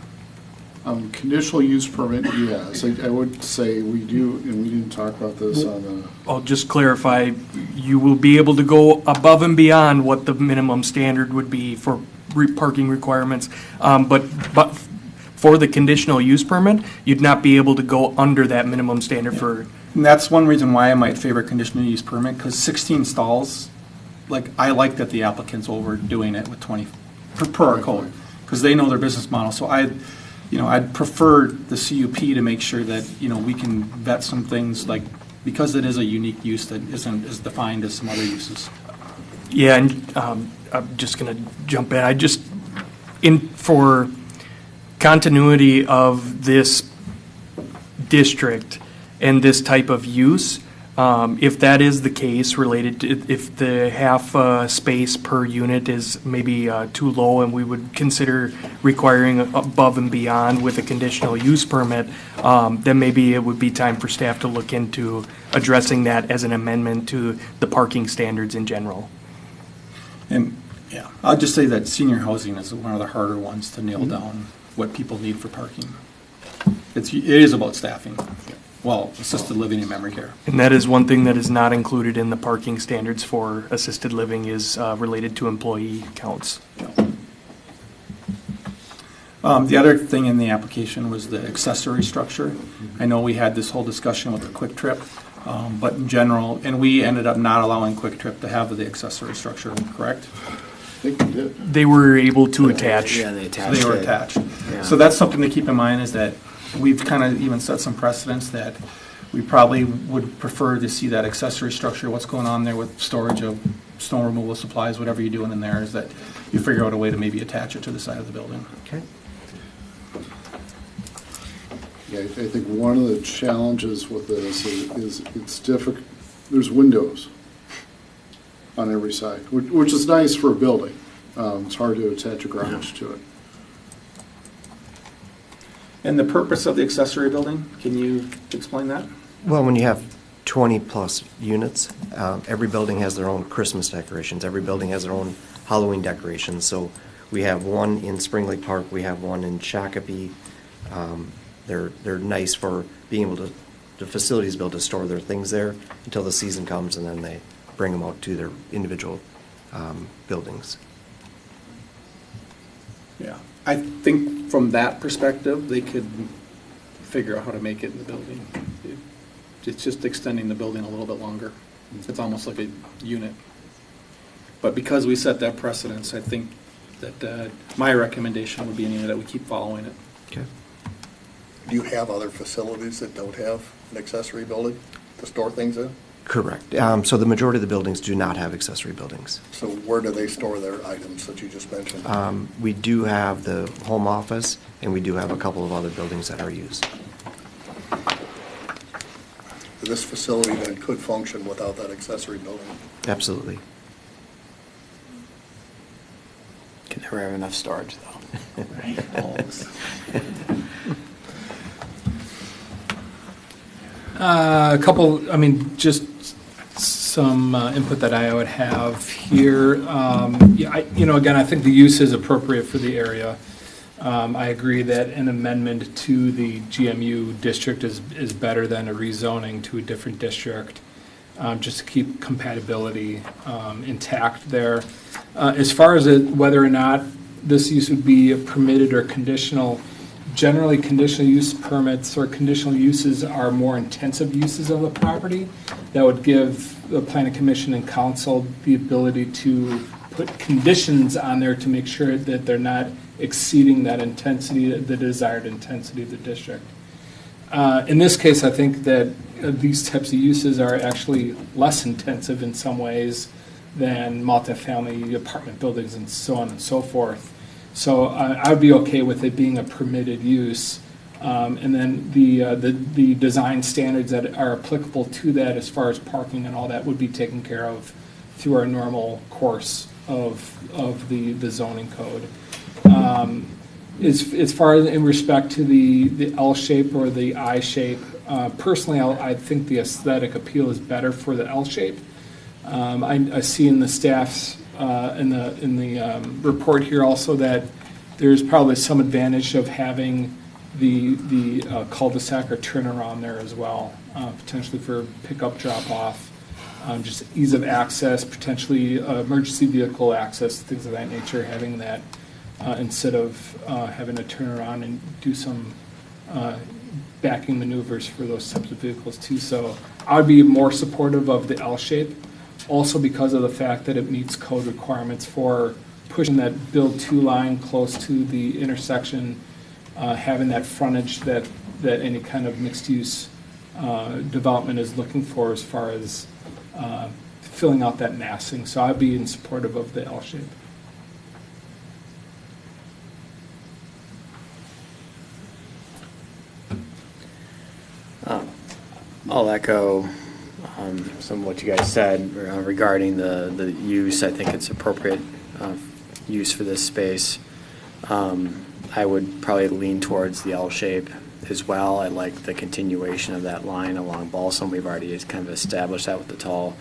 Conditional use permit, yes. I would say we do, and we didn't talk about this on the... I'll just clarify, you will be able to go above and beyond what the minimum standard would be for parking requirements, but for the conditional use permit, you'd not be able to go under that minimum standard for... And that's one reason why I might favor conditional use permit, because 16 stalls, I like that the applicant's overdoing it with 20 per our code, because they know their business model. So I'd prefer the CUP to make sure that, we can vet some things, because it is a unique use that isn't as defined as some other uses. Yeah, and I'm just going to jump in. For continuity of this district and this type of use, if that is the case related to, if the half space per unit is maybe too low and we would consider requiring above and beyond with a conditional use permit, then maybe it would be time for staff to look into addressing that as an amendment to the parking standards in general. And I'll just say that senior housing is one of the harder ones to nail down what people need for parking. It is about staffing. Well, assisted living and memory care. And that is one thing that is not included in the parking standards for assisted living is related to employee counts. The other thing in the application was the accessory structure. I know we had this whole discussion with the Quick Trip, but in general, and we ended up not allowing Quick Trip to have the accessory structure, correct? I think we did. They were able to attach. Yeah, they attached. They were attached. Yeah. So that's something to keep in mind, is that we've kind of even set some precedents that we probably would prefer to see that accessory structure. What's going on there with storage of snow removal supplies, whatever you're doing in there, is that you figure out a way to maybe attach it to the side of the building. Okay. Yeah, I think one of the challenges with this is it's difficult. There's windows on every side, which is nice for a building. It's hard to attach a garage to it. And the purpose of the accessory building, can you explain that? Well, when you have 20 plus units, every building has their own Christmas decorations. Every building has their own Halloween decorations. So we have one in Spring Lake Park, we have one in Shakopee. They're nice for being able to, the facilities be able to store their things there until the season comes, and then they bring them out to their individual buildings. Yeah, I think from that perspective, they could figure out how to make it in the building. It's just extending the building a little bit longer. It's almost like a unit. But because we set that precedence, I think that my recommendation would be anyway that we keep following it. Okay. Do you have other facilities that don't have an accessory building to store things in? Correct. So the majority of the buildings do not have accessory buildings. So where do they store their items that you just mentioned? We do have the home office, and we do have a couple of other buildings that are used. This facility then could function without that accessory building? Absolutely. Can never have enough storage, though. A couple, I mean, just some input that I would have here. Again, I think the use is appropriate for the area. I agree that an amendment to the GMU district is better than a rezoning to a different district, just to keep compatibility intact there. As far as whether or not this use would be permitted or conditional, generally conditional use permits or conditional uses are more intensive uses of the property that would give the planning commission and council the ability to put conditions on there to make sure that they're not exceeding that intensity, the desired intensity of the district. In this case, I think that these types of uses are actually less intensive in some ways than multifamily apartment buildings and so on and so forth. So I would be okay with it being a permitted use. And then the design standards that are applicable to that as far as parking and all that would be taken care of through our normal course of the zoning code. As far as in respect to the L shape or the I shape, personally, I think the aesthetic appeal is better for the L shape. I see in the staff's in the report here also that there's probably some advantage of having the cul-de-sac or turnaround there as well, potentially for pickup, drop off, just ease of access, potentially emergency vehicle access, things of that nature, having that instead of having to turn around and do some backing maneuvers for those types of vehicles too. So I would be more supportive of the L shape, also because of the fact that it meets code requirements for pushing that build to line close to the intersection, having that frontage that any kind of mixed use development is looking for as far as filling out that massing. So I'd be in supportive of the L shape. I'll echo some of what you guys said regarding the use. I think it's appropriate use for this space. I would probably lean towards the L shape as well. I like the continuation of that line along Balsam. We've already kind of established that with the tall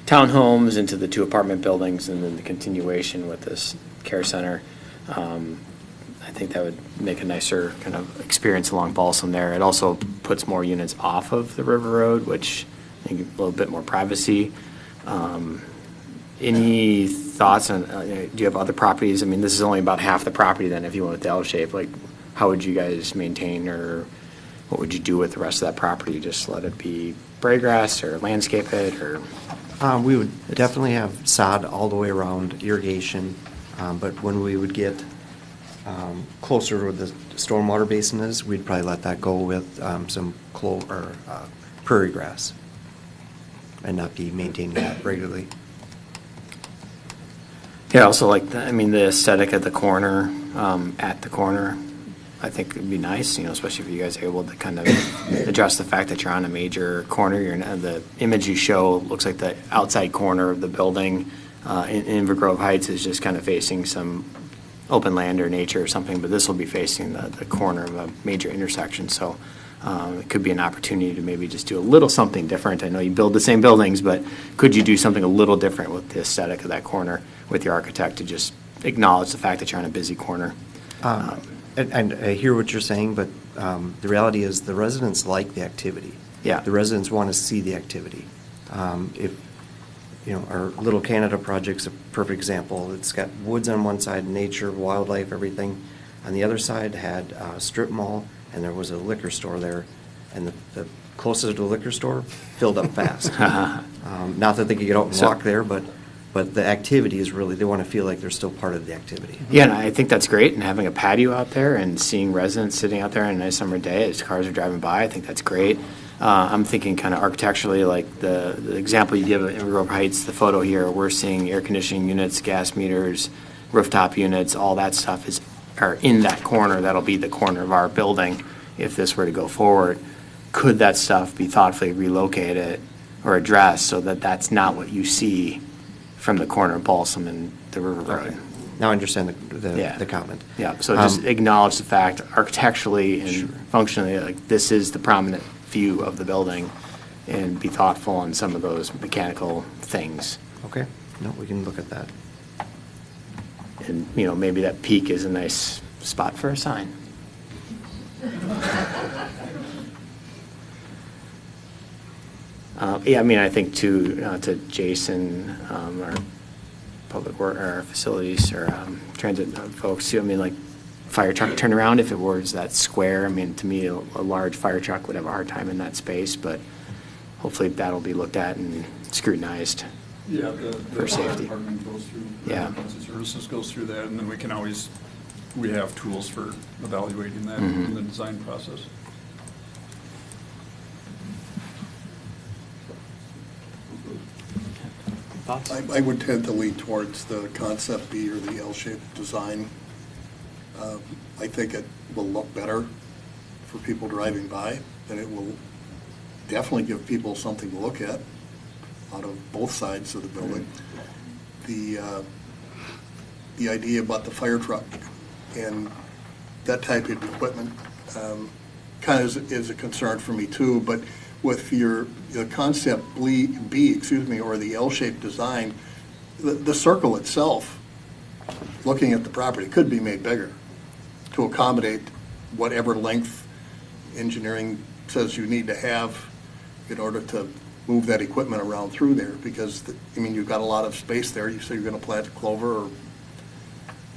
townhomes into the two apartment buildings and then the continuation with this care center. I think that would make a nicer kind of experience along Balsam there. It also puts more units off of the River Road, which I think a little bit more privacy. Any thoughts on, do you have other properties? I mean, this is only about half the property then if you went with the L shape. Like, how would you guys maintain, or what would you do with the rest of that property? Just let it be brae grass or landscape it, or? We would definitely have sod all the way around, irrigation, but when we would get closer to where the stormwater basin is, we'd probably let that go with some prairie grass and not be maintaining that regularly. Yeah, also like the aesthetic at the corner, I think it'd be nice, especially if you guys are able to kind of address the fact that you're on a major corner. The image you show looks like the outside corner of the building in Inver Grove Heights is just kind of facing some open land or nature or something, but this will be facing the corner of a major intersection. So It could be an opportunity to maybe just do a little something different. I know you build the same buildings, but could you do something a little different with the aesthetic of that corner with your architect to just acknowledge the fact that you're on a busy corner? And I hear what you're saying, but the reality is the residents like the activity. Yeah. The residents want to see the activity. If, our Little Canada project's a perfect example. It's got woods on one side, nature, wildlife, everything. On the other side had a strip mall, and there was a liquor store there. And the closest to the liquor store filled up fast. Not that they could get out and walk there, but the activity is really, they want to feel like they're still part of the activity. Yeah, and I think that's great, and having a patio out there and seeing residents sitting out there on a nice summer day as cars are driving by, I think that's great. I'm thinking kind of architecturally, like the example you give of Grove Heights, the photo here, we're seeing air conditioning units, gas meters, rooftop units, all that stuff are in that corner. That'll be the corner of our building if this were to go forward. Could that stuff be thoughtfully relocated or addressed so that that's not what you see from the corner of Balsam and the River Road? Okay. Now I understand the comment. Yeah, so just acknowledge the fact architecturally and functionally, like this is the prominent view of the building, and be thoughtful on some of those mechanical things. Okay, no, we can look at that. And, maybe that peak is a nice spot for a sign. I think to Jason, our public work, our facilities, or transit folks too, like fire truck turnaround, if it was that square, to me, a large fire truck would have a hard time in that space, but hopefully that'll be looked at and scrutinized. Yeah, for safety. Department goes through, Yeah. Emergency Services goes through that, and then we have tools for evaluating that Mm-hmm. in the design process. I would tend to lean towards the concept B or the L-shaped design. I think it will look better for people driving by, and it will definitely give people something to look at out of both sides of the building. The idea about the fire truck and that type of equipment kind of is a concern for me too, but with the concept B, or the L-shaped design, the circle itself, looking at the property, could be made bigger to accommodate whatever length engineering says you need to have in order to move that equipment around through there, because, you've got a lot of space there. You say you're going to plant clover or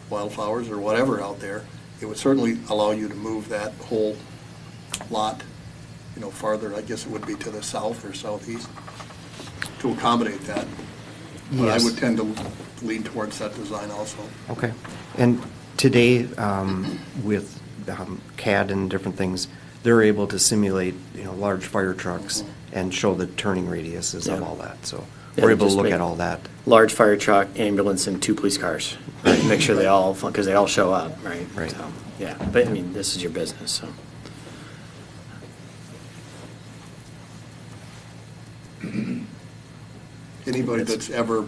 wildflowers or whatever out there. It would certainly allow you to move that whole lot farther. I guess it would be to the south or southeast to accommodate that. But Yes. I would tend to lean towards that design also. Okay. And today, with CAD and different things, they're able to simulate, large fire trucks and show the turning radiuses of Yeah. all that. So Yeah, we're able to just look make at all that. Large fire truck, ambulance, and 2 police cars. Right? Make sure because they all show up, right? Right. So, yeah, but this is your business, so. Anybody that's ever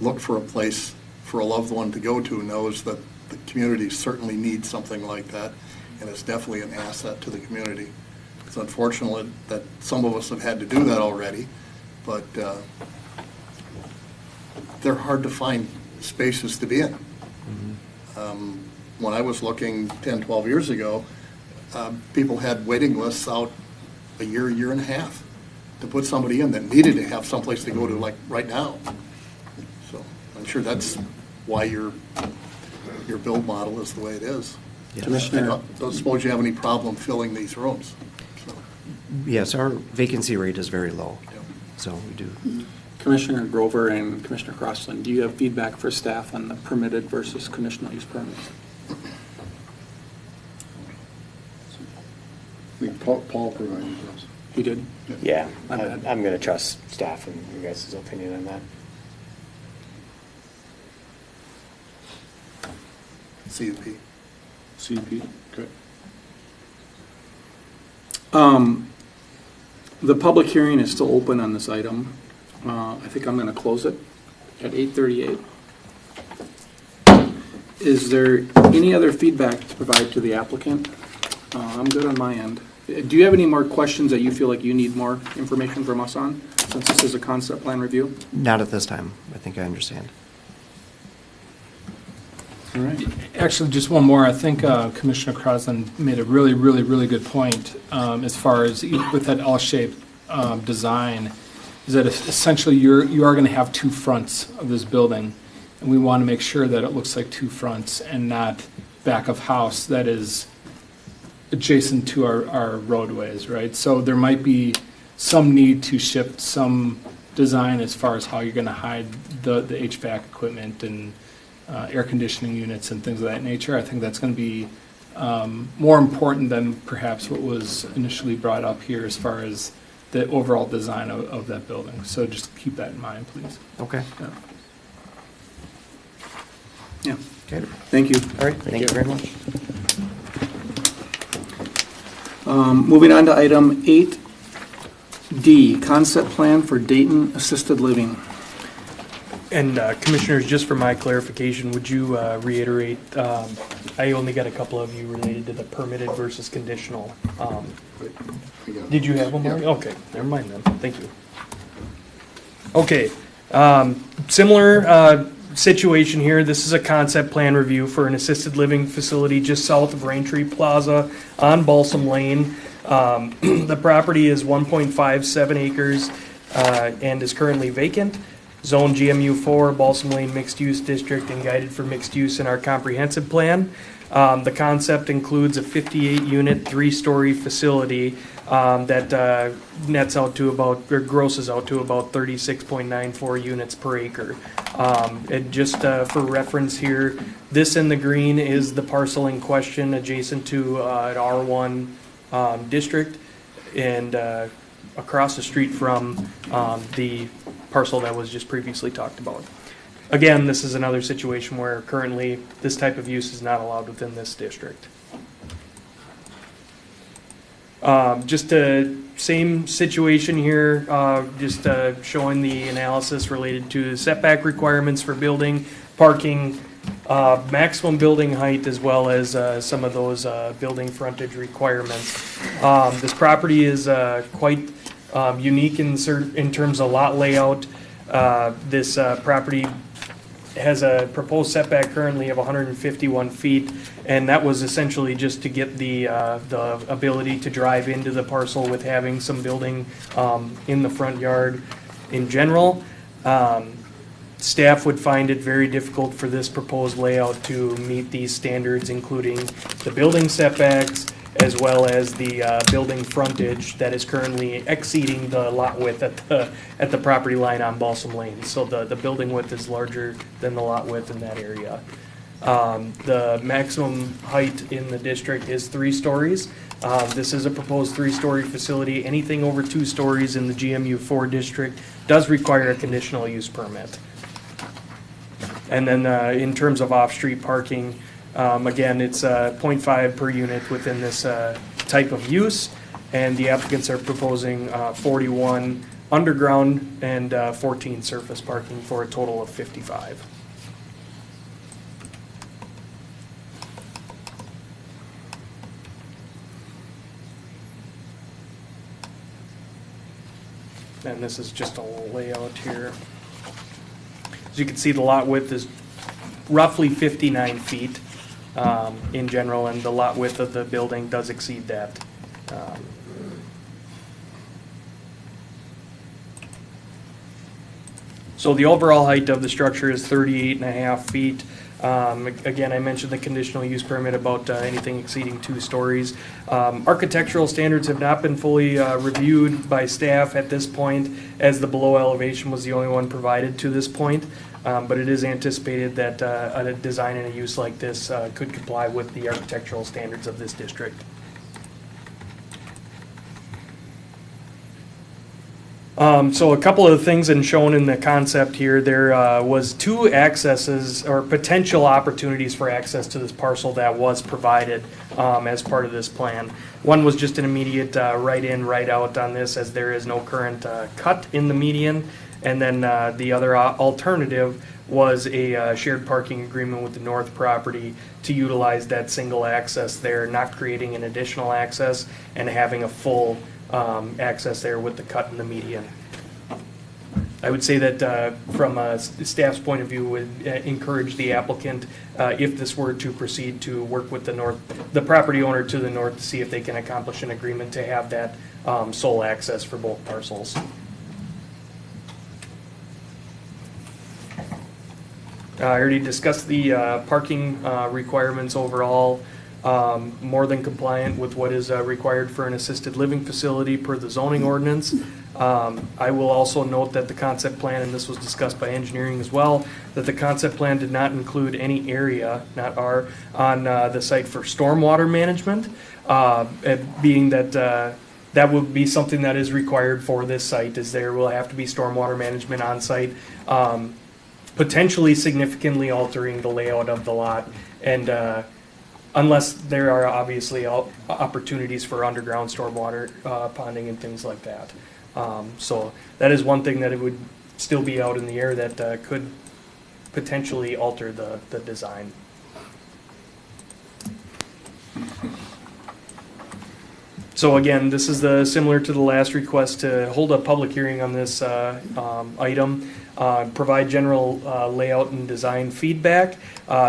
looked for a place for a loved one to go to knows that the community certainly needs something like that, and it's definitely an asset to the community. It's unfortunate that some of us have had to do that already, but they're hard to find spaces to be in. When I was looking 10, 12 years ago, people had waiting lists out a year and a half to put somebody in that needed to have someplace to go to, like right now. So I'm sure that's why your build model is the way it is. Yes. I don't suppose you have any problem filling these rooms. So, Yes, our vacancy rate is very low. yeah. So we do. Commissioner Grover and Commissioner Crossland, do you have feedback for staff on the permitted versus conditional use permits? I think Paul provided those. He did? Yeah, My bad. I'm going to trust staff and you guys' opinion on that. CUP. CP, okay. The public hearing is still open on this item. I think I'm going to close it at 8:38. Is there any other feedback to provide to the applicant I'm good on my end. Do you have any more questions that you feel like you need more information from us on, since this is a concept plan review? Not at this time. I think I understand. All right. Actually, just one more. I think Commissioner Crosland made a really, really, really good point as far as with that L-shaped design, is that essentially you are going to have two fronts of this building, and we want to make sure that it looks like two fronts and not back of house that is adjacent to our roadways, right? So there might be some need to shift some design as far as how you're going to hide the HVAC equipment and air conditioning units and things of that nature. I think that's going to be more important than perhaps what was initially brought up here as far as the overall design of that building. So just keep that in mind, please. Okay. Yeah. Okay. Thank you. All right. Thank you very much. Moving on to item 8D, concept plan for Dayton Assisted Living. And Commissioners, just for my clarification, would you reiterate, I only got a couple of you related to the permitted versus conditional. Did you have one more? Okay, never mind then. Thank you. Okay, similar situation here. This is a concept plan review for an assisted living facility just south of Raintree Plaza on Balsam Lane. The property is 1.57 acres and is currently vacant. Zone GMU4, Balsam Lane Mixed Use District, and guided for mixed use in our comprehensive plan. The concept includes a 58-unit, 3-story facility that nets out to about, or grosses out to about 36.94 units per acre. And just for reference here, this in the green is the parcel in question adjacent to an R1 district and across the street from the parcel that was just previously talked about. Again, this is another situation where currently this type of use is not allowed within this district. Just a same situation here, just showing the analysis related to setback requirements for building, parking, maximum building height, as well as some of those building frontage requirements. This property is quite unique in terms of lot layout. This property has a proposed setback currently of 151 feet, and that was essentially just to get the ability to drive into the parcel with having some building in the front yard in general. Staff would find it very difficult for this proposed layout to meet these standards, including the building setbacks, as well as the building frontage that is currently exceeding the lot width at the property line on Balsam Lane. So the building width is larger than the lot width in that area. The maximum height in the district is 3 stories. This is a proposed 3-story facility. Anything over 2 stories in the GMU4 district does require a conditional use permit. And then in terms of off-street parking, again, it's 0.5 per unit within this type of use, and the applicants are proposing 41 underground and 14 surface parking for a total of 55. And this is just a layout here. As you can see, the lot width is roughly 59 feet. In general, and the lot width of the building does exceed that. So the overall height of the structure is 38.5 feet. Again, I mentioned the conditional use permit about anything exceeding 2 stories. Architectural standards have not been fully reviewed by staff at this point, as the below elevation was the only one provided to this point. But it is anticipated that a design and a use like this could comply with the architectural standards of this district. So a couple of things shown in the concept here, there was 2 accesses or potential opportunities for access to this parcel that was provided as part of this plan. One was just an immediate right in, right out on this, as there is no current cut in the median. And then the other alternative was a shared parking agreement with the north property to utilize that single access there, not creating an additional access and having a full access there with the cut in the median. I would say that from a staff's point of view, would encourage the applicant, if this were to proceed, to work with the property owner to the north to see if they can accomplish an agreement to have that sole access for both parcels. I already discussed the parking requirements overall, more than compliant with what is required for an assisted living facility per the zoning ordinance. I will also note that the concept plan, and this was discussed by engineering as well, that the concept plan did not include any area, not R, on the site for stormwater management, being that that would be something that is required for this site, is there will have to be stormwater management on site, potentially significantly altering the layout of the lot, and unless there are obviously opportunities for underground stormwater ponding and things like that. So that is one thing that it would still be out in the air that could potentially alter the design. So again, this is similar to the last request to hold a public hearing on this item, provide general layout and design feedback.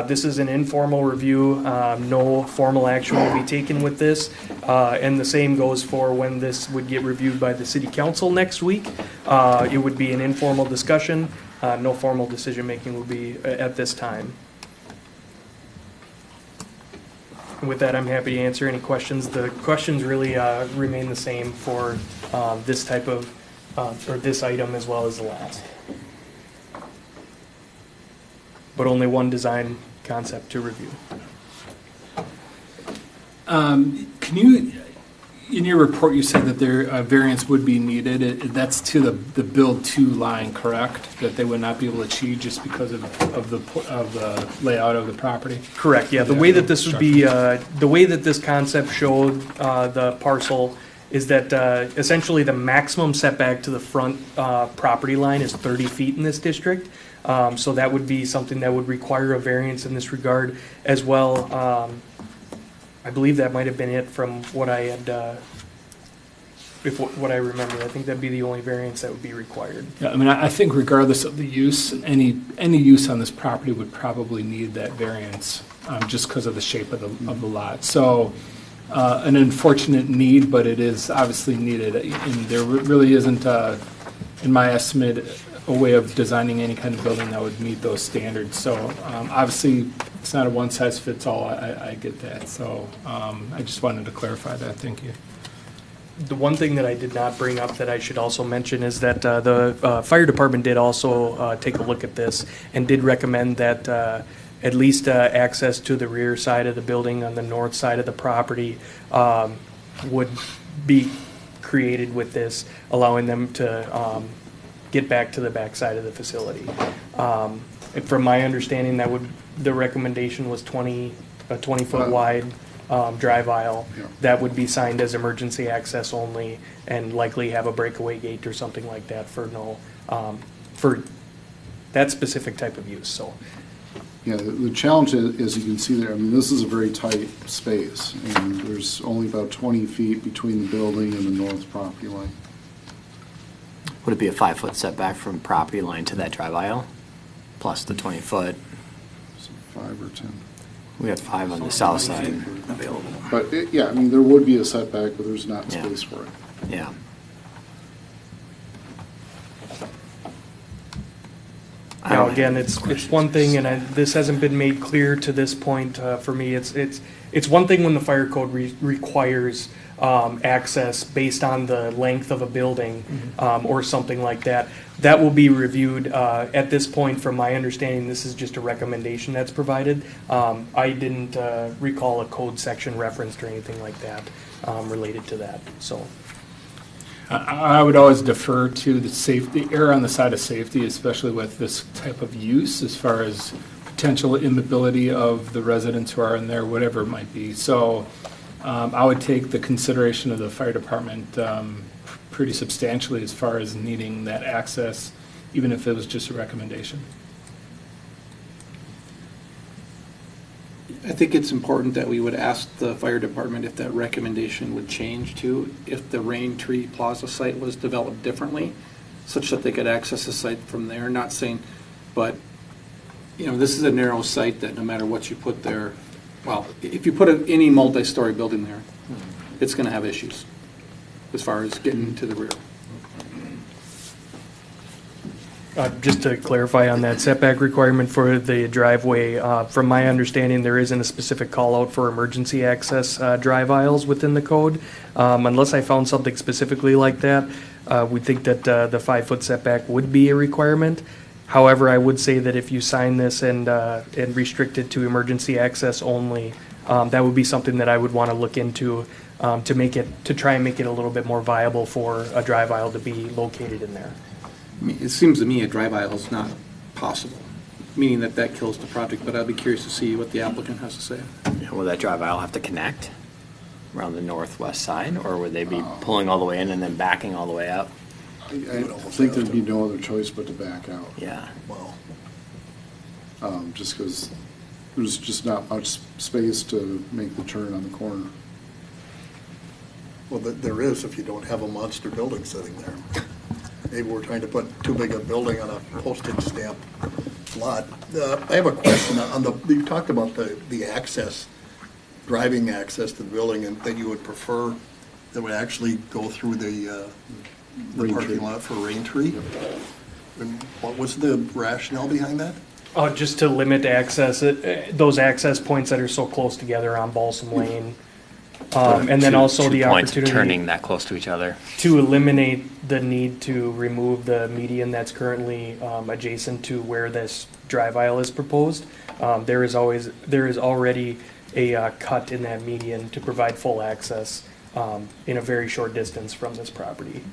This is an informal review. No formal action will be taken with this. And the same goes for when this would get reviewed by the city council next week. It would be an informal discussion. No formal decision making will be at this time. And with that, I'm happy to answer any questions. The questions really remain the same for this type of, or this item as well as the last. But only one design concept to review. Can you, in your report, you said that there variance would be needed. That's to the build to line, correct? That they would not be able to achieve just because of the layout of the property? Correct, yeah. The way that this would be, the way that this concept showed the parcel is that essentially the maximum setback to the front property line is 30 feet in this district. So that would be something that would require a variance in this regard as well. I believe that might have been it from what I had, what I remember. I think that'd be the only variance that would be required. Yeah, I mean, I think regardless of the use, any use on this property would probably need that variance, just because of the shape of the lot. So an unfortunate need, but it is obviously needed. And there really isn't, in my estimate, a way of designing any kind of building that would meet those standards. So obviously, it's not a one-size-fits-all. I get that. So I just wanted to clarify that. Thank you. The one thing that I did not bring up that I should also mention is that the fire department did also take a look at this and did recommend that at least access to the rear side of the building on the north side of the property would be created with this, allowing them to get back to the back side of the facility. From my understanding, the recommendation was a 20-foot wide drive aisle that would be signed as emergency access only, and likely have a breakaway gate or something like that for for that specific type of use. So. Yeah, the challenge is, as you can see there, I mean, this is a very tight space, and there's only about 20 feet between the building and the north property line. Would it be a 5-foot setback from property line to that drive aisle, plus the 20-foot? So 5 or 10. We had 5 on the south side available. But, yeah, I mean, there would be a setback, but there's not space for it. Yeah. Now, again, it's one thing, and this hasn't been made clear to this point for me. It's one thing when the fire code requires access based on the length of a building or something like that. That will be reviewed at this point. From my understanding, this is just a recommendation that's provided. I didn't recall a code section referenced or anything like that related to that. So. I would always defer to the safety, err on the side of safety, especially with this type of use, as far as potential immobility of the residents who are in there, whatever it might be. So I would take the consideration of the fire department pretty substantially as far as needing that access even if it was just a recommendation. I think it's important that we would ask the fire department if that recommendation would change to, if the Rain Tree Plaza site was developed differently, such that they could access the site from there, not saying, but, you know, this is a narrow site that no matter what you put there, well, if you put any multi-story building there, it's gonna have issues as far as getting to the rear. Just to clarify on that setback requirement for the driveway, from my understanding, there isn't a specific call out for emergency access drive aisles within the code. Unless I found something specifically like that, we think that the 5-foot setback would be a requirement. However, I would say that if you sign this and restrict it to emergency access only, that would be something that I would want to look into to try and make it a little bit more viable for a drive aisle to be located in there. I mean, it seems to me a drive aisle is not possible, meaning that that kills the project, but I'd be curious to see what the applicant has to say. Will that drive aisle have to connect around the northwest side, or would they be pulling all the way in and then backing all the way up? I think there'd be no other choice but to back out. Yeah. Just because there's just not much space to make the turn on the corner. Well, there is if you don't have a monster building sitting there. Maybe we're trying to put too big a building on a postage stamp lot. I have a question on you talked about the access, driving access to the building, and that you would prefer that would actually go through the parking lot for Rain Tree. And what was the rationale behind that? Just to limit access, those access points that are so close together on Balsam Lane. And then also the points opportunity turning that close to each other to eliminate the need to remove the median that's currently adjacent to where this drive aisle is proposed. There is already a cut in that median to provide full access in a very short distance from this property.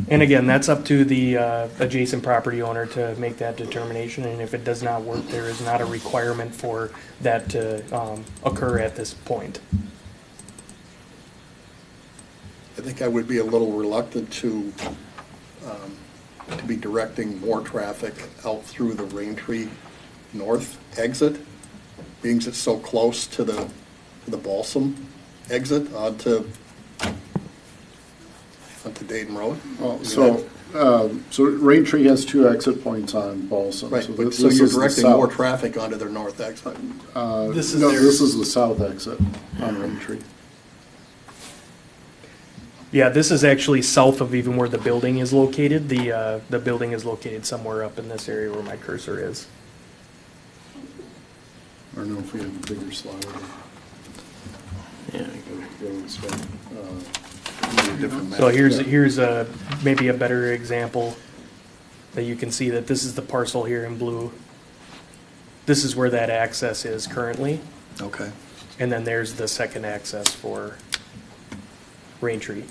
And again, that's up to the adjacent property owner to make that determination, and if it does not work, there is not a requirement for that to occur at this point. I think I would be a little reluctant to be directing more traffic out through the Rain Tree North exit, being it's so close to the Balsam exit onto Dayton Road. So Rain Tree has 2 exit points on Balsam. Right, So, so you're directing more traffic onto their north exit. This is the south exit on Rain Tree. Yeah, this is actually south of even where the building is located. The building is located somewhere up in this area where my cursor is. I don't know if we have a bigger slide. Yeah. So here's maybe a better example that you can see that this is the parcel here in blue. This is where that access is currently. Okay. And then there's the second access for Rain Tree.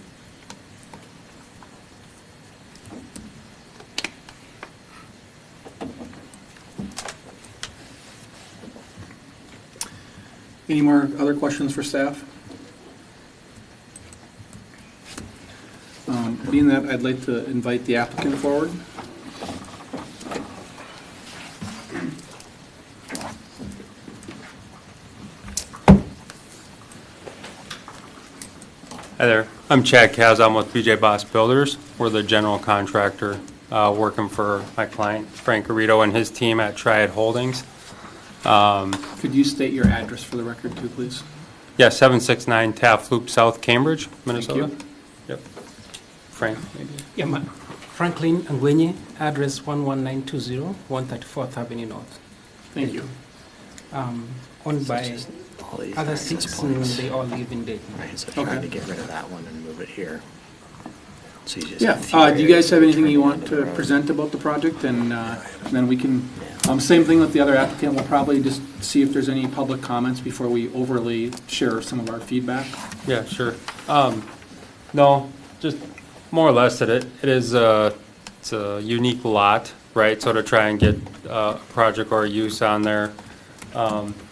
Any more other questions for staff? Being that, I'd like to invite the applicant forward. Hi there, I'm Chad Kaz. I'm with BJ Boss Builders. We're the general contractor working for my client, Frank Garrido, and his team at Triad Holdings. Could you state your address for the record too, please? Yeah, 769 Taft Loop South, Cambridge, Minnesota. Thank you. Yep. Frank, maybe. Yeah, Franklin Angwenye, address 11920, 134th Avenue North. Thank you. Owned by other 6, and they all live in Dayton. Right, so trying to get rid of that one and move it here. So you just Yeah, have a few do you guys areas have anything between you want the to road. present about the project? And then we can, same thing with the other applicant, we'll probably just see if there's any public comments before we overly share some of our feedback. Yeah, sure. No, just more or less that it is it's a unique lot, right? So to try and get a project or a use on there,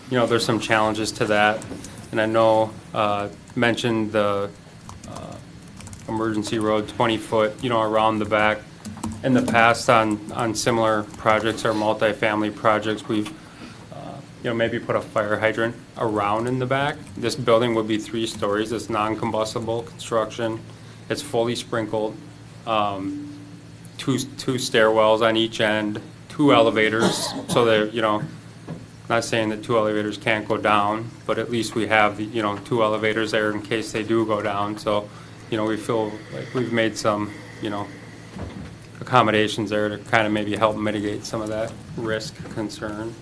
there's some challenges to that. And I know mentioned the emergency road, 20-foot, around the back. In the past on similar projects or multifamily projects, we've, maybe put a fire hydrant around in the back. This building would be 3 stories. It's non-combustible construction. It's fully sprinkled. 2 stairwells on each end, 2 elevators, so they're, not saying that 2 elevators can't go down, but at least we have, 2 elevators there in case they do go down. So, we feel like we've made some, accommodations there to kind of maybe help mitigate some of that risk concern.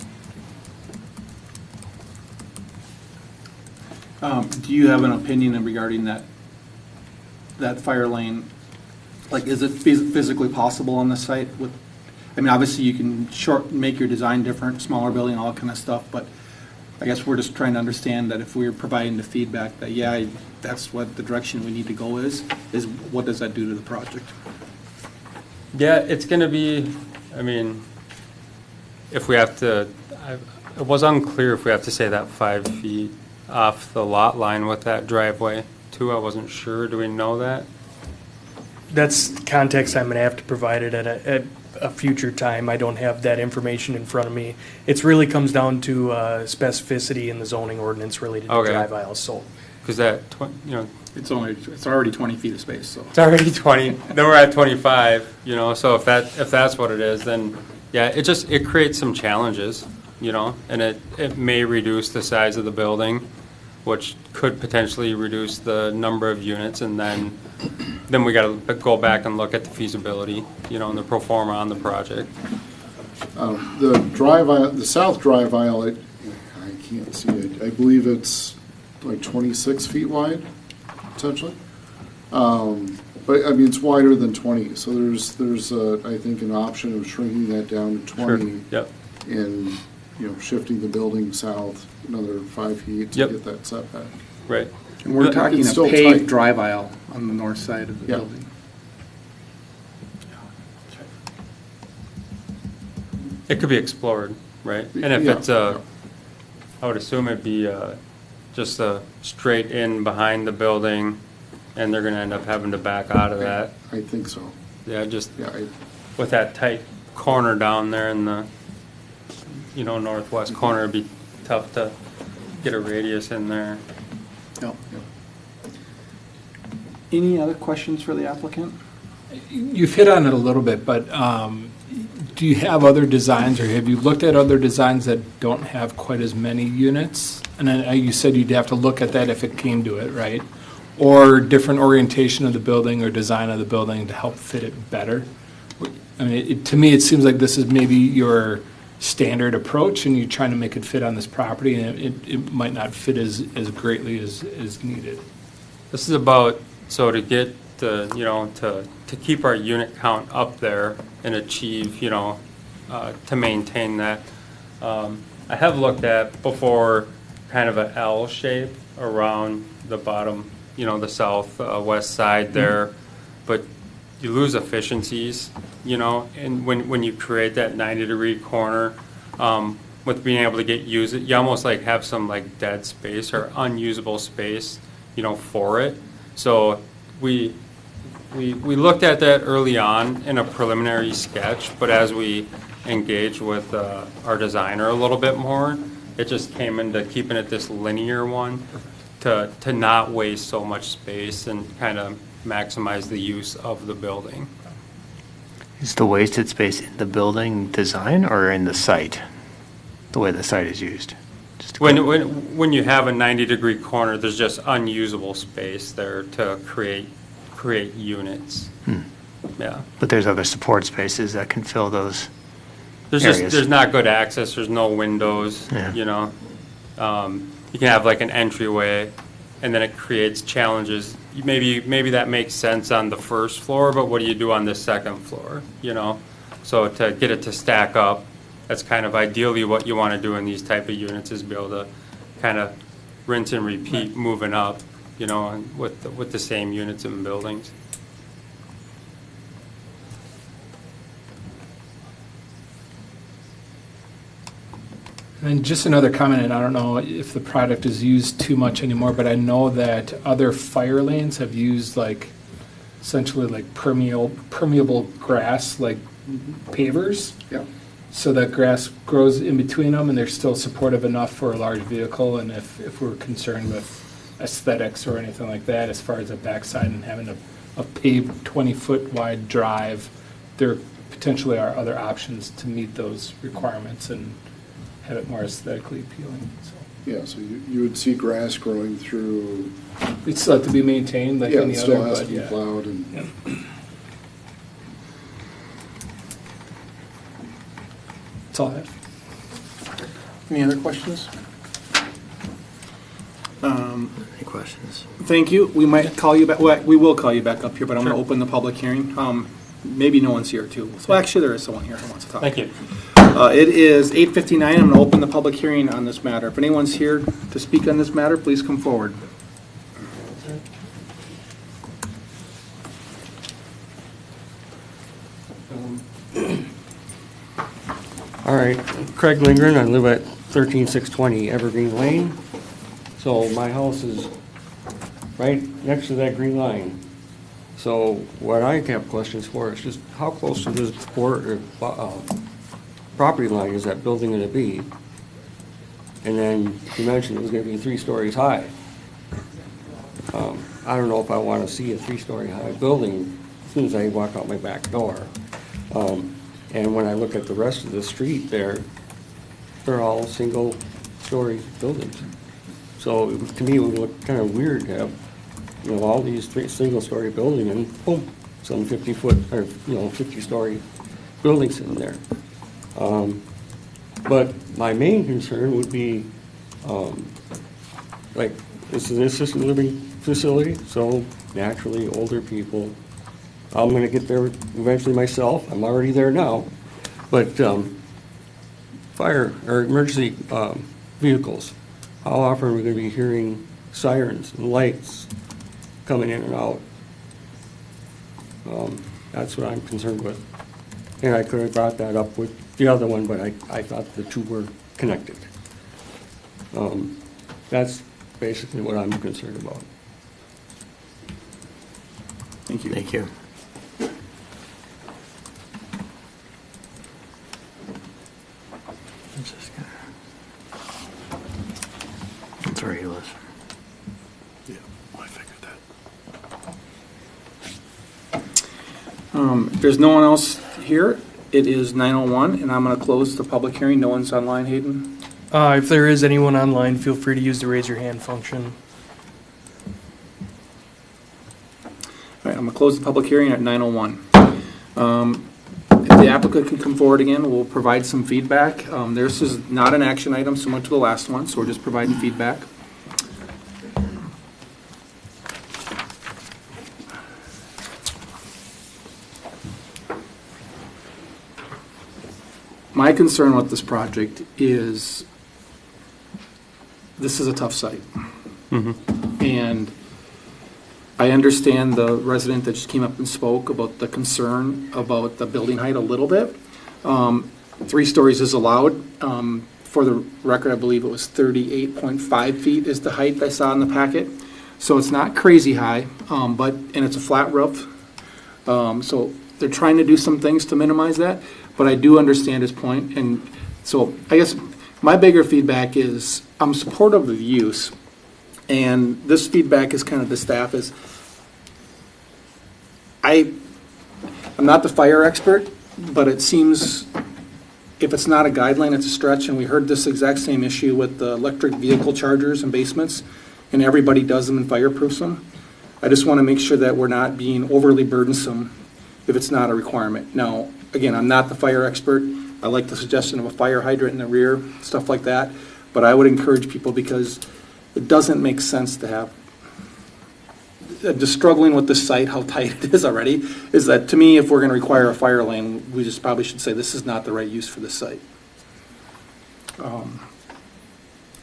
Do you have an opinion regarding that fire lane? Like, is it physically possible on the site with, obviously you can make your design different, smaller building, all that kind of stuff, but I guess we're just trying to understand that if we're providing the feedback that, yeah, that's what the direction we need to go is what does that do to the project? Yeah, it's going to be, if we have to, it was unclear if we have to say that 5 feet off the lot line with that driveway too. I wasn't sure. Do we know that? That's context I'm going to have to provide it at a future time. I don't have that information in front of me. It really comes down to specificity in the zoning ordinance related to drive aisles. So, because that, it's already 20 feet of space. So it's already 20. Then we're at 25. So if that's what it is, then yeah, it creates some challenges. And it may reduce the size of the building, which could potentially reduce the number of units, and then we got to go back and look at the feasibility, and the pro forma on the project. The drive aisle, the south drive aisle, I can't see it. I believe it's like 26 feet wide, potentially. But it's wider than 20. So there's I think an option of shrinking that down to 20. Sure. Yep. And shifting the building south another 5 feet to get that setback. Right. And we're talking it's a still paved tight. drive aisle on the north side of the building. It could be explored, right? And if it's I would assume it'd be just a straight in behind the building, and they're going to end up having to back out of that. I think so. Yeah, with that tight corner down there in the northwest corner, it'd be tough to get a radius in there. Yep. Any other questions for the applicant? You've hit on it a little bit, but do you have other designs, or have you looked at other designs that don't have quite as many units? And then you said you'd have to look at that if it came to it, right? Or different orientation of the building or design of the building to help fit it better? To me, it seems like this is maybe your standard approach, and you're trying to make it fit on this property, and it might not fit as greatly as needed. This is about, so to get the, to keep our unit count up there and achieve, to maintain that. I have looked at before kind of an L shape around the bottom, the south west side there, but you lose efficiencies, and when you create that 90-degree corner, with being able to use it, you almost like have some like dead space or unusable space, for it. So we looked at that early on in a preliminary sketch, but as we engaged with our designer a little bit more, it just came into keeping it this linear one to not waste so much space and kind of maximize the use of the building. Is the wasted space in the building design or in the site? The way the site is used? When you have a 90-degree corner, there's just unusable space there to create units. Yeah. But there's other support spaces that can fill those areas. There's not good access. There's no windows. Yeah. You can have like an entryway, and then it creates challenges. Maybe that makes sense on the first floor, but what do you do on the second floor? So to get it to stack up, that's kind of ideally what you want to do in these type of units, is be able to kind of rinse and repeat moving up, and with the same units and buildings. And just another comment, and I don't know if the product is used too much anymore, but I know that other fire lanes have used like essentially like permeable grass, like pavers. Yeah. So that grass grows in between them, and they're still supportive enough for a large vehicle. And if we're concerned with aesthetics or anything like that, as far as the backside and having a paved 20-foot wide drive, there potentially are other options to meet those requirements and have it more aesthetically appealing. So Yeah, so you would see grass growing through. it's still have to be maintained like Yeah, any it still other, has but to be yeah. plowed and. Yeah. That's all I have. Any other questions? Any questions? Thank you. We might call you back, well, we will call you back up here, but I'm going to open the public hearing. Maybe no one's here too. Well, actually, there is someone here who wants to talk. Thank you. It is 8:59. I'm going to open the public hearing on this matter. If anyone's here to speak on this matter, please come forward. All right, Craig Lindgren, I live at 13620 Evergreen Lane. So my house is right next to that green line. So what I have questions for is just how close to this property line is that building going to be? And then you mentioned it was going to be 3 stories high. I don't know if I want to see a 3-story high building as soon as I walk out my back door. And when I look at the rest of the street there, they're all single-story buildings. So to me, it would look kind of weird to have, all these 3 single-story buildings and boom, some 50-foot or 50-story buildings in there. But my main concern would be, like, this is an assisted living facility, so naturally older people. I'm going to get there eventually myself. I'm already there now. But fire or emergency vehicles, how often are we going to be hearing sirens and lights coming in and out? That's what I'm concerned with. And I could have brought that up with the other one, but I thought the two were connected. That's basically what I'm concerned about. Thank you. Thank you. That's where he was. Yeah, I figured If there's no one else here, it is 9:01, and I'm going to close the public hearing. No one's online, Hayden? If there is anyone online, feel free to use the raise your hand function. All right, I'm going to close the public hearing at 9:01. If the applicant can come forward again, we'll provide some feedback. This is not an action item similar to the last one, so we're just providing feedback. My concern with this project is this is a tough site. And I understand the resident that just came up and spoke about the concern about the building height a little bit. 3 stories is allowed. For the record, I believe it was 38.5 feet is the height I saw in the packet. So it's not crazy high, and it's a flat roof. So they're trying to do some things to minimize that, but I do understand his point. And so I guess my bigger feedback is I'm supportive of the use. And this feedback is kind of the staff is, I'm not the fire expert, but it seems if it's not a guideline, it's a stretch. And we heard this exact same issue with the electric vehicle chargers and basements, and everybody does them and fireproofs them. I just want to make sure that we're not being overly burdensome if it's not a requirement. Now, again, I'm not the fire expert. I like the suggestion of a fire hydrant in the rear, stuff like that. But I would encourage people because it doesn't make sense to have, just struggling with this site, how tight it is already, is that to me, if we're going to require a fire lane, we just probably should say this is not the right use for this site.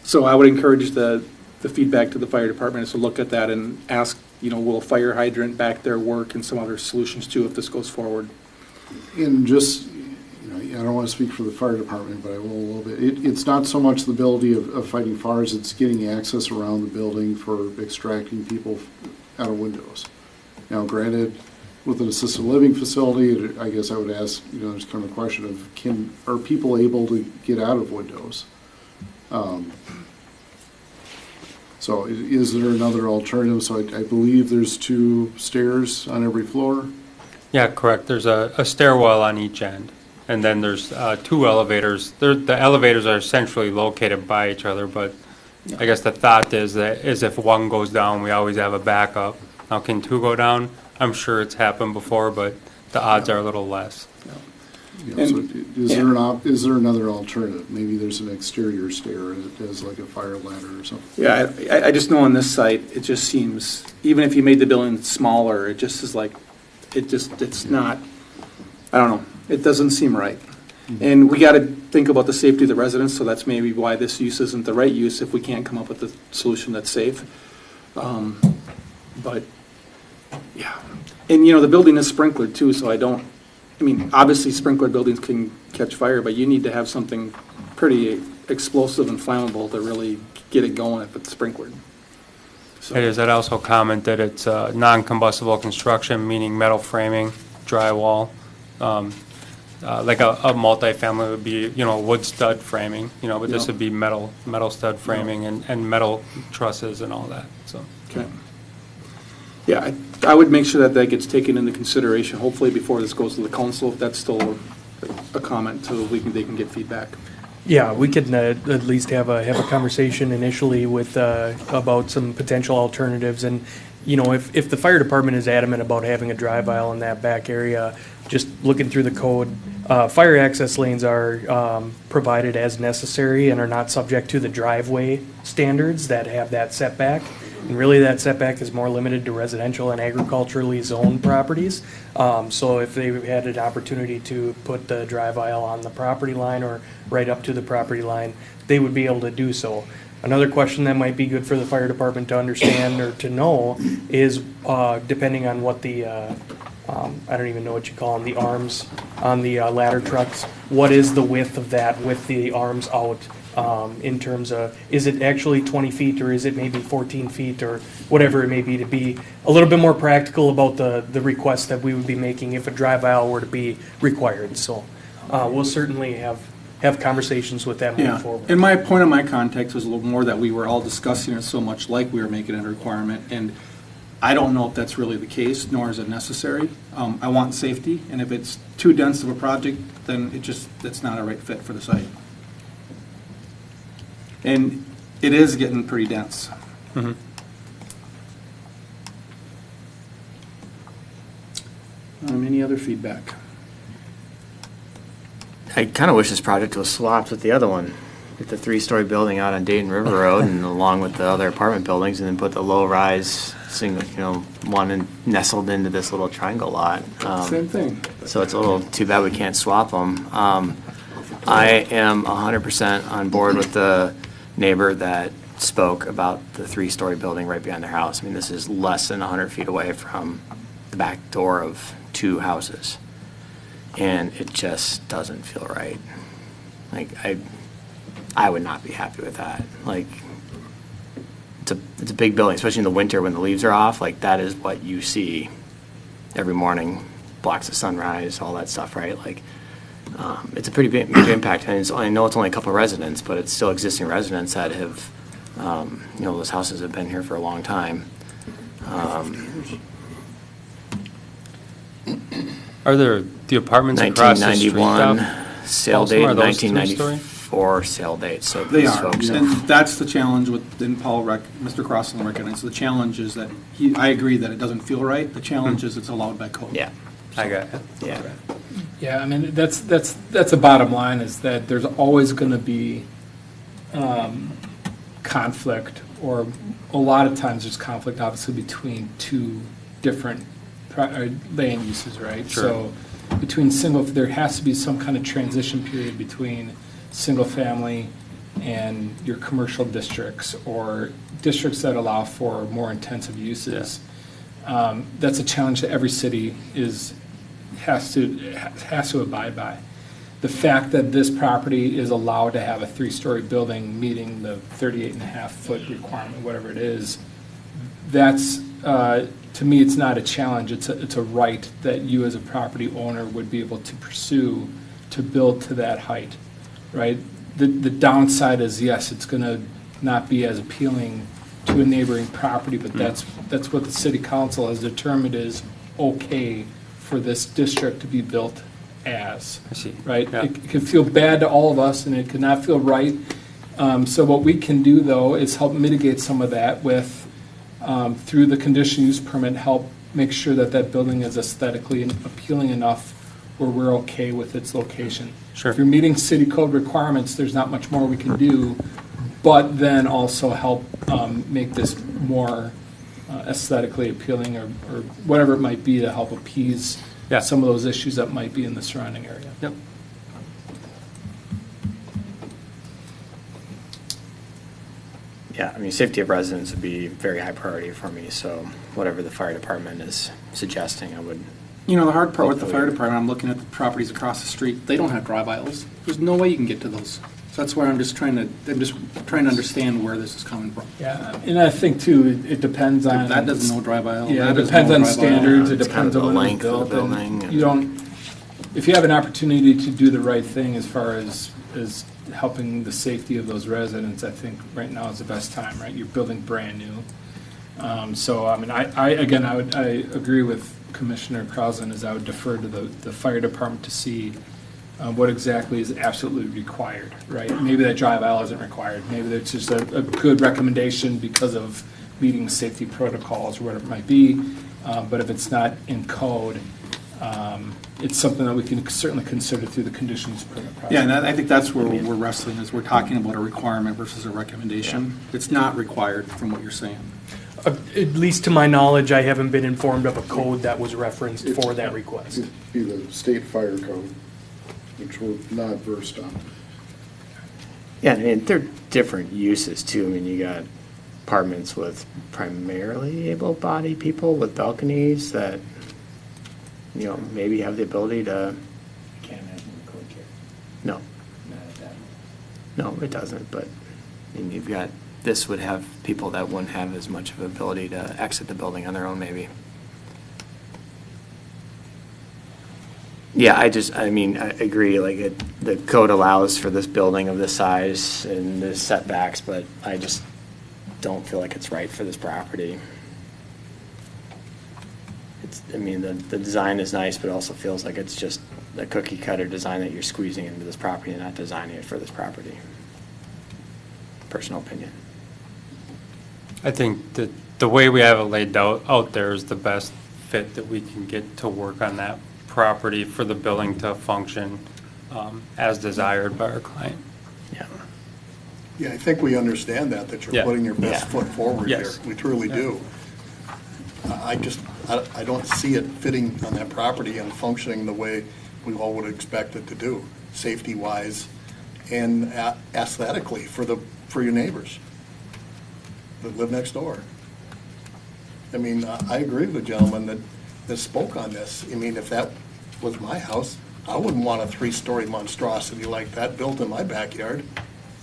So I would encourage the feedback to the fire department is to look at that and ask, will a fire hydrant back there work and some other solutions too if this goes forward. And just, I don't want to speak for the fire department, but I will a little bit. It's not so much the ability of fighting fires, it's getting access around the building for extracting people out of windows. Now, granted, with an assisted living facility, I guess I would ask, there's kind of a question of are people able to get out of windows? So is there another alternative? So I believe there's 2 stairs on every floor. Yeah, correct. There's a stairwell on each end, and then there's 2 elevators. The elevators are essentially located by each other, but I guess the thought is if one goes down, we always have a backup. Now, can 2 go down? I'm sure it's happened before, but the odds are a little less. So is there another alternative? Maybe there's an exterior stair that has like a fire ladder or something. Yeah, I just know on this site, it just seems, even if you made the building smaller, it just is like, it's not, I don't know, it doesn't seem right. And we got to think about the safety of the residents, so that's maybe why this use isn't the right use if we can't come up with a solution that's safe. But, yeah. And, the building is sprinklered too, so obviously sprinkler buildings can catch fire, but you need to have something pretty explosive and flammable to really get it going if it's sprinklered. So. It is. I'd also comment that it's non-combustible construction, meaning metal framing, drywall. Like a multifamily would be, wood stud framing, but this would be metal stud framing and metal trusses and all that, so. Okay. Yeah, I would make sure that gets taken into consideration, hopefully before this goes to the council, if that's still a comment, so they can get feedback. Yeah, we could at least have a conversation initially with, about some potential alternatives. And, if the fire department is adamant about having a drive aisle in that back area, just looking through the code, fire access lanes are provided as necessary and are not subject to the driveway standards that have that setback. And really, that setback is more limited to residential and agriculturally zoned properties. So if they had an opportunity to put the drive aisle on the property line or right up to the property line, they would be able to do so. Another question that might be good for the fire department to understand or to know is, depending on what the, I don't even know what you call them, the arms on the ladder trucks, what is the width of that with the arms out? In terms of, is it actually 20 feet or is it maybe 14 feet or whatever it may be, to be a little bit more practical about the request that we would be making if a drive aisle were to be required. So we'll certainly have conversations with that moving forward. And my point of my context was a little more that we were all discussing it so much like we were making it a requirement, and I don't know if that's really the case, nor is it necessary. I want safety, and if it's too dense of a project, then it's not a right fit for the site. And it is getting pretty dense. Mm-hmm. Any other feedback? I kind of wish this project was swapped with the other one. Get the 3-story building out on Dayton River Road and along with the other apartment buildings, and then put the low-rise single, one nestled into this little triangle lot. Same thing. So it's a little too bad we can't swap them. I am 100% on board with the neighbor that spoke about the 3-story building right behind their house. I mean, this is less than 100 feet away from the back door of 2 houses. And it just doesn't feel right. Like, I would not be happy with that. Like, it's a big building, especially in the winter when the leaves are off. Like, that is what you see every morning, blocks the sunrise, all that stuff, right? Like, it's a pretty big impact, and I know it's only a couple of residents, but it's still existing residents that have, those houses have been here for a long time. Are there the apartments across the street? 1991 sale date, 1994 sale date, so They these are, folks and have. that's the challenge with, and Mr. Crossland recognizes, the challenge is that I agree that it doesn't feel right. The challenge is it's allowed by code. Yeah. I got it. Yeah. Yeah, I mean, that's the bottom line, is that there's always going to be conflict, or a lot of times there's conflict, obviously, between 2 different land uses, right? Sure. So there has to be some kind of transition period between single family and your commercial districts, or districts that allow for more intensive uses. Yeah. That's a challenge that every city has to abide by. The fact that this property is allowed to have a 3-story building meeting the 38.5-foot requirement, whatever it is, that's to me, it's not a challenge, it's a right that you as a property owner would be able to pursue to build to that height, right? The downside is, yes, it's gonna not be as appealing to a neighboring property, but that's what the city council has determined is okay for this district to be built as. I see. Right? Yeah. It can feel bad to all of us, and it could not feel right. So what we can do, though, is help mitigate some of that with, through the conditional use permit, help make sure that that building is aesthetically appealing enough where we're okay with its location. Sure. If you're meeting city code requirements, there's not much more we can do, but then also help make this more aesthetically appealing or whatever it might be to help appease some of those issues that might be in the surrounding area. Yep. Yeah, I mean, safety of residents would be very high priority for me, so whatever the fire department is suggesting, I would. You know, the hard part with the fire department, I'm looking at the properties across the street, they don't have drive aisles. There's no way you can get to those. So that's where I'm just trying to understand where this is coming from. Yeah, and I think too, it depends on. That doesn't know drive aisle. Yeah, it that depends doesn't on know drive aisle. standards, it It's kind depends of on the when it's length of the built. building And you don't, if you have an opportunity to do the right thing as far as helping the safety of those residents, I think right now is the best time, right? You're building brand new. So, I mean, I agree with Commissioner Krausen, as I would defer to the fire department to see what exactly is absolutely required, right? Maybe that drive aisle isn't required. Maybe that's just a good recommendation because of meeting safety protocols or whatever it might be. But if it's not in code, it's something that we can certainly consider through the conditions permit process. Yeah, and I think that's where we're wrestling, is we're talking about a requirement versus a recommendation. It's not required from what you're saying. At least to my knowledge, I haven't been informed of a code that was referenced for that request. It'd be the state fire code, which we're not versed on. Yeah, I mean, they're different uses too. I mean, you got apartments with primarily able-bodied people with balconies that, you know, maybe have the ability to. Can't imagine the code care. No, Not at that. no, it doesn't. But I mean, you've got, this would have people that wouldn't have as much of an ability to exit the building on their own, maybe. Yeah, I mean, I agree, like, the code allows for this building of this size and the setbacks, but I just don't feel like it's right for this property. I mean, the design is nice, but it also feels like it's just a cookie cutter design that you're squeezing into this property and not designing it for this property. Personal opinion. I think that the way we have it laid out there is the best fit that we can get to work on that property for the building to function as desired by our client. Yeah. Yeah, I think we understand that you're Yeah. putting your best foot forward here. Yes. We truly do. I don't see it fitting on that property and functioning the way we all would expect it to do, safety-wise and aesthetically for your neighbors that live next door. I mean, I agree with the gentleman that spoke on this. I mean, if that was my house, I wouldn't want a 3-story monstrosity like that built in my backyard.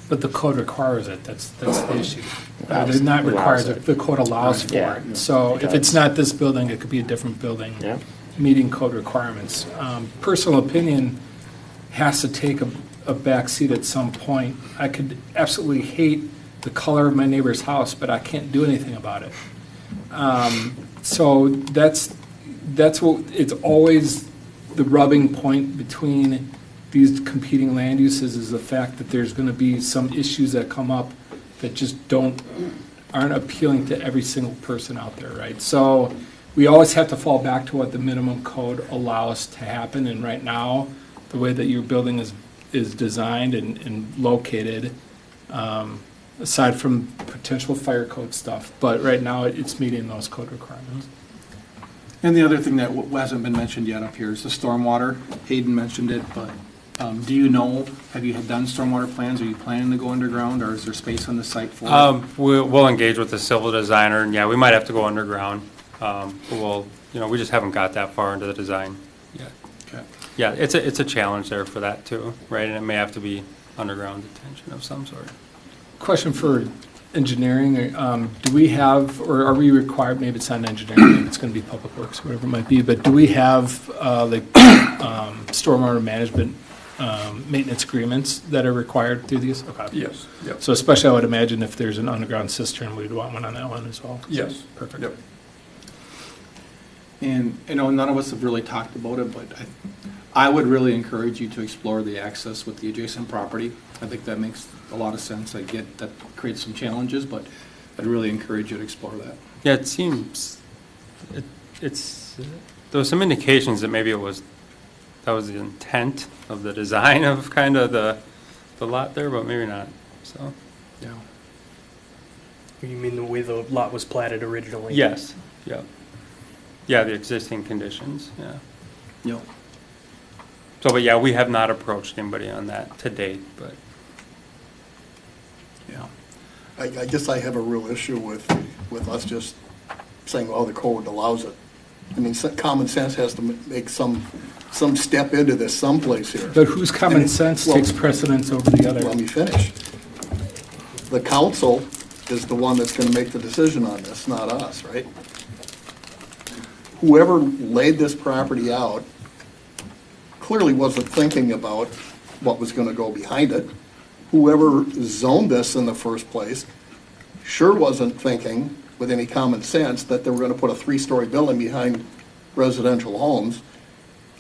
But the code requires it, that's the issue. It does not require it, the code allows for Yeah. it. So if it's not this building, it could be a different building. Yeah. Meeting code requirements. Personal opinion has to take a back seat at some point. I could absolutely hate the color of my neighbor's house, but I can't do anything about it. So that's what, it's always the rubbing point between these competing land uses, is the fact that there's going to be some issues that come up that just aren't appealing to every single person out there, right? So we always have to fall back to what the minimum code allows to happen, and right now, the way that your building is designed and located, aside from potential fire code stuff, but right now it's meeting those code requirements. And the other thing that hasn't been mentioned yet up here is the stormwater. Hayden mentioned it, but do you know, have you done stormwater plans? Are you planning to go underground, or is there space on the site for it? We'll engage with the civil designer, and yeah, we might have to go underground. We just haven't got that far into the design yet. Okay. Yeah, it's a challenge there for that too, right? And it may have to be underground detention of some sort. Question for engineering, do we have, or are we required, maybe it's not engineering, maybe it's going to be public works, whatever it might be, but do we have stormwater management maintenance agreements that are required through these? Okay. Yes, yep. So especially I would imagine if there's an underground cistern, we'd want one on that one as well. Yes. Perfect. Yep. And, none of us have really talked about it, but I would really encourage you to explore the access with the adjacent property. I think that makes a lot of sense. I get that creates some challenges, but I'd really encourage you to explore that. Yeah, it seems, there was some indications that maybe that was the intent of the design of kind of the lot there, but maybe not, so. Yeah. You mean the way the lot was platted originally? Yes, yeah. Yeah, the existing conditions, yeah. Yep. So, but yeah, we have not approached anybody on that to date, but. Yeah. I guess I have a real issue with us just saying, well, the code allows it. I mean, common sense has to make some step into this someplace here. But whose common sense takes precedence over the other? Let me finish. The council is the one that's gonna make the decision on this, not us, right? Whoever laid this property out clearly wasn't thinking about what was gonna go behind it. Whoever zoned this in the first place sure wasn't thinking with any common sense that they were gonna put a 3-story building behind residential homes.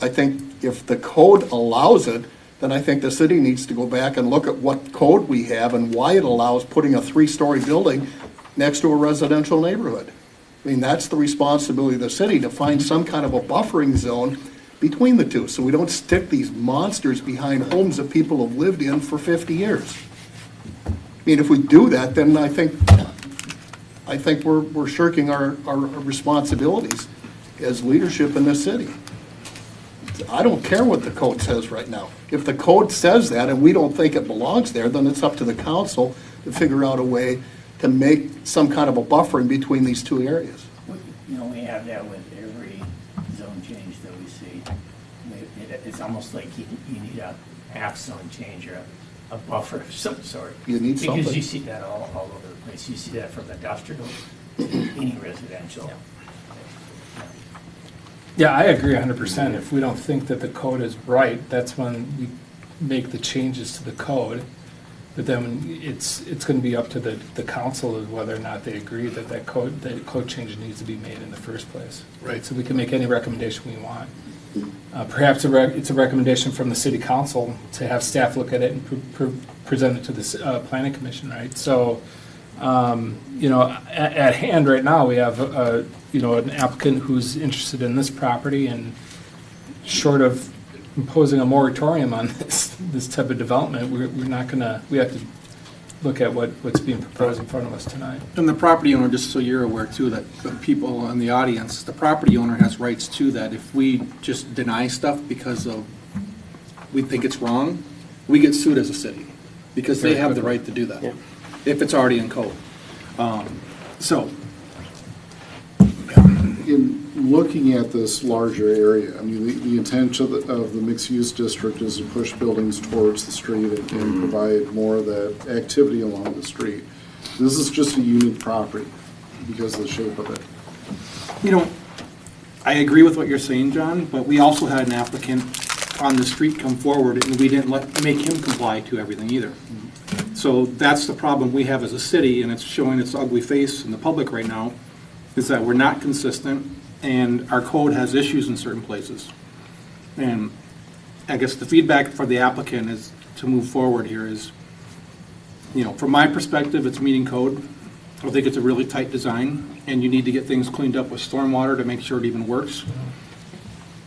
I think if the code allows it, then I think the city needs to go back and look at what code we have and why it allows putting a 3-story building next to a residential neighborhood. I mean, that's the responsibility of the city, to find some kind of a buffering zone between the two, so we don't stick these monsters behind homes that people have lived in for 50 years. I mean, if we do that, then I think we're shirking our responsibilities as leadership in this city. I don't care what the code says right now. If the code says that and we don't think it belongs there, then it's up to the council to figure out a way to make some kind of a buffer in between these two areas. You know, we have that with every zone change that we see. It's almost like you need a half zone change or a buffer of some sort. You need something. Because you see that all over the place. You see that from industrial to any residential. Yeah, I agree 100%. If we don't think that the code is right, that's when we make the changes to the code. But then it's going to be up to the council of whether or not they agree that that code change needs to be made in the first place. Right. So we can make any recommendation we want. Perhaps it's a recommendation from the city council to have staff look at it and present it to the planning commission, right? So, at hand right now, we have an applicant who's interested in this property, and short of imposing a moratorium on this type of development, we have to look at what's being proposed in front of us tonight. And the property owner, just so you're aware too, that the people in the audience, the property owner has rights to that. If we just deny stuff because we think it's wrong, we get sued as a city, because they have the right to do that, if it's already in code. In looking at this larger area, I mean, the intent of the mixed-use district is to push buildings towards the street and provide more of that activity along the street. This is just a unique property because of the shape of it. I agree with what you're saying, John, but we also had an applicant on the street come forward, and we didn't make him comply to everything either. So that's the problem we have as a city, and it's showing its ugly face in the public right now, is that we're not consistent, and our code has issues in certain places. And I guess the feedback for the applicant is to move forward here is, from my perspective, it's meeting code. I think it's a really tight design, and you need to get things cleaned up with stormwater to make sure it even works.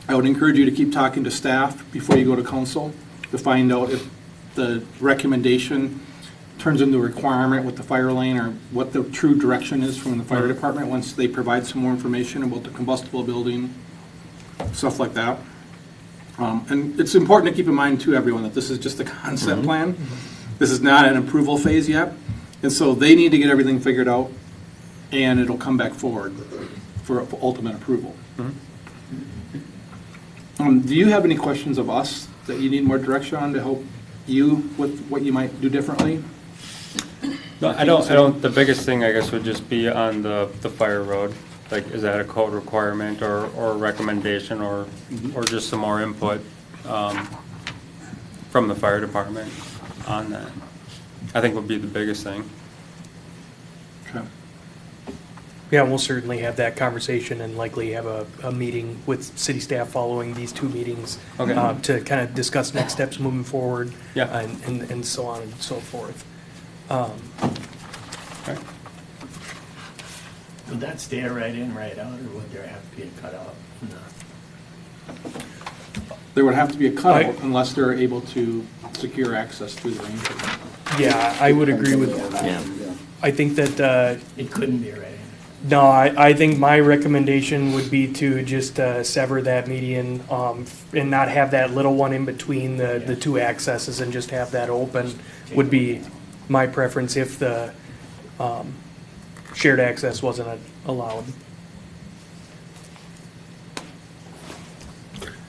I would encourage you to keep talking to staff before you go to council to find out if the recommendation turns into a requirement with the fire lane, or what the true direction is from the fire department once they provide some more information about the combustible building, stuff like that. And it's important to keep in mind too, everyone, that this is just a concept plan. This is not an approval phase yet. And so they need to get everything figured out, and it'll come back forward for ultimate approval. Do you have any questions of us that you need more direction on to help you with what you might do differently? No, I don't, the biggest thing, I guess, would just be on the fire road. Like, is that a code requirement or a recommendation or just some more input from the fire department on that? I think would be the biggest thing. Okay. Yeah, we'll certainly have that conversation and likely have a meeting with city staff following these two meetings Okay. To kind of discuss next steps moving forward. Yeah. And so on and so forth. Right. Would that stay a right in, right out, or would there have to be a cutout? There would have to be a cutout unless they're able to secure access through the range. Yeah, I would agree with that. Yeah. I think that, It couldn't be a right in. no, I think my recommendation would be to just sever that median and not have that little one in between the two accesses and just have that open would be my preference if the shared access wasn't allowed.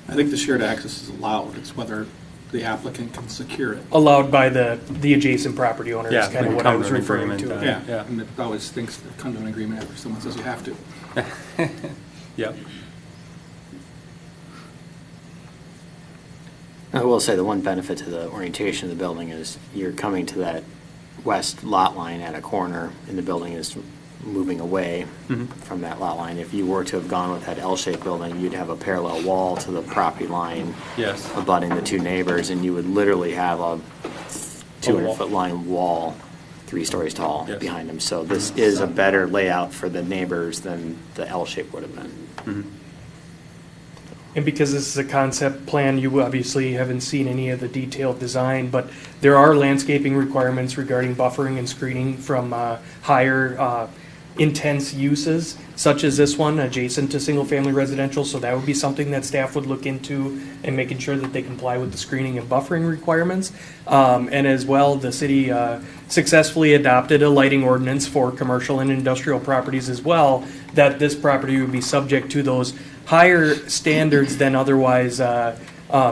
I think the shared access is allowed. It's whether the applicant can secure it. Allowed by the adjacent property owner is Yeah, kind of we what I come was to an referring agreement, to. Yeah, and it always thinks they come to an agreement after someone says you have to. Yep. I will say the one benefit to the orientation of the building is you're coming to that west lot line at a corner, and the building is moving away from that lot line. If you were to have gone with that L-shaped building, you'd have a parallel wall to the property line Yes. abutting the two neighbors, and you would literally have a 200-foot line wall, 3 stories tall Yes. behind them. So this is a better layout for the neighbors than the L-shape would have been. And because this is a concept plan, you obviously haven't seen any of the detailed design, but there are landscaping requirements regarding buffering and screening from higher intense uses, such as this one adjacent to single-family residential. So that would be something that staff would look into and making sure that they comply with the screening and buffering requirements. And as well, the city successfully adopted a lighting ordinance for commercial and industrial properties as well, that this property would be subject to those higher standards than otherwise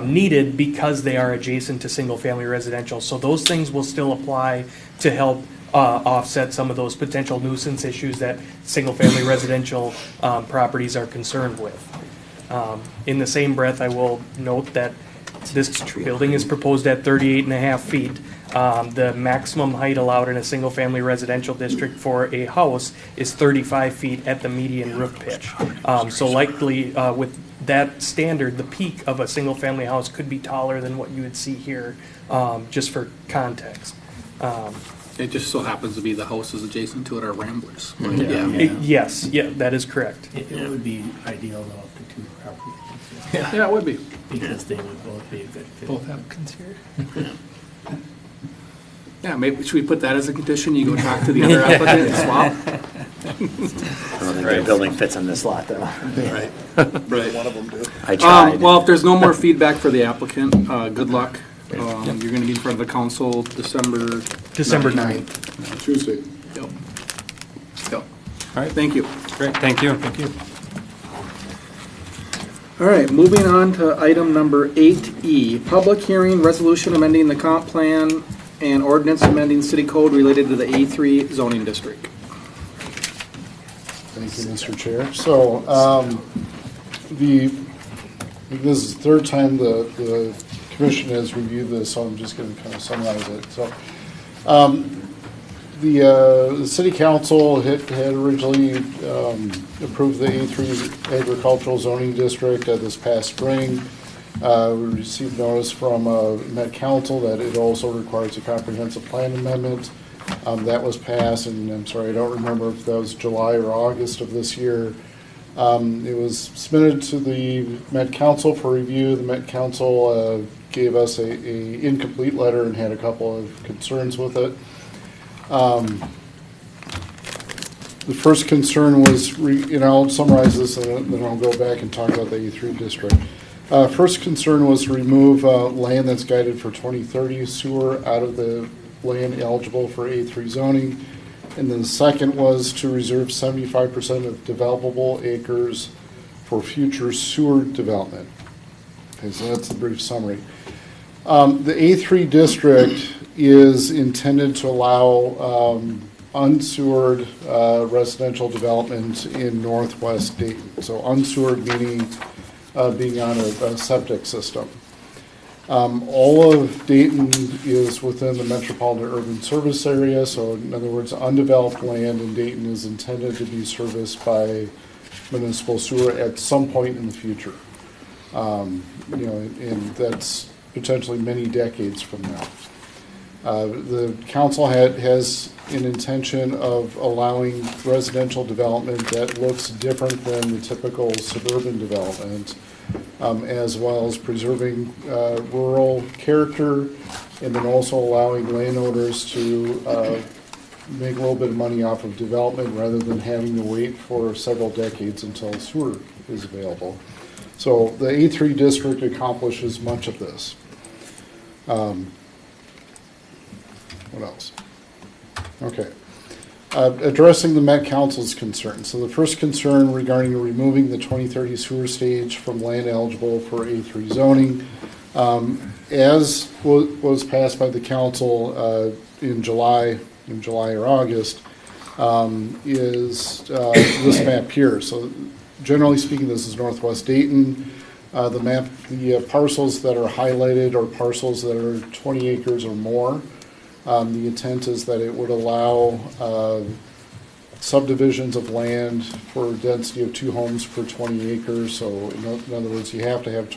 needed because they are adjacent to single-family residential. So those things will still apply to help offset some of those potential nuisance issues that single-family residential properties are concerned with. In the same breath, I will note that this building is proposed at 38.5 feet. The maximum height allowed in a single-family residential district for a house is 35 feet at the median roof pitch. So likely, with that standard, the peak of a single-family house could be taller than what you would see here, just for context. It just so happens to be the houses adjacent to it are Ramblers. Yes, yeah, that is correct. It would be ideal though if the two properties. Yeah, it would be. Because they would both be a good fit. Both have considered. Yeah, maybe, should we put that as a condition? You go talk to the other applicant and swap? I don't think the building fits on this lot, though. Right. Right. One of them did. I tried. Well, if there's no more feedback for the applicant, good luck. You're going to be in front of the council December 9th. Tuesday. Yep. Yep. All right, thank you. Great, thank you. Thank you. All right, moving on to item number 8E, public hearing, resolution amending the comp plan and ordinance amending city code related to the A3 zoning district. Thank you, Mr. Chair. So, this is the third time the commission has reviewed this, so I'm just going to kind of summarize it. So, the city council had originally approved the A3 agricultural zoning district this past spring. We received notice from Met Council that it also requires a comprehensive plan amendment. That was passed, and I'm sorry, I don't remember if that was July or August of this year. It was submitted to the Met Council for review. The Met Council gave us a incomplete letter and had a couple of concerns with it. The first concern was, and I'll summarize this and then I'll go back and talk about the A3 district. First concern was to remove land that's guided for 2030 sewer out of the land eligible for A3 zoning. And then the second was to reserve 75% of developable acres for future sewer development. Okay, so that's the brief summary. The A3 district is intended to allow unsewered residential development in northwest Dayton. So unsewered meaning being on a septic system. All of Dayton is within the metropolitan urban service area, so in other words, undeveloped land in Dayton is intended to be serviced by municipal sewer at some point in the future. And that's potentially many decades from now. The council has an intention of allowing residential development that looks different than the typical suburban development, as well as preserving rural character, and then also allowing landowners to make a little bit of money off of development rather than having to wait for several decades until sewer is available. So the A3 district accomplishes much of this. What else? Okay. Addressing the Met Council's concerns. So the first concern regarding removing the 2030 sewer stage from land eligible for A3 zoning, as was passed by the council in July or August, is this map here. So generally speaking, this is northwest Dayton. The parcels that are highlighted are parcels that are 20 acres or more. The intent is that it would allow subdivisions of land for a density of 2 homes per 20 acres. So in other words, you have to have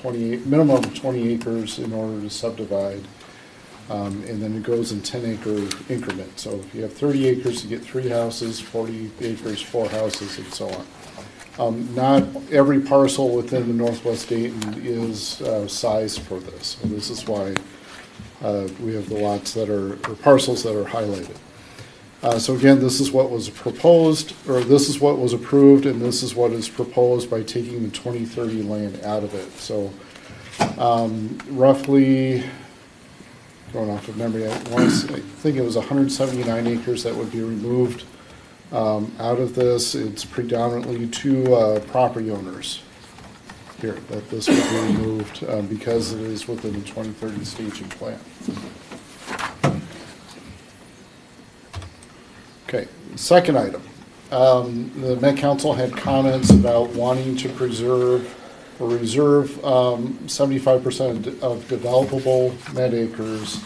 minimum of 20 acres in order to subdivide. And then it goes in 10-acre increments. So if you have 30 acres, you get 3 houses, 40 acres, 4 houses, and so on. Not every parcel within the northwest Dayton is sized for this. So this is why we have the lots that are, or parcels that are highlighted. So again, this is what was proposed, or this is what was approved, and this is what is proposed by taking the 2030 land out of it. So roughly, going off of memory, I think it was 179 acres that would be removed out of this. It's predominantly 2 property owners here that this would be removed because it is within the 2030 staging plan. Okay, second item. The Met Council had comments about wanting to preserve or reserve 75% of developable net acres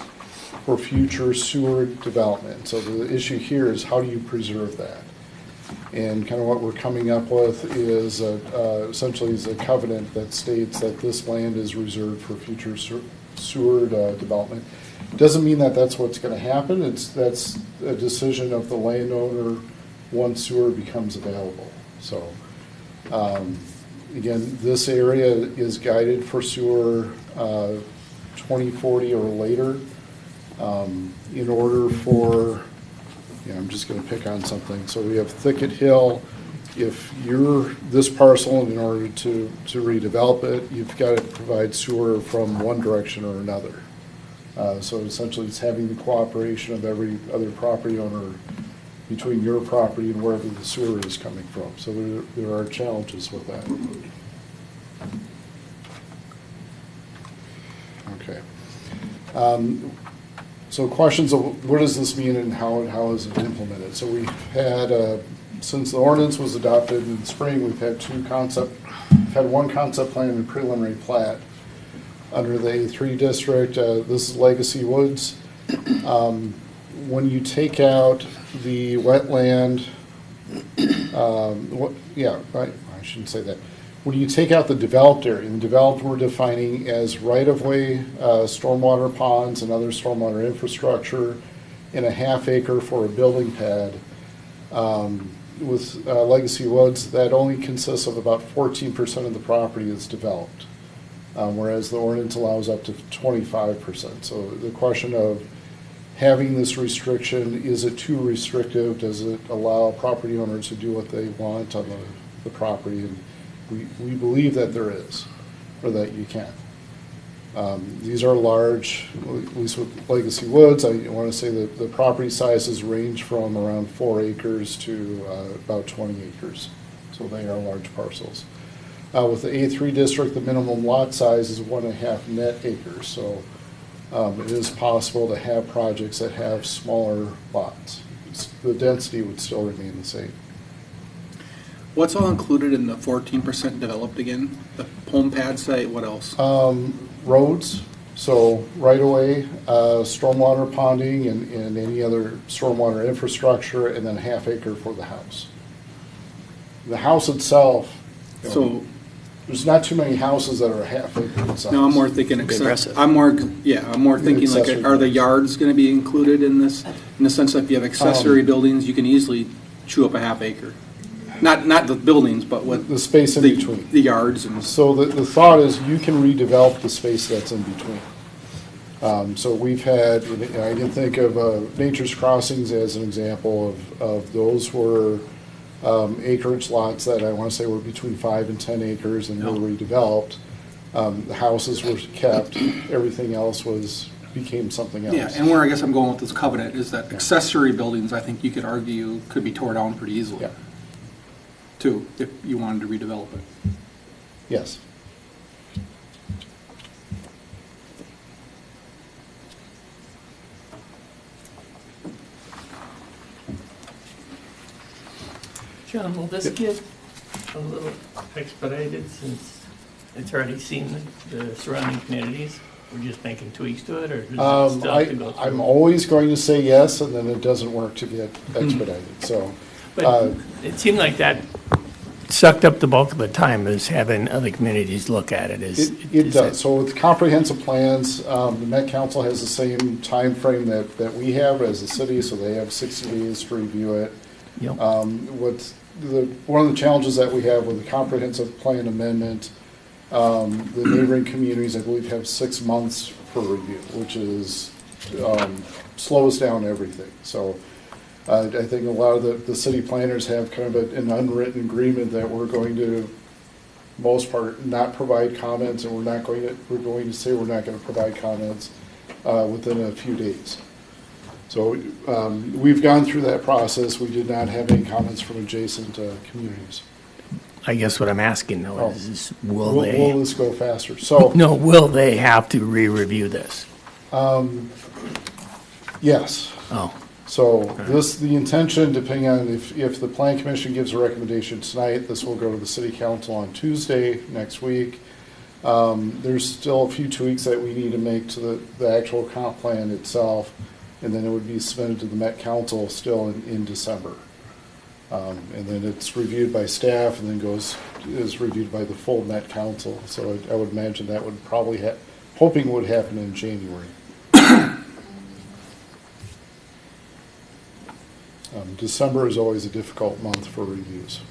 for future sewer development. So the issue here is how do you preserve that? And kind of what we're coming up with is essentially is a covenant that states that this land is reserved for future sewer development. Doesn't mean that that's what's going to happen. That's a decision of the landowner once sewer becomes available. So again, this area is guided for sewer 2040 or later. In order for, I'm just going to pick on something. So we have Thicket Hill. If you're this parcel, in order to redevelop it, you've got to provide sewer from one direction or another. So essentially it's having the cooperation of every other property owner between your property and wherever the sewer is coming from. So there are challenges with that. Okay. So questions of what does this mean and how is it implemented? So we've had, since the ordinance was adopted in spring, we've had one concept plan and preliminary plat under the A3 district. This is Legacy Woods. When you take out the wetland, I shouldn't say that. When you take out the developed area, and developed we're defining as right-of-way, stormwater ponds and other stormwater infrastructure, and a half acre for a building pad. With Legacy Woods, that only consists of about 14% of the property is developed, whereas the ordinance allows up to 25%. So the question of having this restriction, is it too restrictive? Does it allow property owners to do what they want on the property? And we believe that there is, or that you can. These are large, at least with Legacy Woods. I want to say that the property sizes range from around 4 acres to about 20 acres. So they are large parcels. With the A3 district, the minimum lot size is 1.5 net acres. So it is possible to have projects that have smaller lots. The density would still remain the same. What's all included in the 14% developed again? The home pad site, what else? Roads, so right-of-way, stormwater ponding, and any other stormwater infrastructure, and then half acre for the house. The house itself, you know, So, there's not too many houses that are half acre in size. no, I'm more thinking, I'm more thinking like, Accessory are the buildings. yards gonna be included in this? In the sense that if you have accessory buildings, you can easily chew up a half acre. Not the buildings, but what. The space in between. The yards and. So the thought is you can redevelop the space that's in between. So we've had, I can think of Nature's Crossings as an example of those were acreage lots that I want to say were between 5 and 10 acres and were redeveloped. The houses were kept, everything else became something else. Yeah, and where I guess I'm going with this covenant is that accessory buildings, I think you could argue, could be torn down pretty easily. Yeah. Too, if you wanted to redevelop it. Yes. John, will this get a little expedited since it's already seen the surrounding communities? We're just making tweaks to it, or does it still have to go through? I'm always going to say yes, and then it doesn't work to get expedited, so. But it seemed like that sucked up the bulk of the time, is having other communities look at it. It does. So with comprehensive plans, the Met Council has the same time frame that we have as a city, so they have 60 days to review it. Yep. One of the challenges that we have with the comprehensive plan amendment, the neighboring communities, I believe, have 6 months for review, which is slows down everything. So I think a lot of the city planners have kind of an unwritten agreement that we're going to, most part, not provide comments, and we're going to say we're not going to provide comments within a few days. So we've gone through that process. We did not have any comments from adjacent communities. I guess what I'm asking though is will this go faster? So no, will they have to re-review this? Yes. Oh. So the intention, depending on if the Plan Commission gives a recommendation tonight, this will go to the City Council on Tuesday next week. There's still a few tweaks that we need to make to the actual comp plan itself, and then it would be submitted to the Met Council still in December. And then it's reviewed by staff and then is reviewed by the full Met Council. So I would imagine that would probably hoping would happen in January. December is always a difficult month for reviews.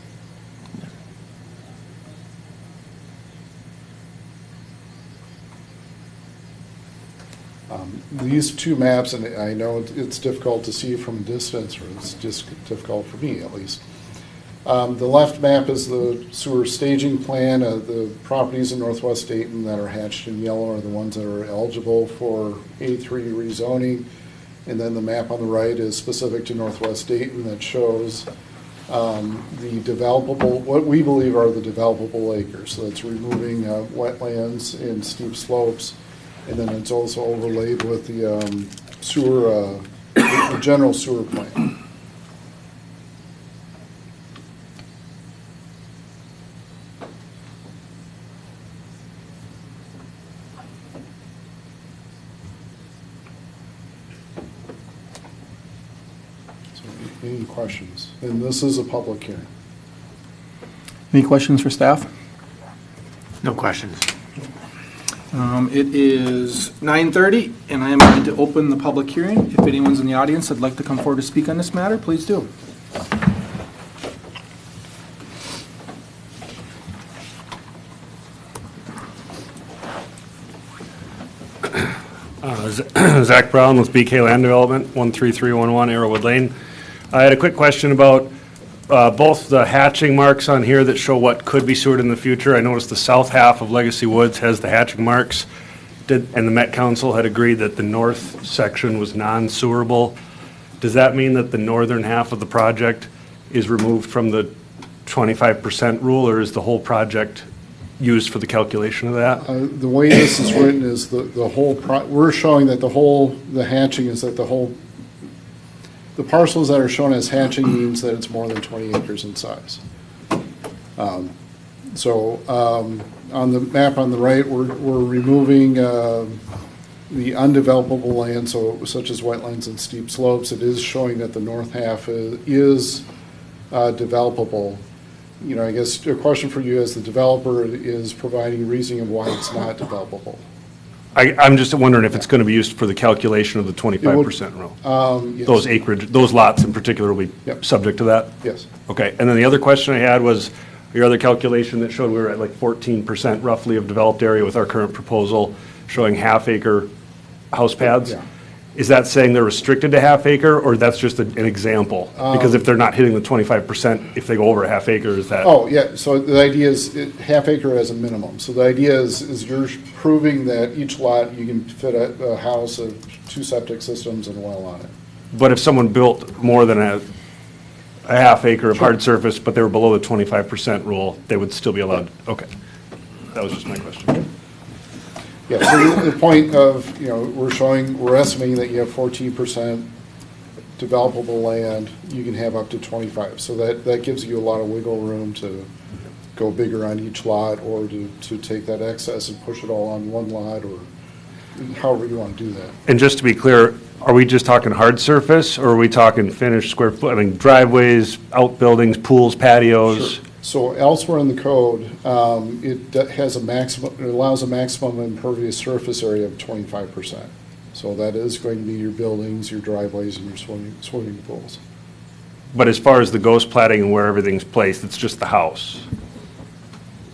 These two maps, and I know it's difficult to see from a distance, or it's just difficult for me at least. The left map is the sewer staging plan. The properties in Northwest Dayton that are hatched in yellow are the ones that are eligible for A3 rezoning. And then the map on the right is specific to Northwest Dayton that shows the developable, what we believe are the developable acres. So that's removing wetlands and steep slopes. And then it's also overlaid with the sewer, the general sewer plan. So any questions? And this is a public hearing. Any questions for staff? No questions. It is 9:30, and I am going to open the public hearing. If anyone's in the audience that'd like to come forward to speak on this matter, please do. Zach Brown with BK Land Development, 13311 Arrowwood Lane. I had a quick question about both the hatching marks on here that show what could be sewered in the future. I noticed the south half of Legacy Woods has the hatching marks, and the Met Council had agreed that the north section was non-sewerable. Does that mean that the northern half of the project is removed from the 25% rule, or is the whole project used for the calculation of that? The way this is written is the whole, we're showing that the hatching is that the parcels that are shown as hatching means that it's more than 20 acres in size. On the map on the right, we're removing the undevelopable land, such as wetlands and steep slopes. It is showing that the north half is developable. You know, I guess a question for you as the developer is providing reasoning of why it's not developable. I'm just wondering if it's going to be used for the calculation of the 25% rule. Yes. Those acreage, those lots in particular will be subject to that? Yes. Okay, and then the other question I had was, your other calculation that showed we were at like 14% roughly of developed area with our current proposal, showing half-acre house pads? Yeah. Is that saying they're restricted to half acre, or that's just an example? Because if they're not hitting the 25%, if they go over a half acre, is that? Oh, yeah, so the idea is half acre as a minimum. So the idea is you're proving that each lot, you can fit a house of 2 septic systems and a well on it. But if someone built more than a half acre of hard surface, but they were below the 25% rule, they would still be allowed? Okay, that was just my question. Yeah, so the point of, you know, we're estimating that you have 14% developable land, you can have up to 25. So that gives you a lot of wiggle room to go bigger on each lot, or to take that excess and push it all on one lot, or however you want to do that. And just to be clear, are we just talking hard surface, or are we talking finished square foot, I mean driveways, outbuildings, pools, patios? Sure. So elsewhere in the code, it has a maximum, it allows a maximum impervious surface area of 25%. So that is going to be your buildings, your driveways, and your swimming pools. But as far as the ghost platting and where everything's placed, it's just the house?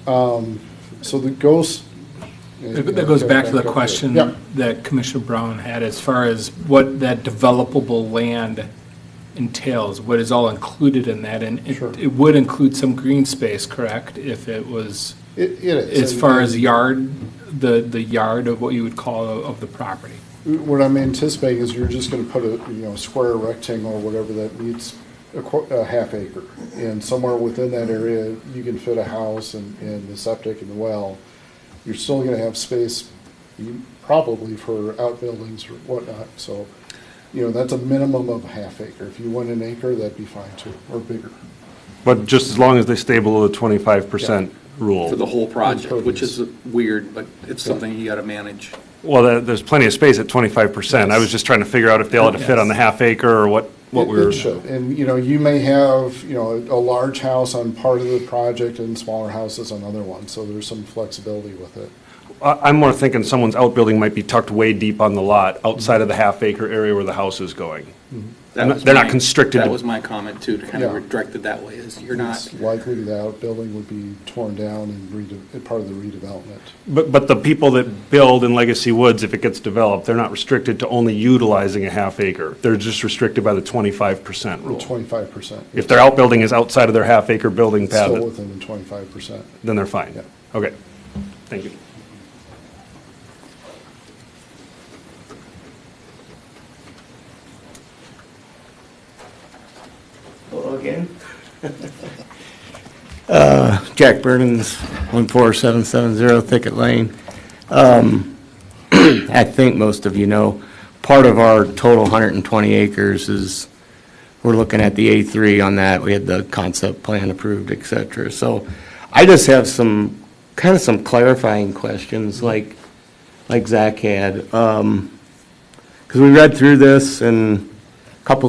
So the ghost. That goes back to the question that Commissioner Brown had as far as what that developable land entails, what is all included in that, and it would include some green space, correct? If it was, it is. As far as the yard of what you would call of the property. What I'm anticipating is you're just going to put a square rectangle or whatever that meets a half acre, and somewhere within that area you can fit a house and the septic and the well. You're still going to have space, probably for outbuildings or whatnot. So, that's a minimum of a half acre. If you went an acre, that'd be fine too, or bigger. But just as long as they stay below the 25% rule. For the whole project, which is weird, but it's something you got to manage. Well, there's plenty of space at 25%. I was just trying to figure out if they all had to fit on the half acre or what we were. It should. And, you may have, a large house on part of the project and smaller houses on other ones. So there's some flexibility with it. I'm more thinking someone's outbuilding might be tucked way deep on the lot outside of the half acre area where the house is going. They're not constricted. That was my comment too, to kind of direct it that way, is you're not. It's likely the outbuilding would be torn down and part of the redevelopment. But the people that build in Legacy Woods, if it gets developed, they're not restricted to only utilizing a half acre. They're just restricted by the 25% rule. 25%. If their outbuilding is outside of their half acre building pad. Still within the 25%. Then they're fine. Yeah. Okay, thank you. Hello again. Jack Burnens, 14770 Thicket Lane. I think most of you know, part of our total 120 acres is, we're looking at the A3 on that. We had the concept plan approved, et cetera. So I just have some clarifying questions like Zach had. Because we read through this and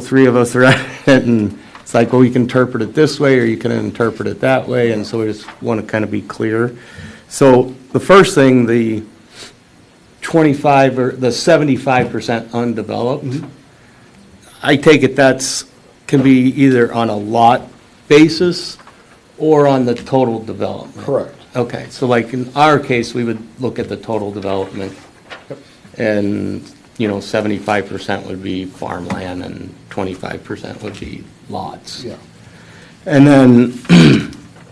three of us read it, and it's like, well, you can interpret it this way or you can interpret it that way, and so we just want to kind of be clear. So the first thing, the 25 or the 75% undeveloped, I take it can be either on a lot basis or on the total development. Correct. Okay, so like in our case, we would look at the total development, and 75% would be farmland and 25% would be lots. Yeah. And then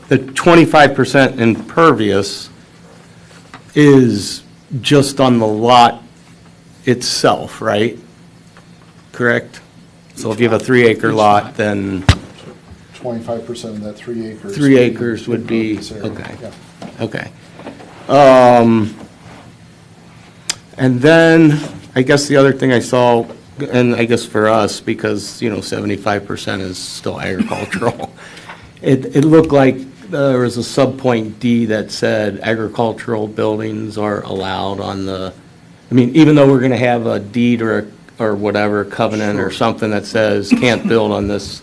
the 25% impervious is just on the lot itself, right? Correct? So if you have a 3-acre lot, then 25% of that 3 acres. 3 acres would be, impervious area. okay. Yeah. Okay. And then, I guess the other thing I saw, and I guess for us, because, 75% is still agricultural, it looked like there was a sub-point D that said agricultural buildings are allowed on the, even though we're going to have a deed or whatever, covenant or something that says can't build on this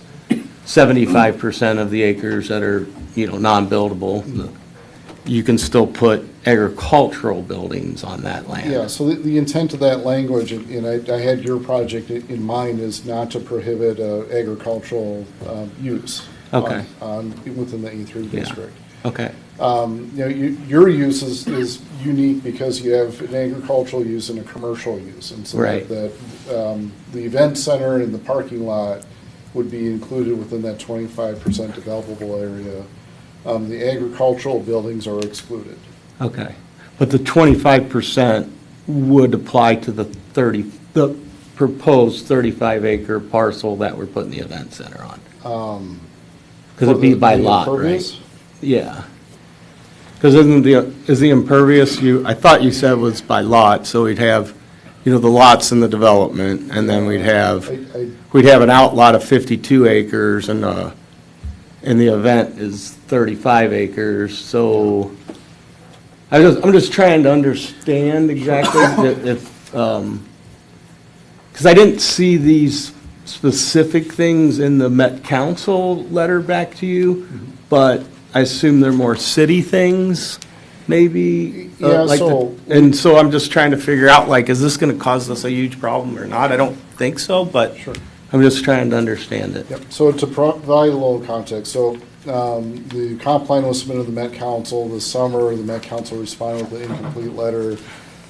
75% of the acres that are, non-buildable, you can still put agricultural buildings on that land. Yeah, so the intent of that language, and I had your project in mind, is not to prohibit agricultural use. Okay. Within the A3 district. Okay. Your use is unique because you have an agricultural use and a commercial use. And so Right. the event center and the parking lot would be included within that 25% developable area. The agricultural buildings are excluded. Okay. But the 25% would apply to the proposed 35-acre parcel that we're putting the event center on. Because it'd be by lot, right? Yeah. Because is the impervious, I thought you said was by lot, so we'd have, the lots in the development, and then we'd have an outlot of 52 acres, and the event is 35 acres, so I'm just trying to understand exactly if, because I didn't see these specific things in the Met Council letter back to you, but I assume they're more city things, maybe? Yeah, and so I'm just trying to figure out, is this going to cause us a huge problem or not? I don't think so, but I'm just trying to understand it. Yep. So to provide a little context, the comp plan was submitted to the Met Council this summer. The Met Council responded with an incomplete letter.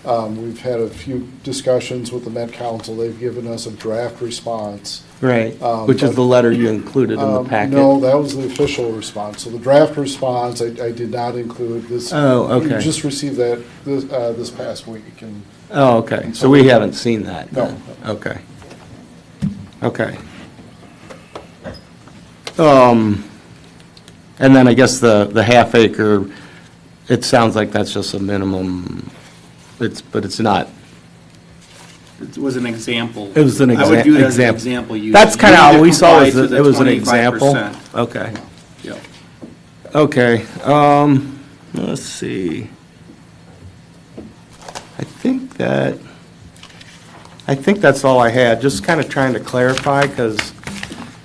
We've had a few discussions with the Met Council. They've given us a draft response. Right, which is the letter you included in the packet. No, that was the official response. So the draft response, I did not include this. Oh, okay. We just received that this past week. Oh, okay. So we haven't seen that? No. Then. Okay. Okay. And then I guess the half acre, it sounds like that's just a minimum, but it's not. It was an example. It was an I would view it as an example. example use. That's kind of how we saw it, Comply to it was an the example. 25%. Okay. Yeah. Okay, let's see. I think that's all I had, just kind of trying to clarify, because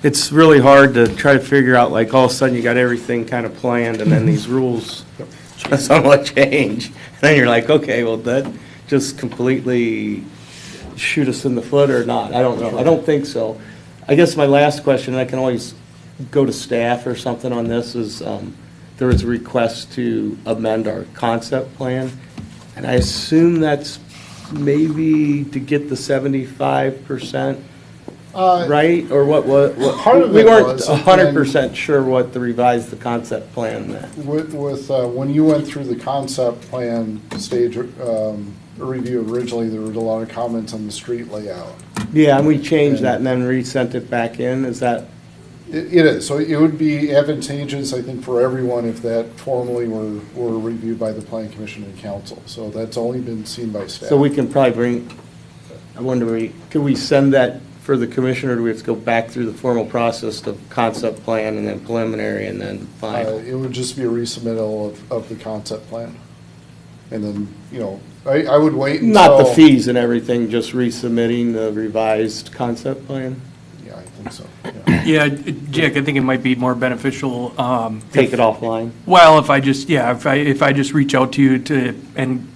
it's really hard to try to figure out, all of a sudden you got everything kind of planned, and then these rules somewhat change. And then you're like, okay, well, that just completely shoot us in the foot or not? I don't know. I don't think so. I guess my last question, and I can always go to staff or something on this, is there was a request to amend our concept plan, and I assume that's maybe to get the 75%, right? Or what part of we it weren't was, 100% sure what the revised concept plan meant. With when you went through the concept plan stage review originally, there were a lot of comments on the street layout. Yeah, and we changed that and then resent it back in. Is that? It is. So it would be advantageous, I think, for everyone if that formally were reviewed by the Planning Commission and Council. So that's only been seen by staff. So we can probably could we send that for the commissioner, or do we have to go back through the formal process of concept plan and then preliminary and then final? It would just be a resubmittal of the concept plan. And then, I would wait until... Not the fees and everything, just resubmitting the revised concept plan? Yeah, I think so. Yeah, Jack, I think it might be more beneficial. Take it offline? Well, if I just reach out to you and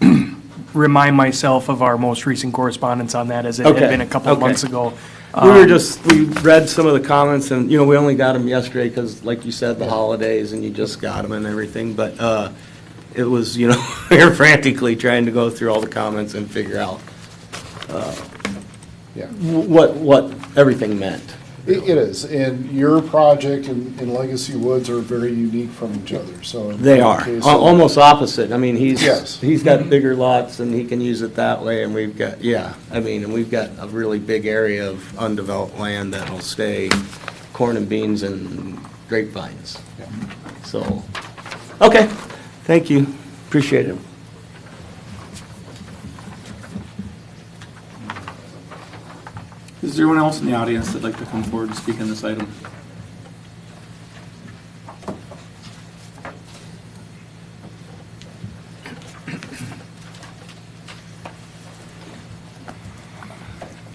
remind myself of our most recent correspondence on that, as it had been a couple of months ago. We read some of the comments, and, we only got them yesterday because, like you said, the holidays, and you just got them and everything, but it was, we were frantically trying to go through all the comments and figure out what everything meant. It is, and your project and Legacy Woods are very unique from each other, so. They are, almost opposite. I mean, Yes. he's got bigger lots and he can use it that way, and we've got, and we've got a really big area of undeveloped land that'll stay corn and beans and grapevines. So, okay, thank you, appreciate it. Is there anyone else in the audience that'd like to come forward and speak on this item?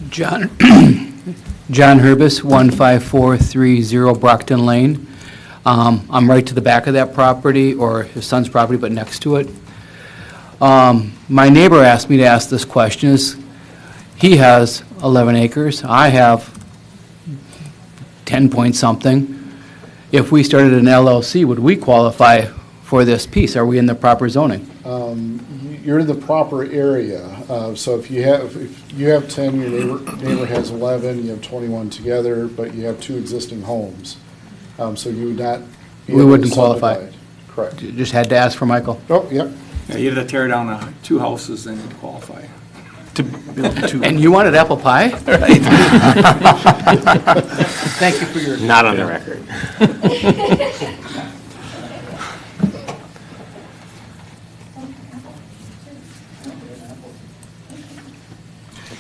John Herbis, 15430 Brockton Lane. I'm right to the back of that property, or his son's property, but next to it. My neighbor asked me to ask this question. He has 11 acres. I have 10 point something. If we started an LLC, would we qualify for this piece? Are we in the proper zoning? You're in the proper area. So if you have 10, your neighbor has 11, you have 21 together, but you have 2 existing homes. So you would not be We able to wouldn't qualify. subdivide. Correct. Just had to ask for Michael. Oh, yep. Yeah, you have to tear down 2 houses, then you'd qualify. To build 2. And you wanted apple pie? Right. Thank you for your... Not on the record.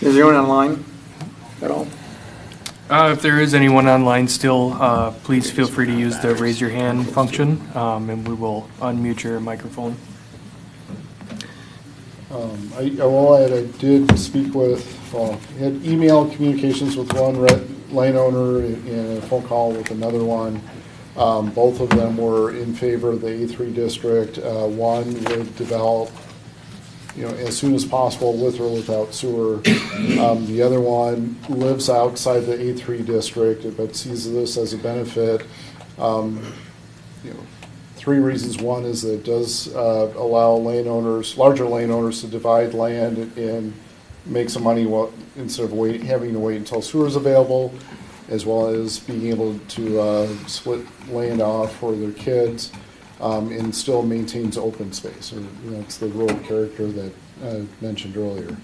Is there anyone online at all? If there is anyone online still, please feel free to use the raise your hand function, and we will unmute your microphone. I will add, I did speak with, had email communications with one lane owner and a phone call with another one. Both of them were in favor of the A3 district. One would develop, as soon as possible with or without sewer. The other one lives outside the A3 district, but sees this as a benefit. 3 reasons. One is that it does allow larger lane owners to divide land and make some money instead of having to wait until sewer is available, as well as being able to split land off for their kids and still maintains open space. It's the rural character that I mentioned earlier.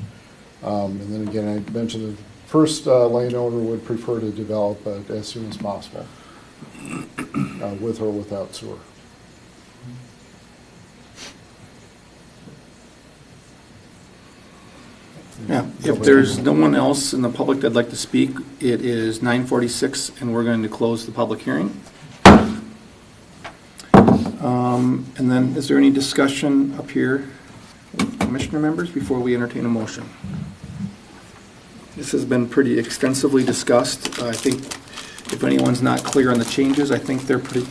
And then again, I mentioned the first lane owner would prefer to develop as soon as possible, with or without sewer. Yeah, if there's no one else in the public that'd like to speak, it is 9:46 and we're going to close the public hearing. And then, is there any discussion up here with commissioner members before we entertain a motion? This has been pretty extensively discussed. I think if anyone's not clear on the changes, I think they're pretty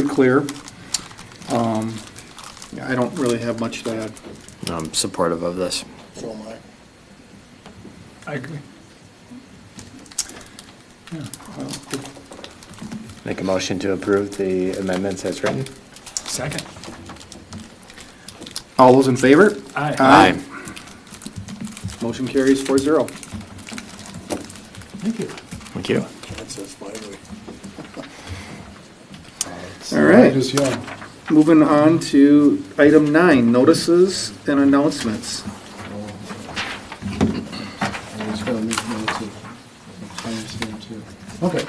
clear. I don't really have much to add. I'm supportive of this. So am I. I agree. Yeah, well, Make a motion to approve the amendments as written. Second. all those in favor? Aye. Motion carries 4-0. Thank you. Thank you. All right. Just young. Moving on to item 9, notices and announcements. Okay.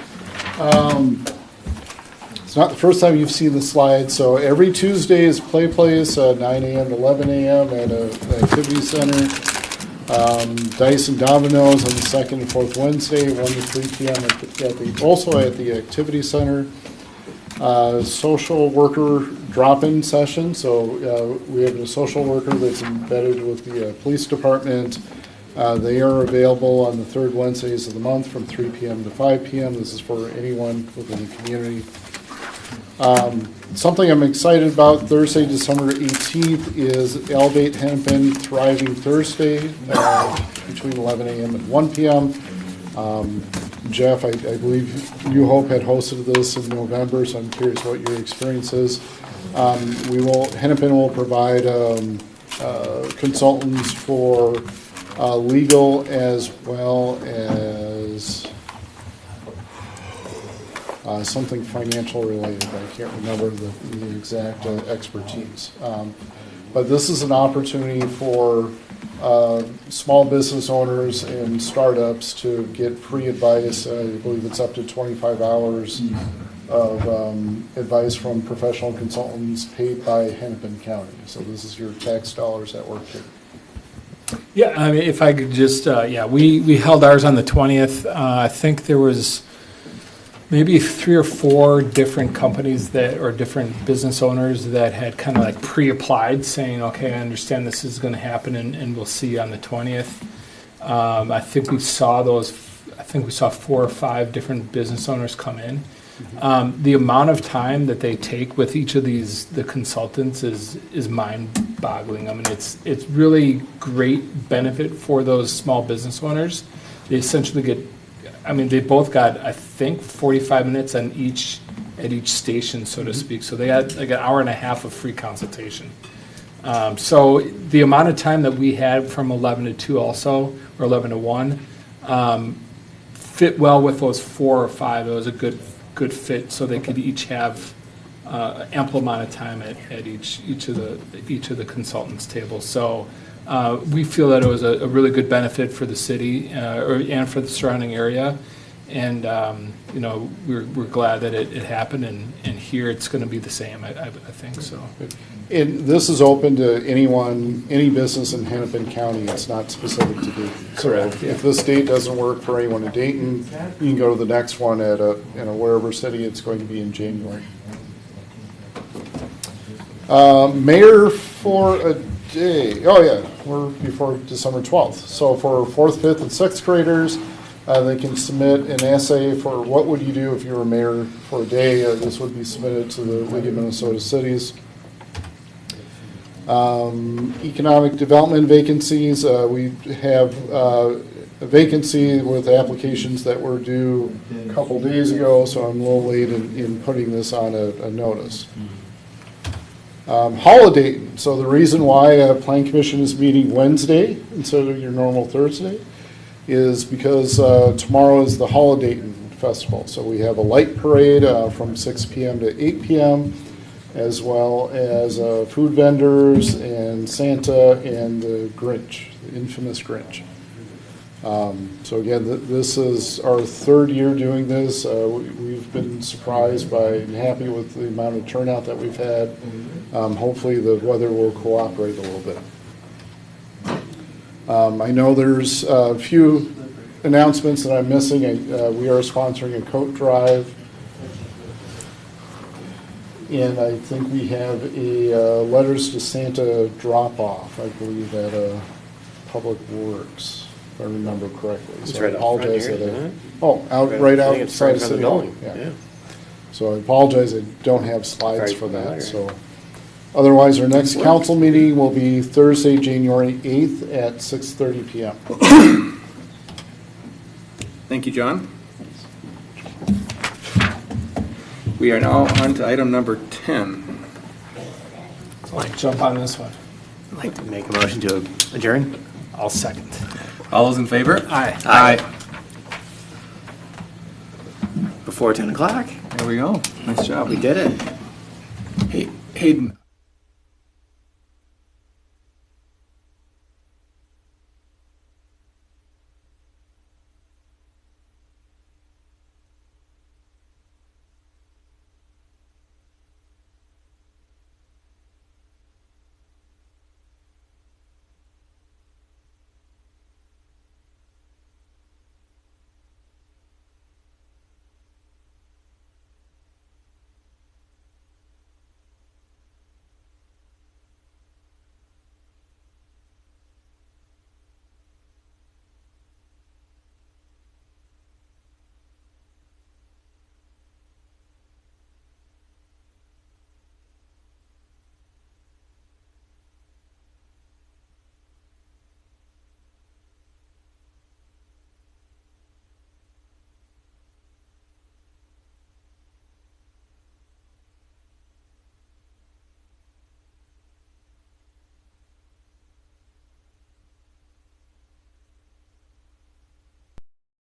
It's not the first time you've seen the slide, so every Tuesday is Play Place, 9 a.m. to 11 a.m. at the Activity Center. Dice and Dominoes on the second and fourth Wednesday, 1 to 3 p.m. Also at the Activity Center. Social worker drop-in session, so we have a social worker that's embedded with the police department. They are available on the third Wednesdays of the month from 3 p.m. to 5 p.m. This is for anyone within the community. Something I'm excited about, Thursday, December 18th, is Elevate Hennepin Thriving Thursday between 11 a.m. and 1 p.m. Jeff, I believe you, Hope, had hosted this in November, so I'm curious what your experience is. Hennepin will provide consultants for legal as well as something financial related. I can't remember the exact expertise. But this is an opportunity for small business owners and startups to get free advice. I believe it's up to 25 hours of advice from professional consultants paid by Hennepin County. So this is your tax dollars at work here. Yeah, I mean, if I could just, we held ours on the 20th. I think there was maybe 3 or 4 different companies or different business owners that had kind of like pre-applied saying, okay, I understand this is going to happen and we'll see you on the 20th. I think we saw 4 or 5 different business owners come in. The amount of time that they take with each of the consultants is mind-boggling. I mean, it's really great benefit for those small business owners. They essentially they both got, I think, 45 minutes at each station, so to speak. So they had like an hour and a half of free consultation. So the amount of time that we had from 11 to 2 also, or 11 to 1, fit well with those 4 or 5. It was a good fit, so they could each have ample amount of time at each of the consultants' tables. So we feel that it was a really good benefit for the city and for the surrounding area, and we're glad that it happened. And here it's going to be the same. I think so. And this is open to anyone, any business in Hennepin County. It's not specific to Dayton. Correct. So if this date doesn't work for anyone in Dayton, you can go to the next one at wherever city it's going to be in January. Mayor for a day. Oh yeah, we're before December 12th. So for 4th, 5th, and 6th graders, they can submit an essay for what would you do if you were mayor for a day. This would be submitted to the League of Minnesota Cities. Economic development vacancies, we have a vacancy with applications that were due a couple days ago, so I'm a little late in putting this on a notice. Holiday, so the reason why Plan Commission is meeting Wednesday instead of your normal Thursday is because tomorrow is the Holiday Festival. So we have a light parade from 6 p.m. to 8 p.m., as well as food vendors and Santa and the Grinch, the infamous Grinch. So again, this is our 3rd year doing this. We've been surprised by and happy with the amount of turnout that we've had. Hopefully the weather will cooperate a little bit. I know there's a few announcements that I'm missing. We are sponsoring a coat drive. And I think we have a Letters to Santa drop-off, I believe, at Public Works, if I remember correctly. It's So right I out front apologize here, that isn't it? right I think it's outside right of in front of City the Hall. building, yeah. So I apologize, I don't have slides Right for from that. there. So otherwise, our next council meeting will be Thursday, January 8th at 6:30 p.m. Thank you, John. We are now on to item number 10. Jump on this one. I'd like to make a motion to adjourn. I'll second. All those in favor? Aye. Aye. Before 10 o'clock. There we go. Nice job. We did it. Hey, Hayden,